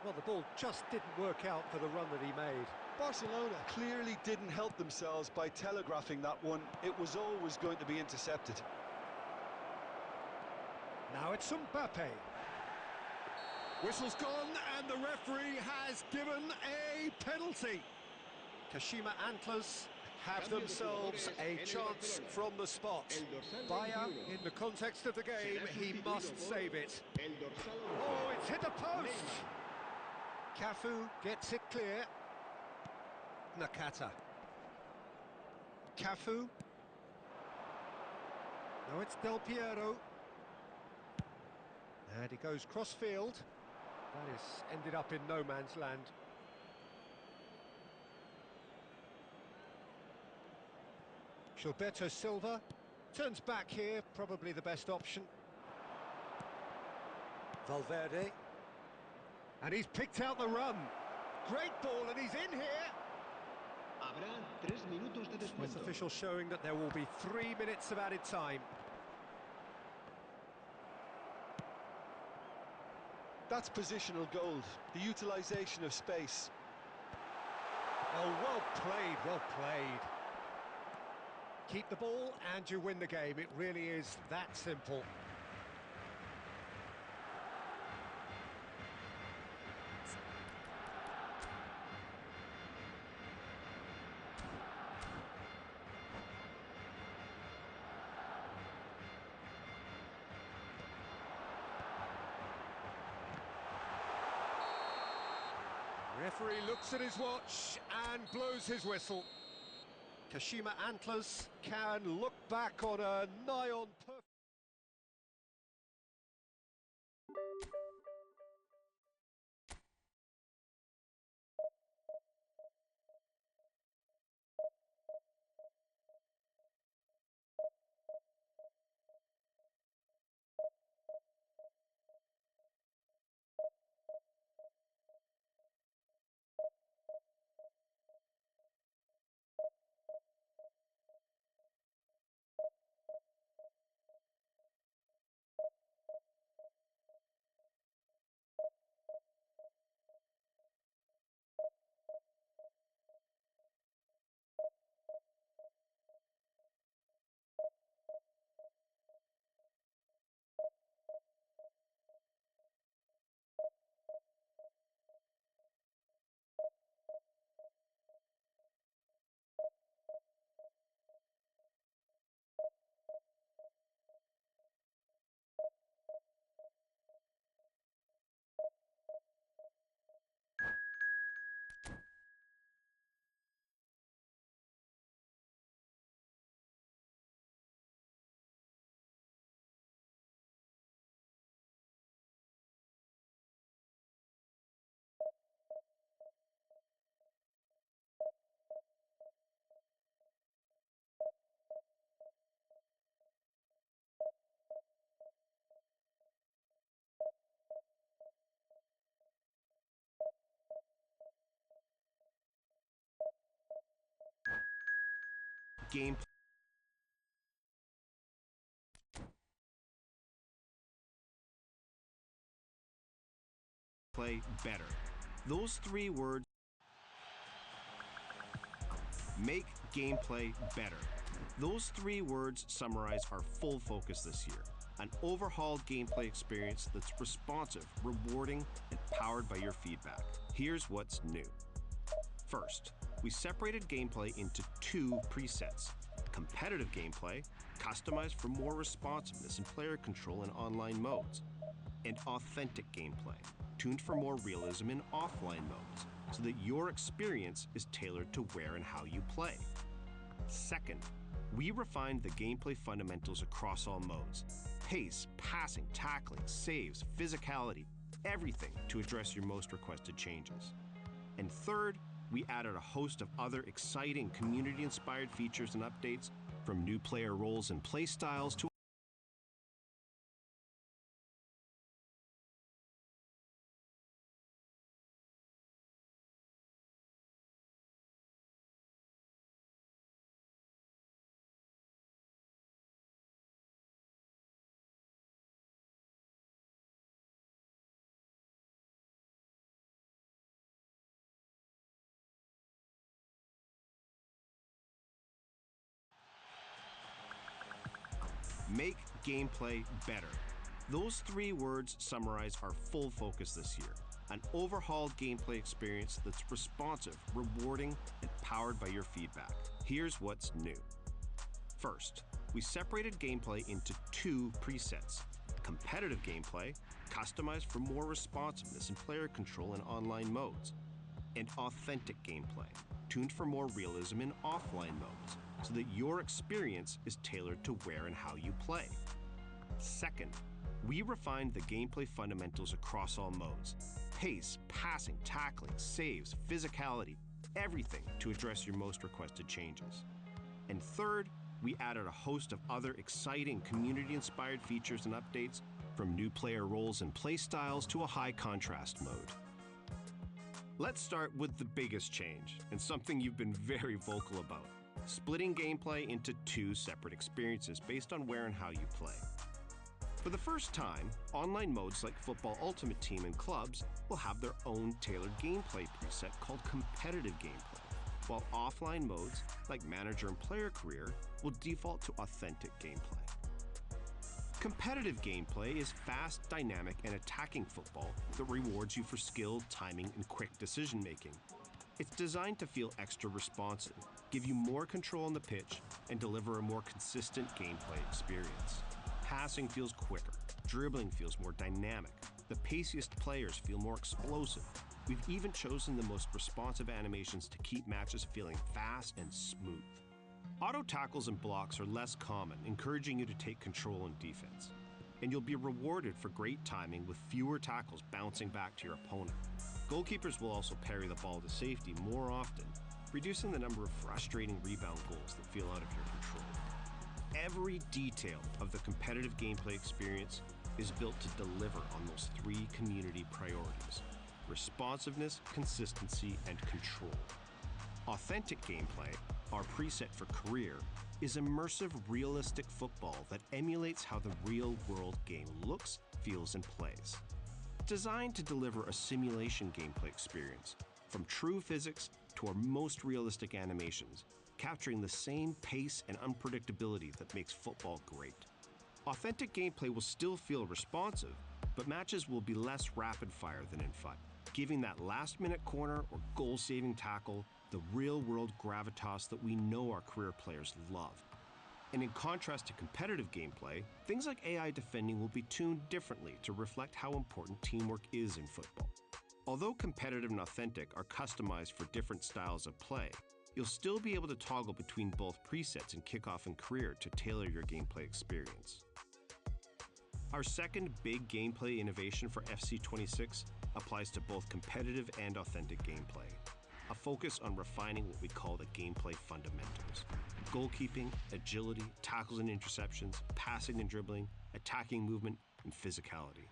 Well, the ball just didn't work out for the run that he made. Barcelona clearly didn't help themselves by telegraphing that one. It was always going to be intercepted. Now it's Mbappe. Whistle's gone, and the referee has given a penalty. Kashima Antlers have themselves a chance from the spot. Bayer, in the context of the game, he must save it. El dorsal 11. Oh, it's hit a post! Neymar. Cafu gets it clear. Nakata. Cafu. Now it's Del Piero. And he goes cross-field. That is ended up in no man's land. Gilberto Silva turns back here, probably the best option. Valverde. And he's picked out the run. Great ball, and he's in here. Habrá 3 minutos de With descuento. officials showing that there will be 3 minutes of added time. That's positional gold, the utilisation of space. Oh, well played, well played. Keep the ball and you win the game. It really is that simple. Referee looks at his watch and blows his whistle. Kashima Antlers can look back on a nigh-on perfect... gameplay better. Those three words: make gameplay better. Those three words summarize our full focus this year. An overhauled gameplay experience that's responsive, rewarding, and powered by your feedback. Here's what's new. First, we separated gameplay into two presets: competitive gameplay, customized for more responsiveness and player control in online modes, and authentic gameplay, tuned for more realism in offline modes, so that your experience is tailored to where and how you play. Second, we refined the gameplay fundamentals across all modes: pace, passing, tackling, saves, physicality, everything to address your most requested changes. And third, we added a host of other exciting community-inspired features and updates, from new player roles and play styles to make gameplay better. Those three words summarize our full focus this year. An overhauled gameplay experience that's responsive, rewarding, and powered by your feedback. Here's what's new. First, we separated gameplay into two presets: competitive gameplay, customized for more responsiveness and player control in online modes, and authentic gameplay, tuned for more realism in offline modes, so that your experience is tailored to where and how you play. Second, we refined the gameplay fundamentals across all modes: pace, passing, tackling, saves, physicality, everything to address your most requested changes. And third, we added a host of other exciting community-inspired features and updates, from new player roles and play styles to a high contrast mode. Let's start with the biggest change, and something you've been very vocal about: splitting gameplay into two separate experiences based on where and how you play. For the first time, online modes like Football Ultimate Team and Clubs will have their own tailored gameplay preset called competitive gameplay, while offline modes like Manager and Player Career will default to authentic gameplay. Competitive gameplay is fast, dynamic, and attacking football that rewards you for skill, timing, and quick decision-making. It's designed to feel extra responsive, give you more control on the pitch, and deliver a more consistent gameplay experience. Passing feels quicker, dribbling feels more dynamic, the paciest players feel more explosive. We've even chosen the most responsive animations to keep matches feeling fast and smooth. Auto tackles and blocks are less common, encouraging you to take control in defense. And you'll be rewarded for great timing with fewer tackles bouncing back to your opponent. Goalkeepers will also parry the ball to safety more often, reducing the number of frustrating rebound goals that feel out of your control. Every detail of the competitive gameplay experience is built to deliver on those three community priorities: responsiveness, consistency, and control. Authentic gameplay, our preset for career, is immersive, realistic football that emulates how the real-world game looks, feels, and plays. Designed to deliver a simulation gameplay experience, from true physics to our most realistic animations, capturing the same pace and unpredictability that makes football great. Authentic gameplay will still feel responsive, but matches will be less rapid-fire than in FUT, giving that last-minute corner or goal-saving tackle the real-world gravitas that we know our career players love. And in contrast to competitive gameplay, things like AI defending will be tuned differently to reflect how important teamwork is in football. Although competitive and authentic are customized for different styles of play, you'll still be able to toggle between both presets in kickoff and career to tailor your gameplay experience. Our second big gameplay innovation for FC26 applies to both competitive and authentic gameplay: a focus on refining what we call the gameplay fundamentals: goalkeeping, agility, tackles and interceptions, passing and dribbling, attacking movement, and physicality.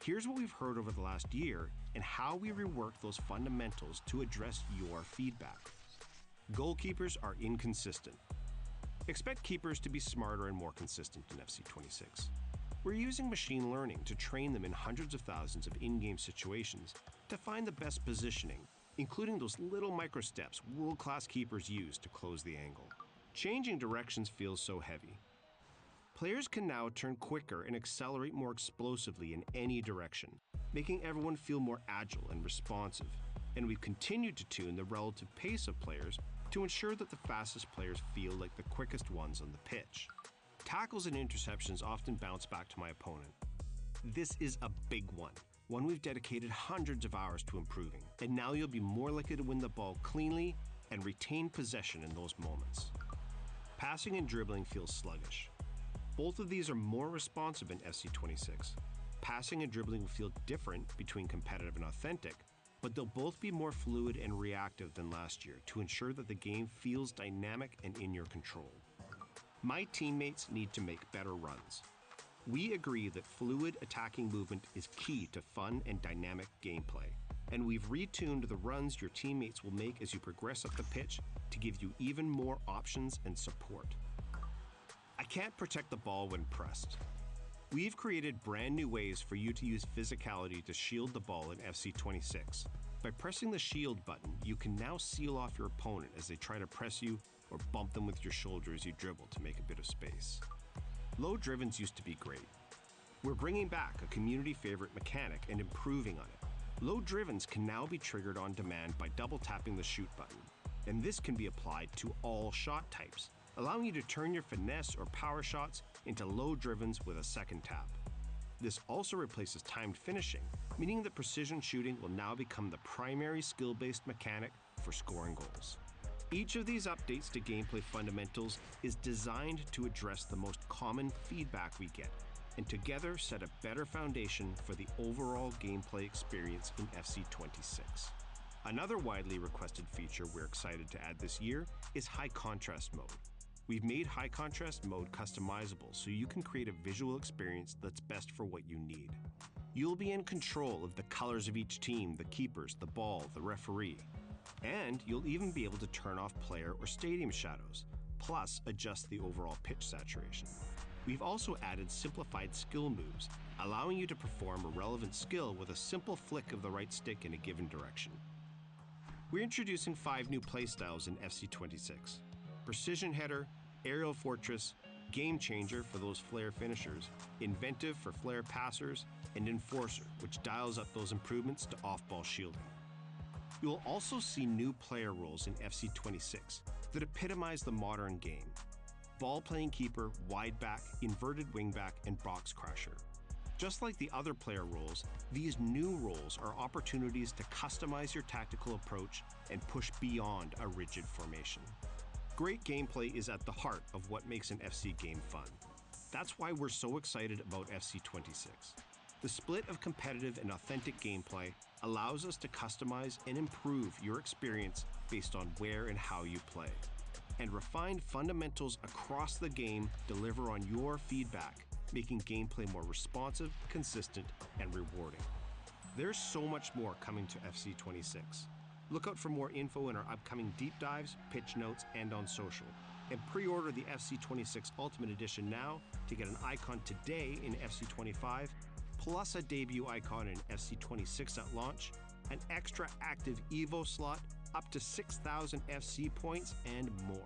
Here's what we've heard over the last year and how we reworked those fundamentals to address your feedback. Goalkeepers are inconsistent. Expect keepers to be smarter and more consistent in FC26. We're using machine learning to train them in hundreds of thousands of in-game situations to find the best positioning, including those little micro steps world-class keepers use to close the angle. Changing directions feels so heavy. Players can now turn quicker and accelerate more explosively in any direction, making everyone feel more agile and responsive. And we've continued to tune the relative pace of players to ensure that the fastest players feel like the quickest ones on the pitch. Tackles and interceptions often bounce back to my opponent. This is a big one we've dedicated hundreds of hours to improving, and now you'll be more likely to win the ball cleanly and retain possession in those moments. Passing and dribbling feels sluggish. Both of these are more responsive in FC26. Passing and dribbling will feel different between competitive and authentic, but they'll both be more fluid and reactive than last year to ensure that the game feels dynamic and in your control. My teammates need to make better runs. We agree that fluid attacking movement is key to fun and dynamic gameplay, and we've retuned the runs your teammates will make as you progress up the pitch to give you even more options and support. I can't protect the ball when pressed. We've created brand new ways for you to use physicality to shield the ball in FC26. By pressing the shield button, you can now seal off your opponent as they try to press you or bump them with your shoulder as you dribble to make a bit of space. Low drivens used to be great. We're bringing back a community favorite mechanic and improving on it. Low drivens can now be triggered on demand by double tapping the shoot button, and this can be applied to all shot types, allowing you to turn your finesse or power shots into low drivens with a second tap. This also replaces timed finishing, meaning that precision shooting will now become the primary skill-based mechanic for scoring goals. Each of these updates to gameplay fundamentals is designed to address the most common feedback we get, and together set a better foundation for the overall gameplay experience in FC26. Another widely requested feature we're excited to add this year is high contrast mode. We've made high contrast mode customizable so you can create a visual experience that's best for what you need. You'll be in control of the colors of each team, the keepers, the ball, the referee. And you'll even be able to turn off player or stadium shadows, plus adjust the overall pitch saturation. We've also added simplified skill moves, allowing you to perform a relevant skill with a simple flick of the right stick in a given direction. We're introducing 5 new playstyles in FC26. Precision Header, Aerial Fortress, Game Changer for those flair finishers, Inventive for flair passers, and Enforcer, which dials up those improvements to off-ball shielding. You will also see new player roles in FC26 that epitomize the modern game: ball-playing keeper, wide back, inverted wingback, and box crasher. Just like the other player roles, these new roles are opportunities to customize your tactical approach and push beyond a rigid formation. Great gameplay is at the heart of what makes an FC game fun. That's why we're so excited about FC26. The split of competitive and authentic gameplay allows us to customize and improve your experience based on where and how you play. And refined fundamentals across the game deliver on your feedback, making gameplay more responsive, consistent, and rewarding. There's so much more coming to FC26. Look out for more info in our upcoming deep dives, pitch notes, and on social. And pre-order the FC26 Ultimate Edition now to get an icon today in FC25, plus a debut icon in FC26 at launch, an extra active EVO slot, up to 6,000 FC points, and more.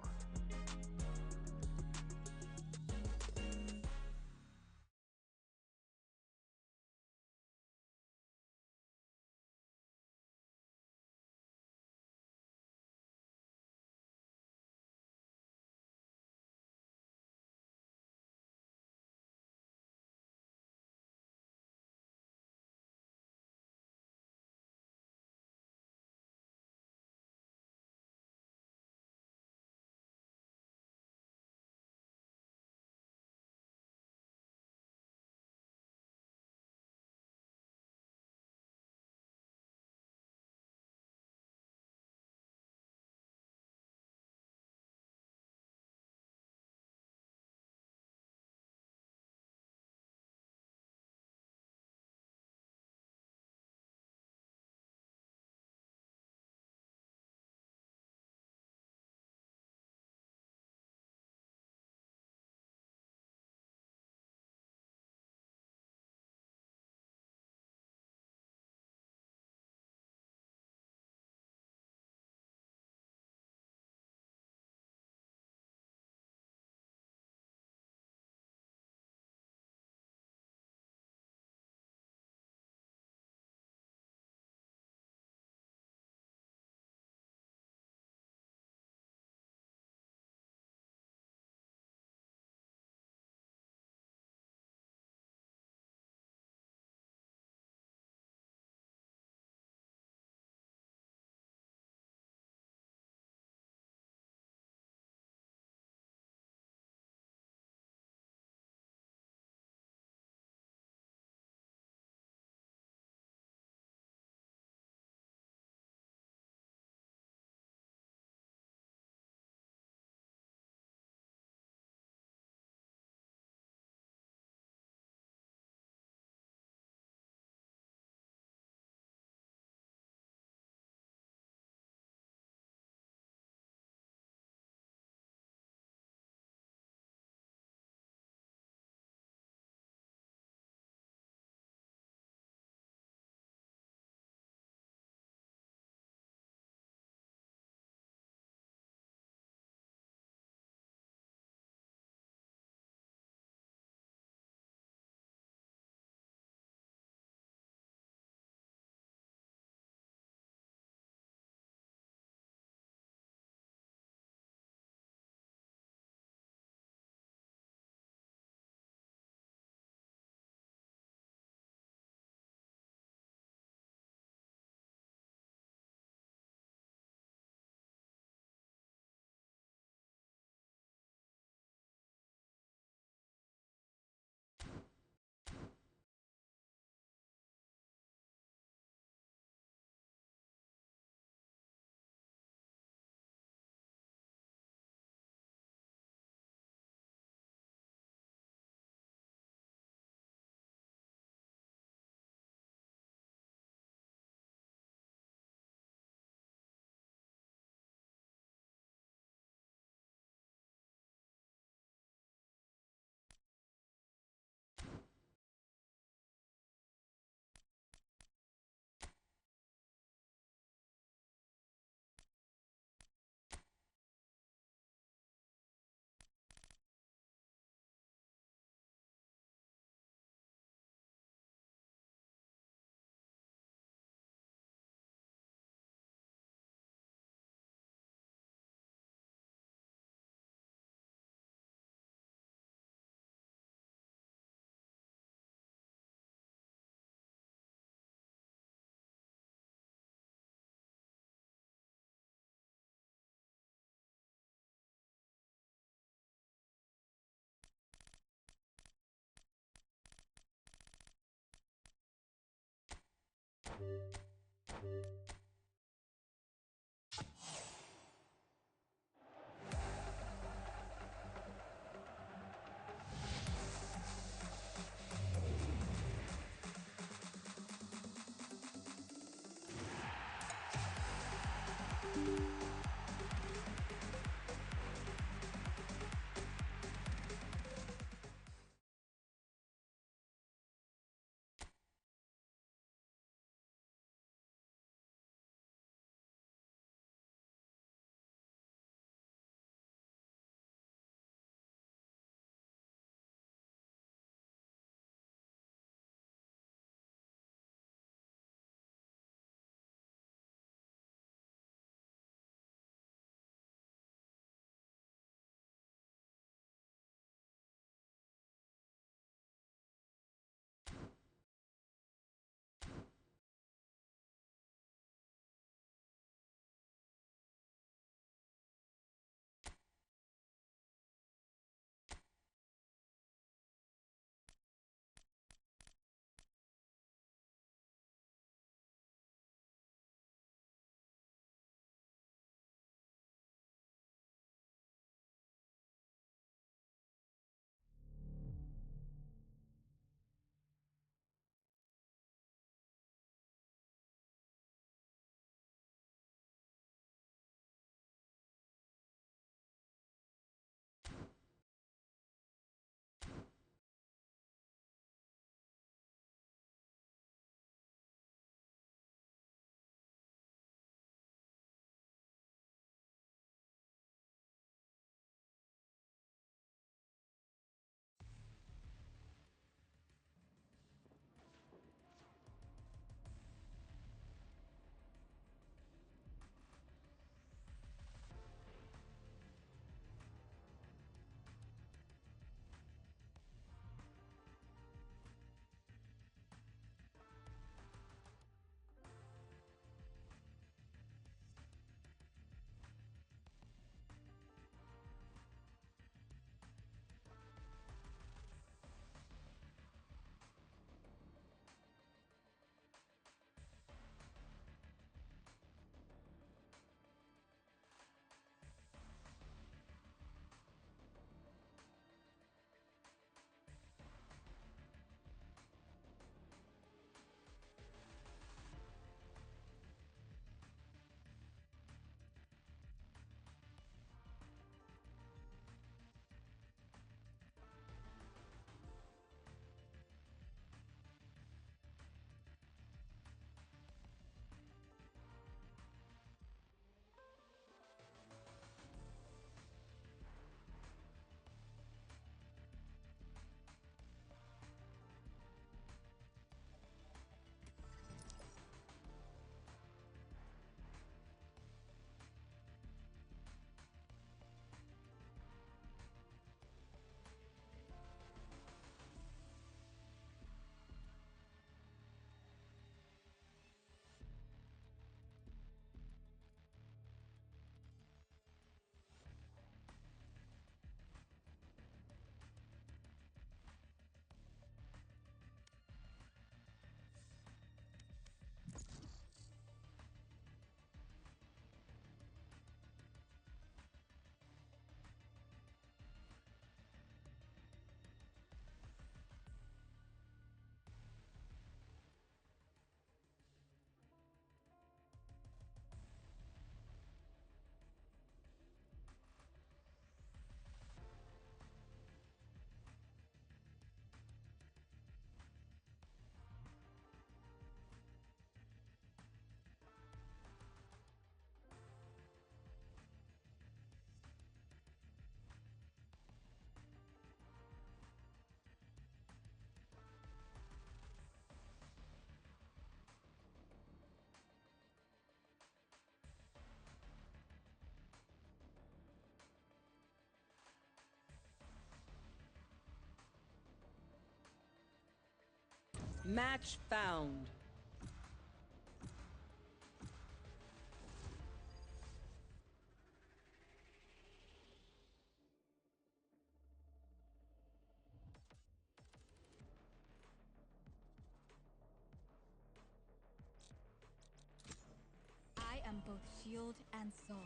Match found. am both shield and sword.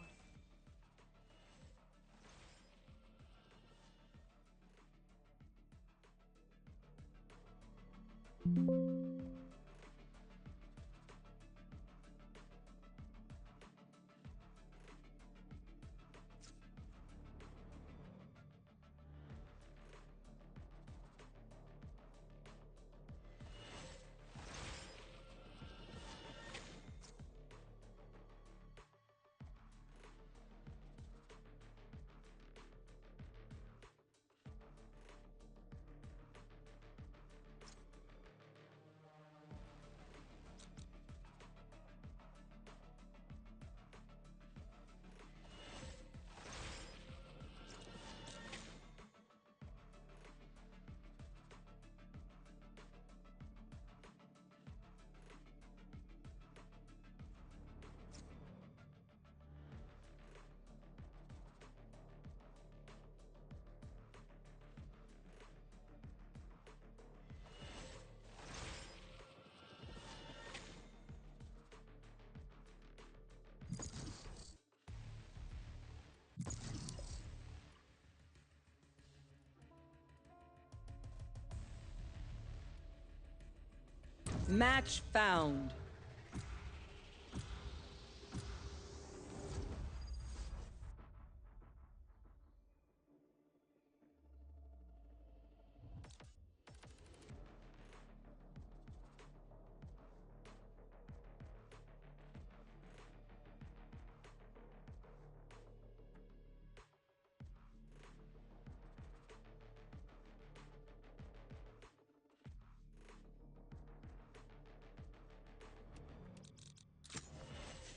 Match found.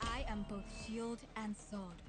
I am both shield and sword.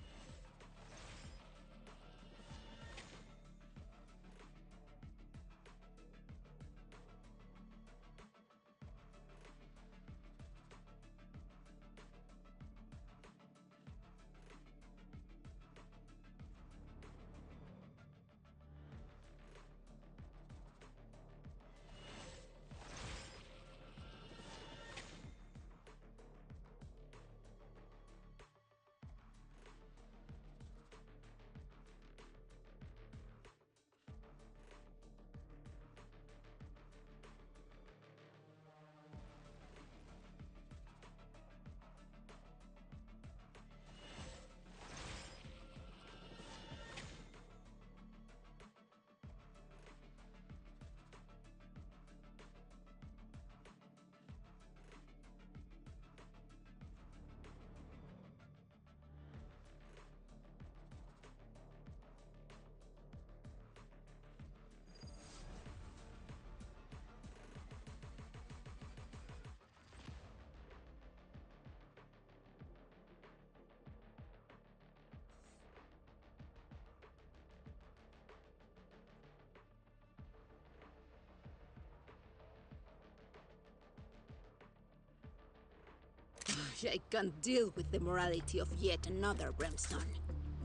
I can't deal with the morality of yet another brimstone.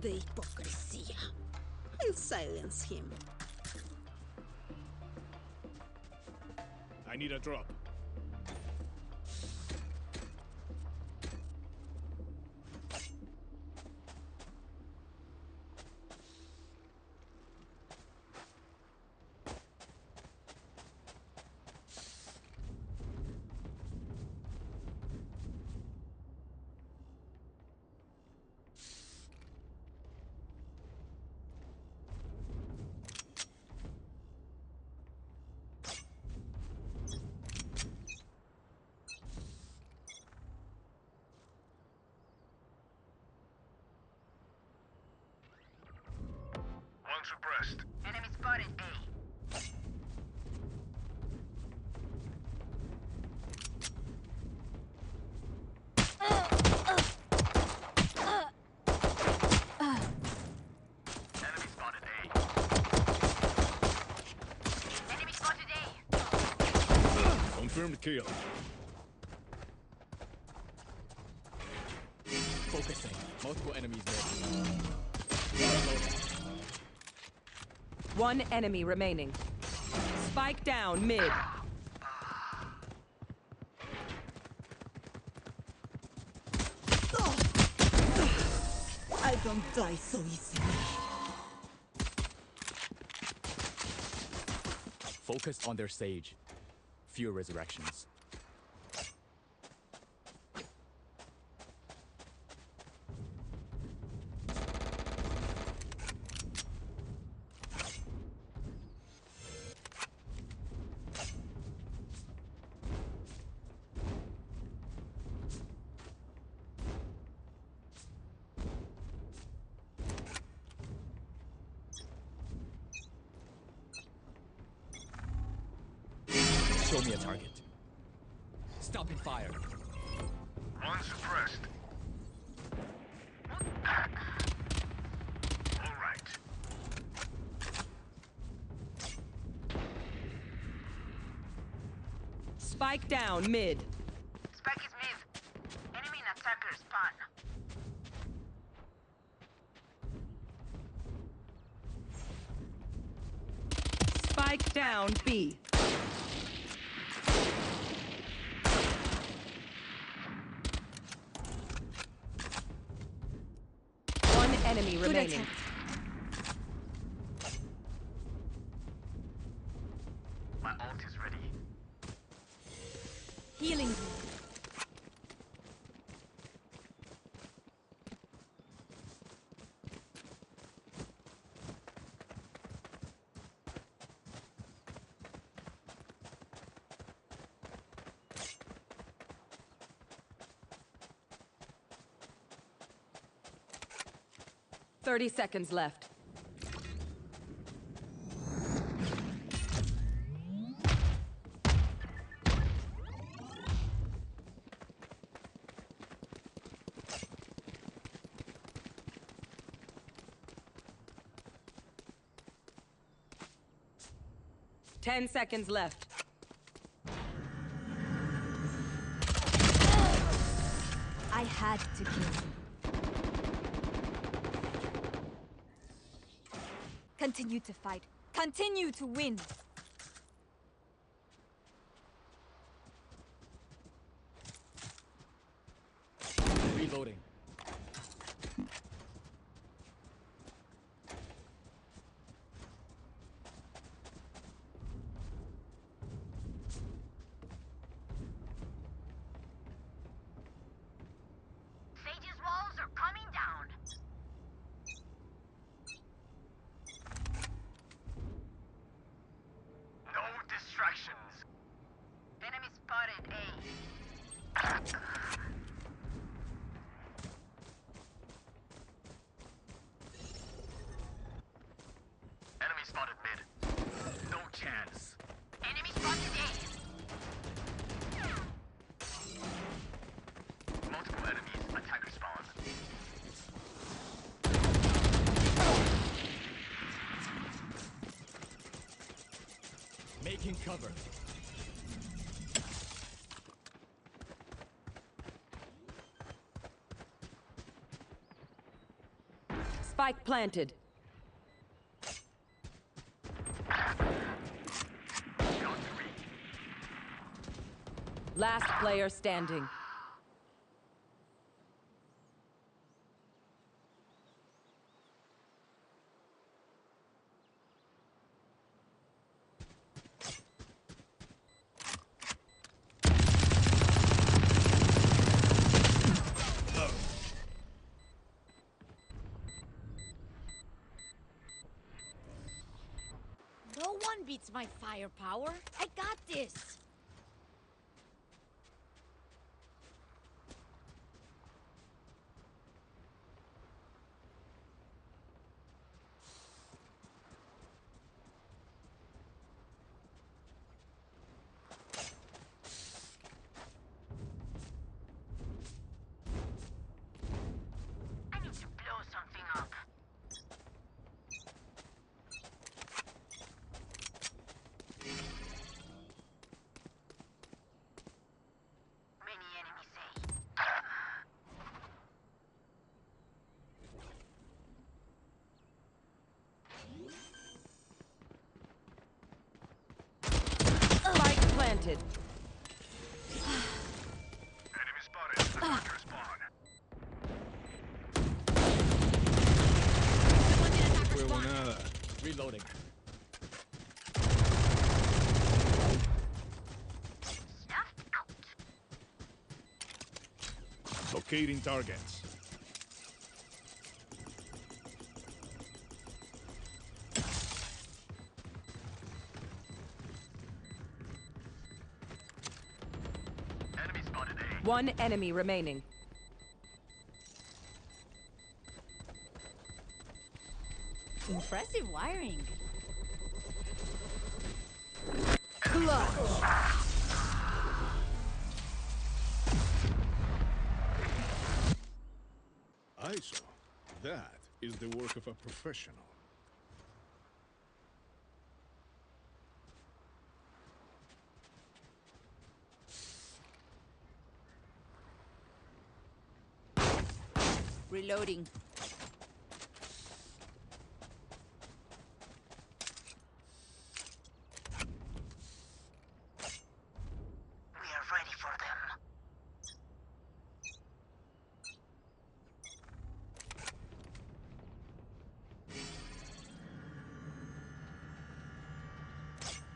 The hypocrisy. I'll silence him. I need a drop. One suppressed. Enemy spotted A. Enemy spotted A. Enemy spotted A. Confirmed kill. Focusing. Multiple enemies there. One enemy remaining. Spike down mid. don't die so easily. Focus on their sage. Few resurrections. Show me a target. Stopping fire. One suppressed. All right. Spike down mid. Spike is mid. Enemy and attacker spawn. Spike down B. One enemy remaining. My ult is ready. Healing you. 30 seconds left. Ten seconds left. I had to kill him. Continue to fight. Continue to win. Reloading. Sage's walls are coming down. No distractions. Enemy spotted A. Enemy spotted mid. No chance. Enemy spotted A. Multiple enemies. Attacker spawn. Making cover. Spike planted. Last player standing. No one beats my firepower. I got this. I need to blow something up. Many enemies A. Spike planted. Enemy spotted. Attacker spawn. Reloading. Locating targets. Enemy spotted A. One enemy remaining. Impressive wiring. ISO. That is the work of a professional. Reloading. We are ready for them.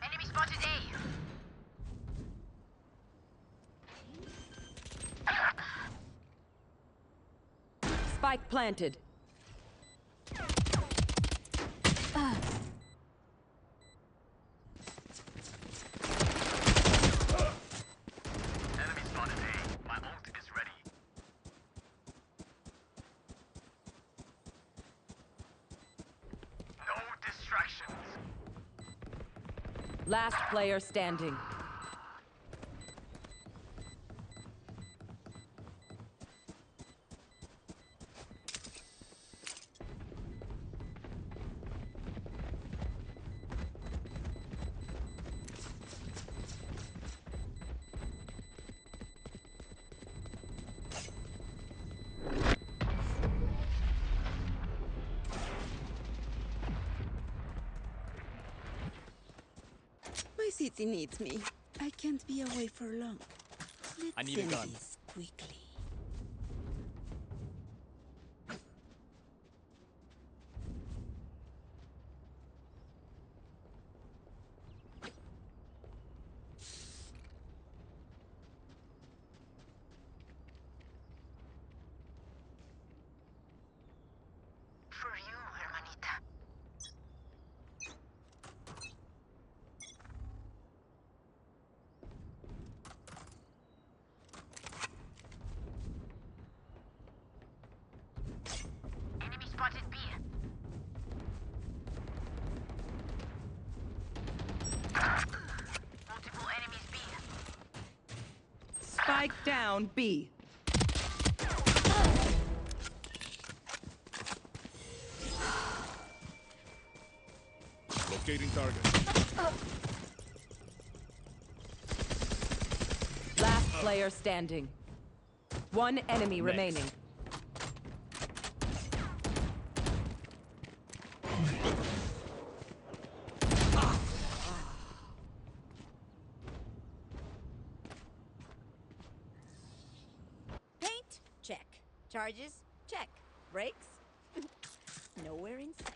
Enemy spotted A. Spike planted. Enemy spotted A. My ult is ready. No distractions. Last player standing. My city needs me. I can't be away for long. Let's I need a end gun. this quickly. For you, hermanita. Enemy spotted B. Multiple enemies B. Spike down B. Locating targets. Last player standing. One enemy remaining. Paint? Check. Charges? Check. Brakes? Nowhere in sight.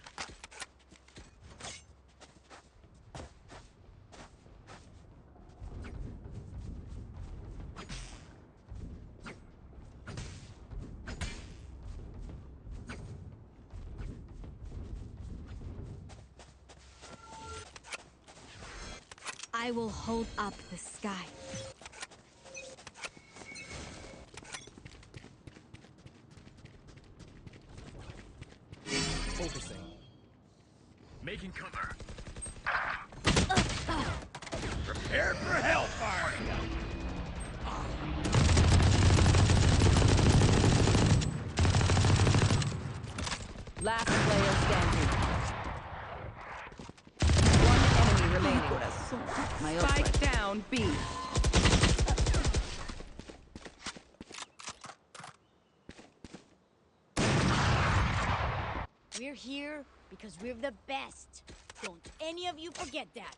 I will hold up the sky. Focusing. Making cover. Prepare for hellfire! Last player standing. One enemy remaining. My Spike down B. We're here because we're the best. Don't any of you forget that.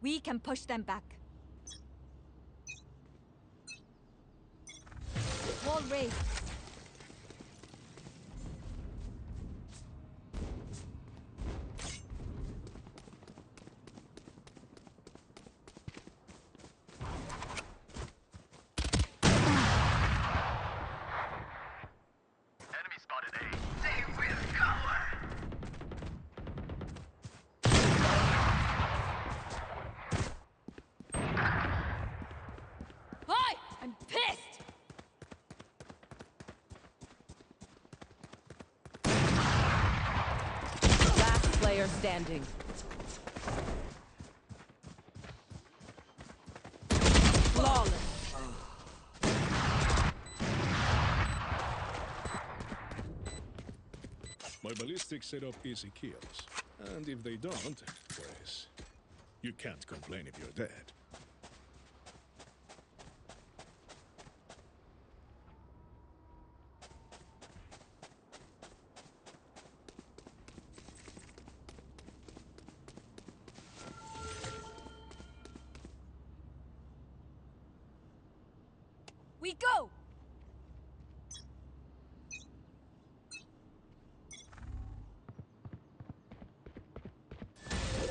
We can push them back. Wall raised. Enemy spotted A. They will cover. Hi! I'm pissed! Last player standing. Flawless. My ballistics set up easy kills. And if they don't, pues, you can't complain if you're dead. We go!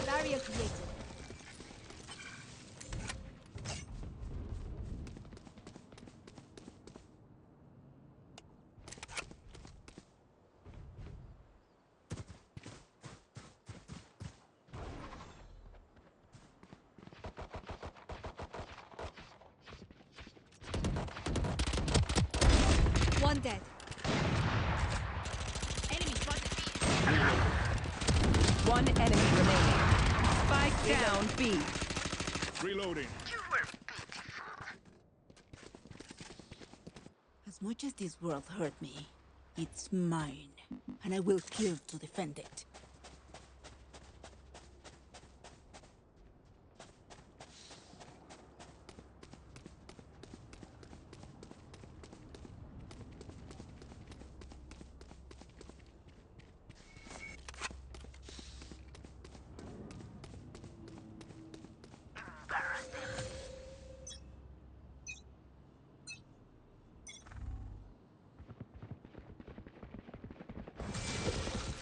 Barrier created. One dead. Enemy spotted. One enemy remaining. Spike down B. Reloading. You were beautiful. As much as this world hurt me, it's mine, and I will kill to defend it.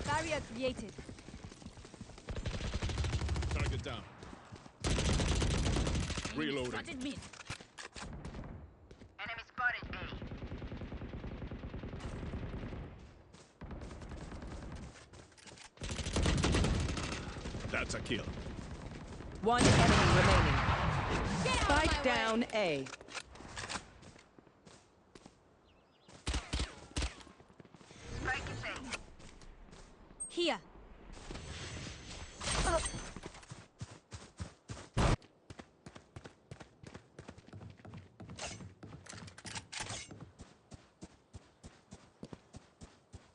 Barrier created. Target down. Reloading. Spotted mid. Enemy spotted A. That's a kill. One enemy remaining. Spike down A. Spike is A. Here.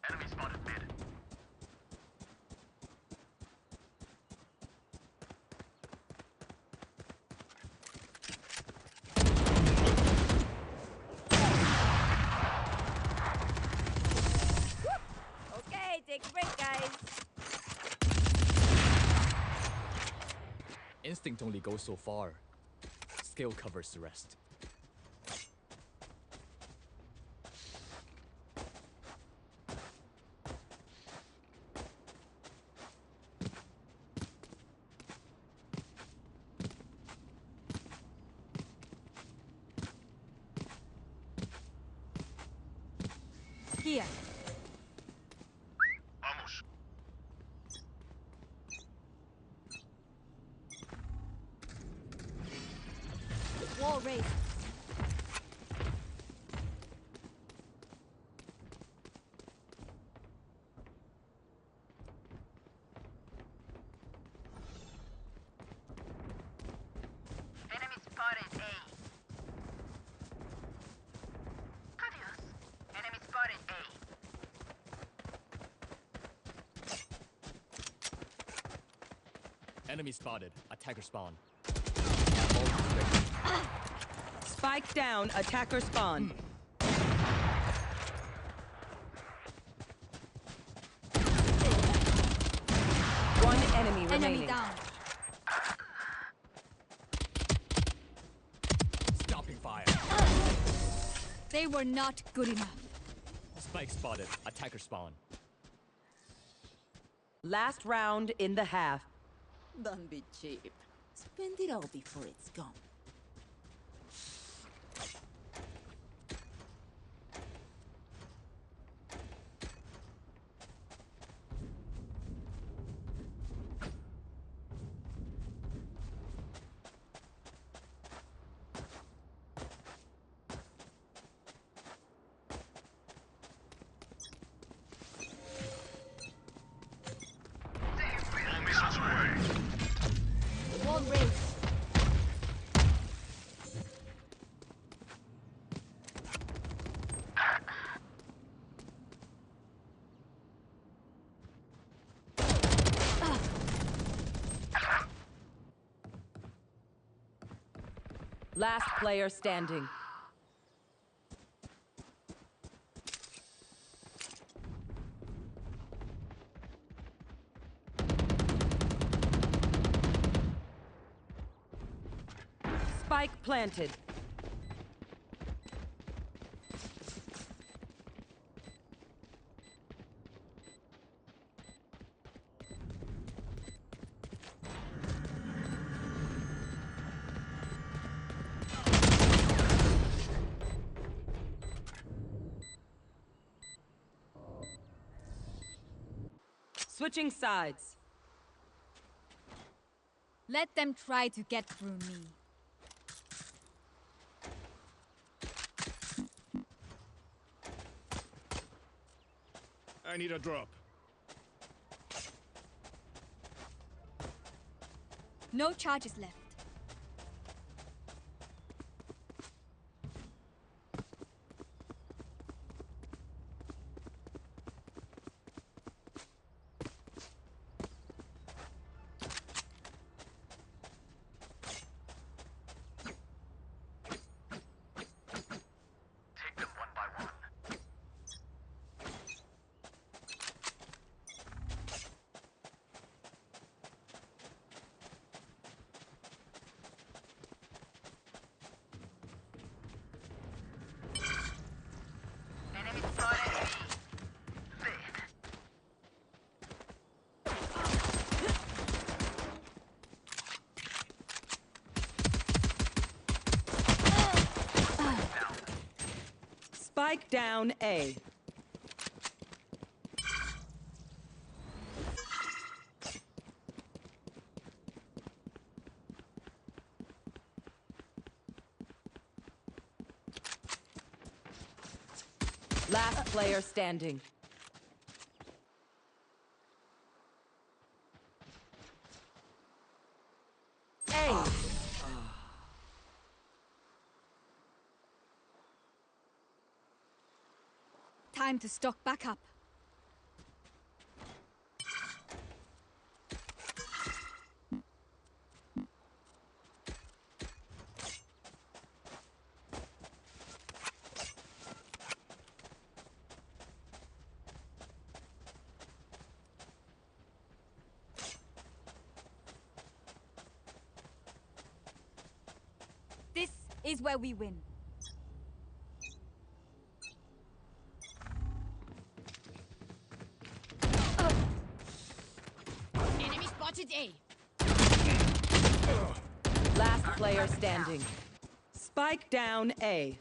Enemy spotted mid. Okay, take a break, guys. Instinct only goes so far. Skill covers the rest. Here. Vamos. Wall raised. Enemy spotted A. Adios. Enemy spotted A. Enemy spotted. Attacker spawn. Spike down. Attacker spawn. One enemy Enemy remaining. down. were not good enough. Spike spotted. Attacker spawn. Last round in the half. Don't be cheap. Spend it all before it's gone. All missiles away. Wall raised. Last player standing. Spike planted. Switching sides. Let them try to get through me. I need a drop. No charges left. Take them one by one. Enemy spotted. Dead. Spike down A. Last player standing. A. Time to stock back up. This is where we win. Enemy spotted A. Last player standing. Spike down A.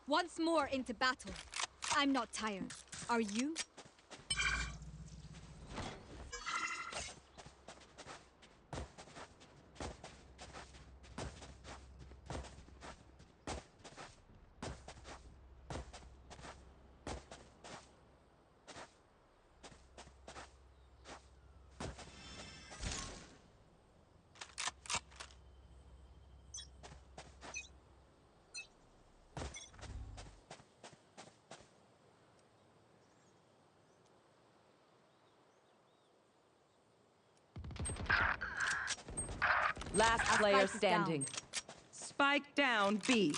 Once more into battle. I'm not tired. Are you? Last player Spike is standing. down. Spike down B.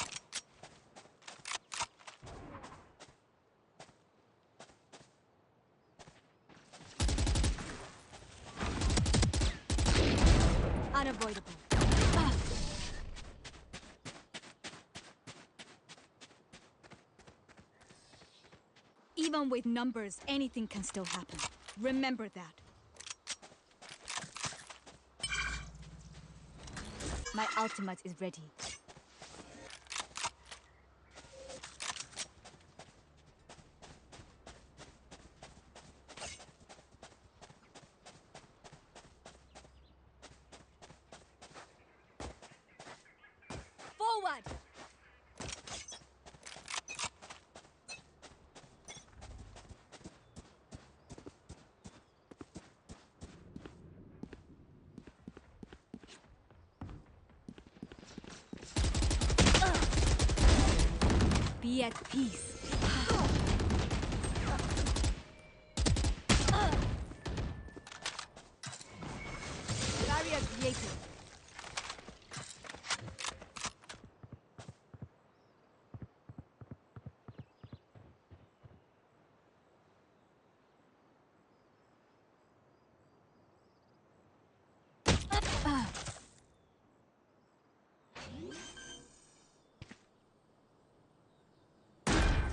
unavoidable. Even with numbers, anything can still happen. Remember that. My ultimate is ready. Forward! Be at peace. Barrier created.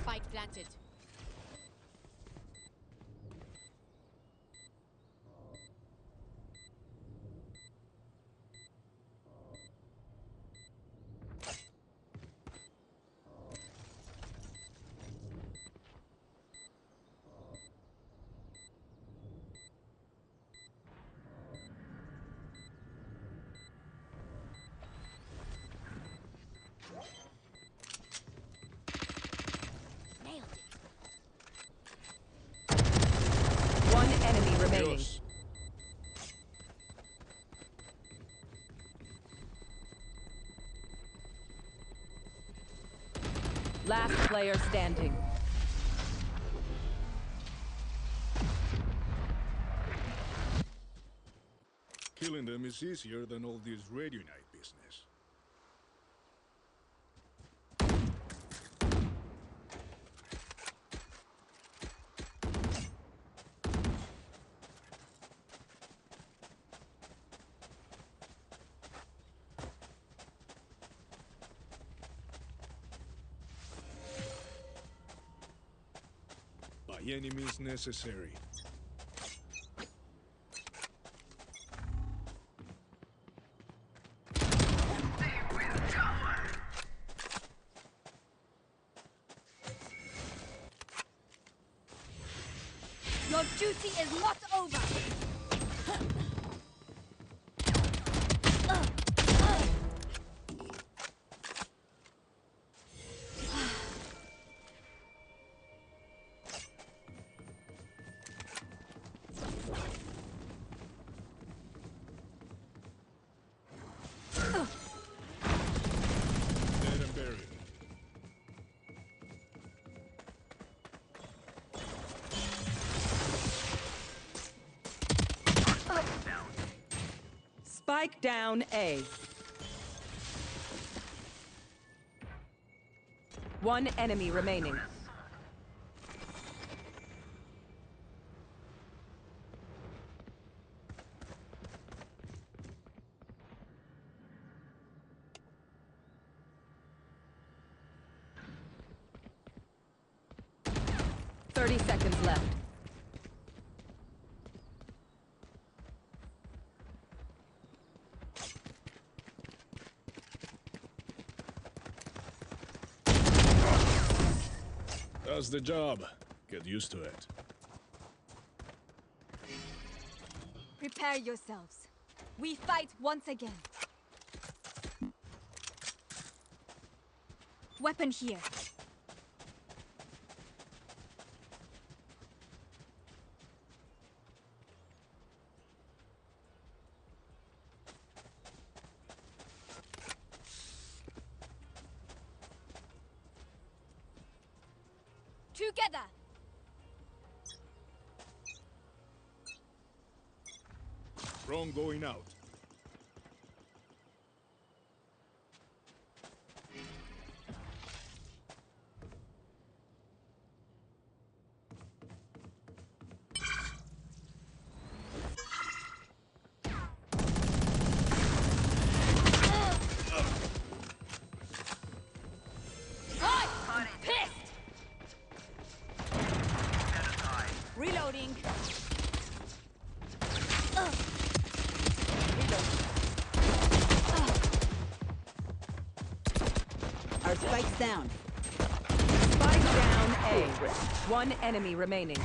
Spike planted. One enemy remaining. Adios. Last player standing. Killing them is easier than all this radio night business. By any means necessary. Your duty is not over! Dead and buried. Spike down A. One enemy remaining. Thirty seconds left. That's the job. Get used to it. Prepare yourselves. We fight once again. Weapon here. Together! Drone going out. Our spike's down. Spike down A. One enemy remaining.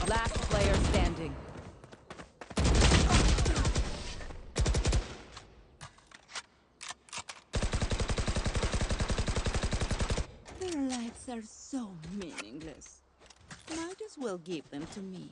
Last player standing. Their lives are so meaningless. Might as well give them to me.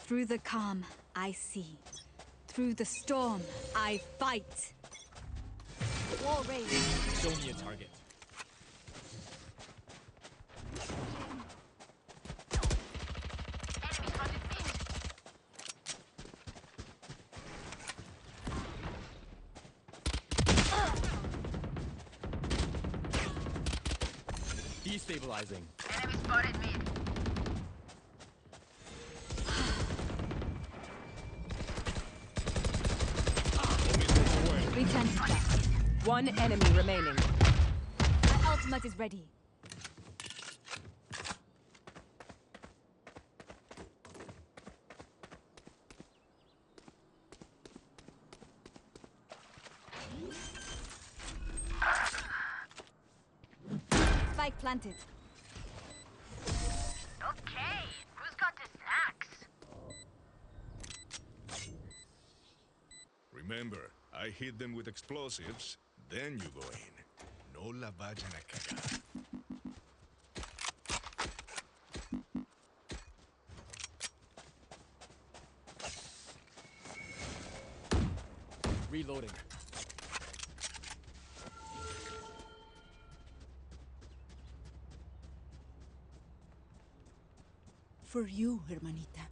Through the calm, I see. Through the storm, I fight. Wall raised. Show me a target. Destabilizing. Enemy spotted mid. Return to that. One enemy remaining. My ultimate is ready. Spike planted. Okay, who's got the snacks? Remember, I hit them with explosives, then you go in. No la vayan a cagar. Reloading. For you, hermanita.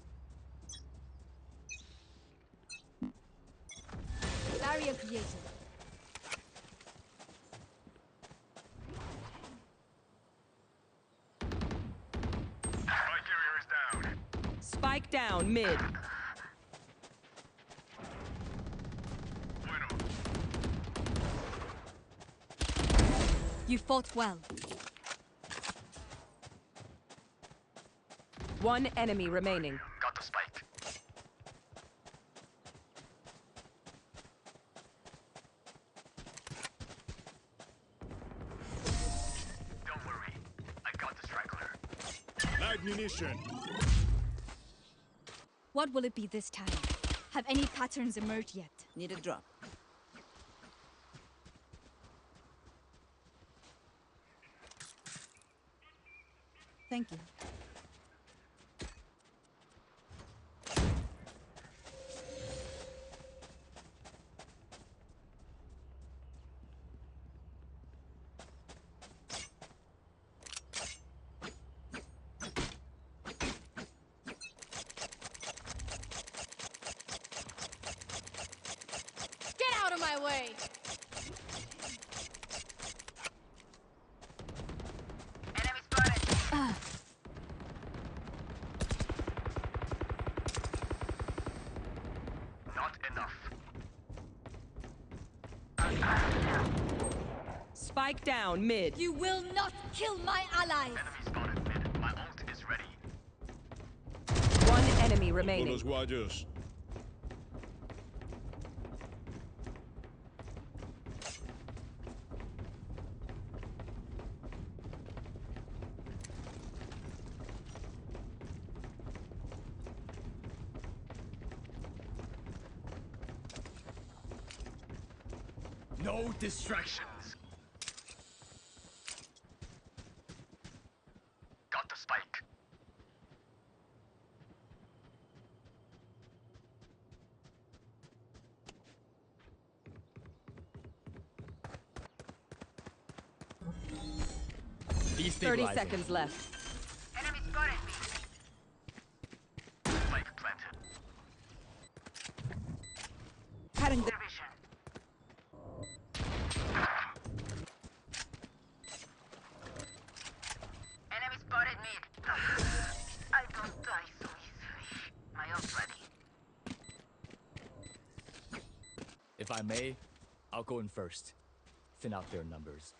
Barrier created. My carrier is down. Spike down mid. Bueno. You fought well. One enemy remaining. Got the spike. Don't worry. I got the straggler. Light munition. What will it be this time? Have any patterns emerged yet? Need a drop. Thank you. Get out of my way! Enemy spotted. Not enough. Spike down mid. You will not kill my allies! Enemy spotted mid. My ult is ready. One enemy Por remaining. los guayos. No distractions. Got the spike. Destabilizing. 30 seconds left. Enemy spotted me. Spike planted. Cutting the Division. Enemy spotted mid. I don't die so easily. My ult ready. may, I'll go in first. Thin out their numbers.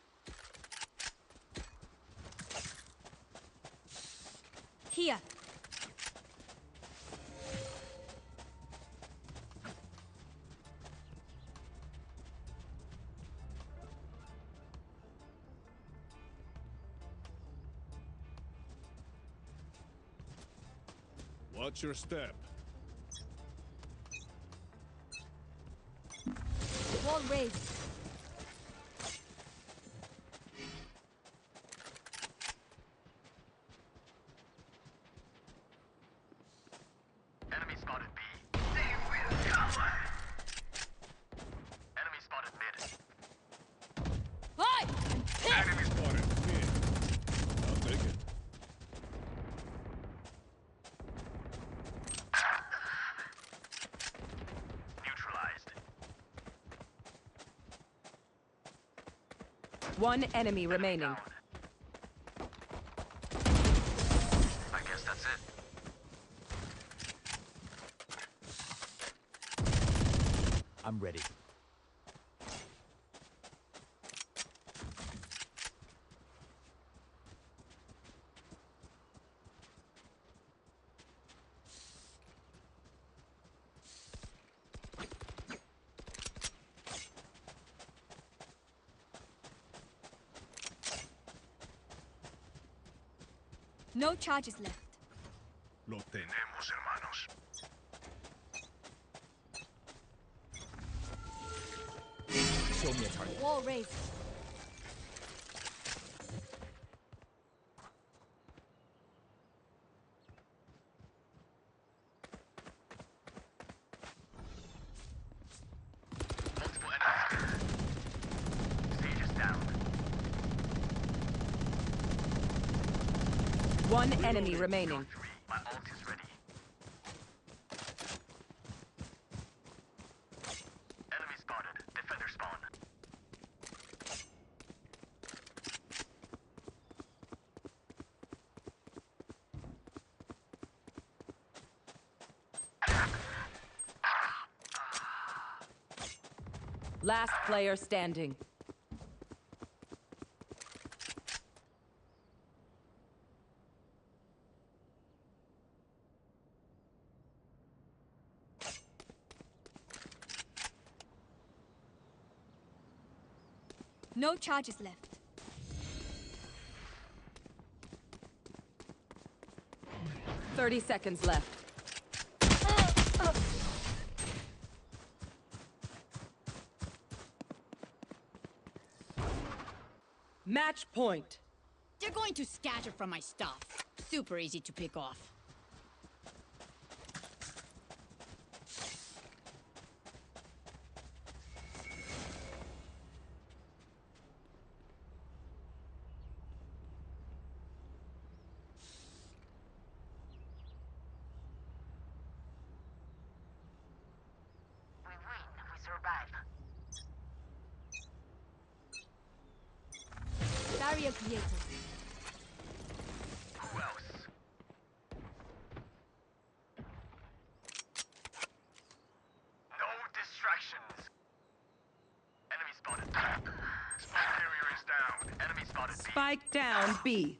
Here. Watch your step. Wall raised. Enemy spotted B. They will cover. Enemy spotted mid. Hi! Enemy spotted. Mid. I'll take it. Neutralized. One enemy remaining. I guess that's it. I'm ready. No charges left. Lo tenemos, hermanos. Show me a target. Wall raised. Multiple enemies. Stage is down. One enemy remaining. My ult is ready. Enemy spotted. Defender spawn. Last player standing. No charges left. Thirty seconds left. Match point. They're going to scatter from my stuff. Super easy to pick off. We win, we survive. Barrier created. Who else? No distractions. Enemy spotted. Spike carrier is down. Enemy spotted B. Spike down B.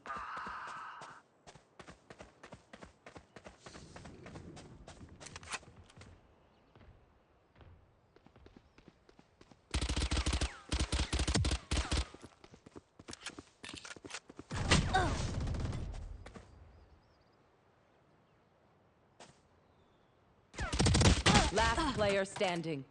Last player standing.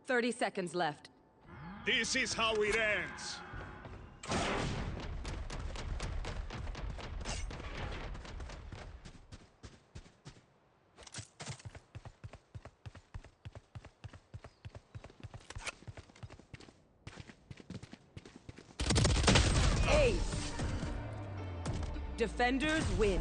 $30 left. This is how it ends. Defenders win.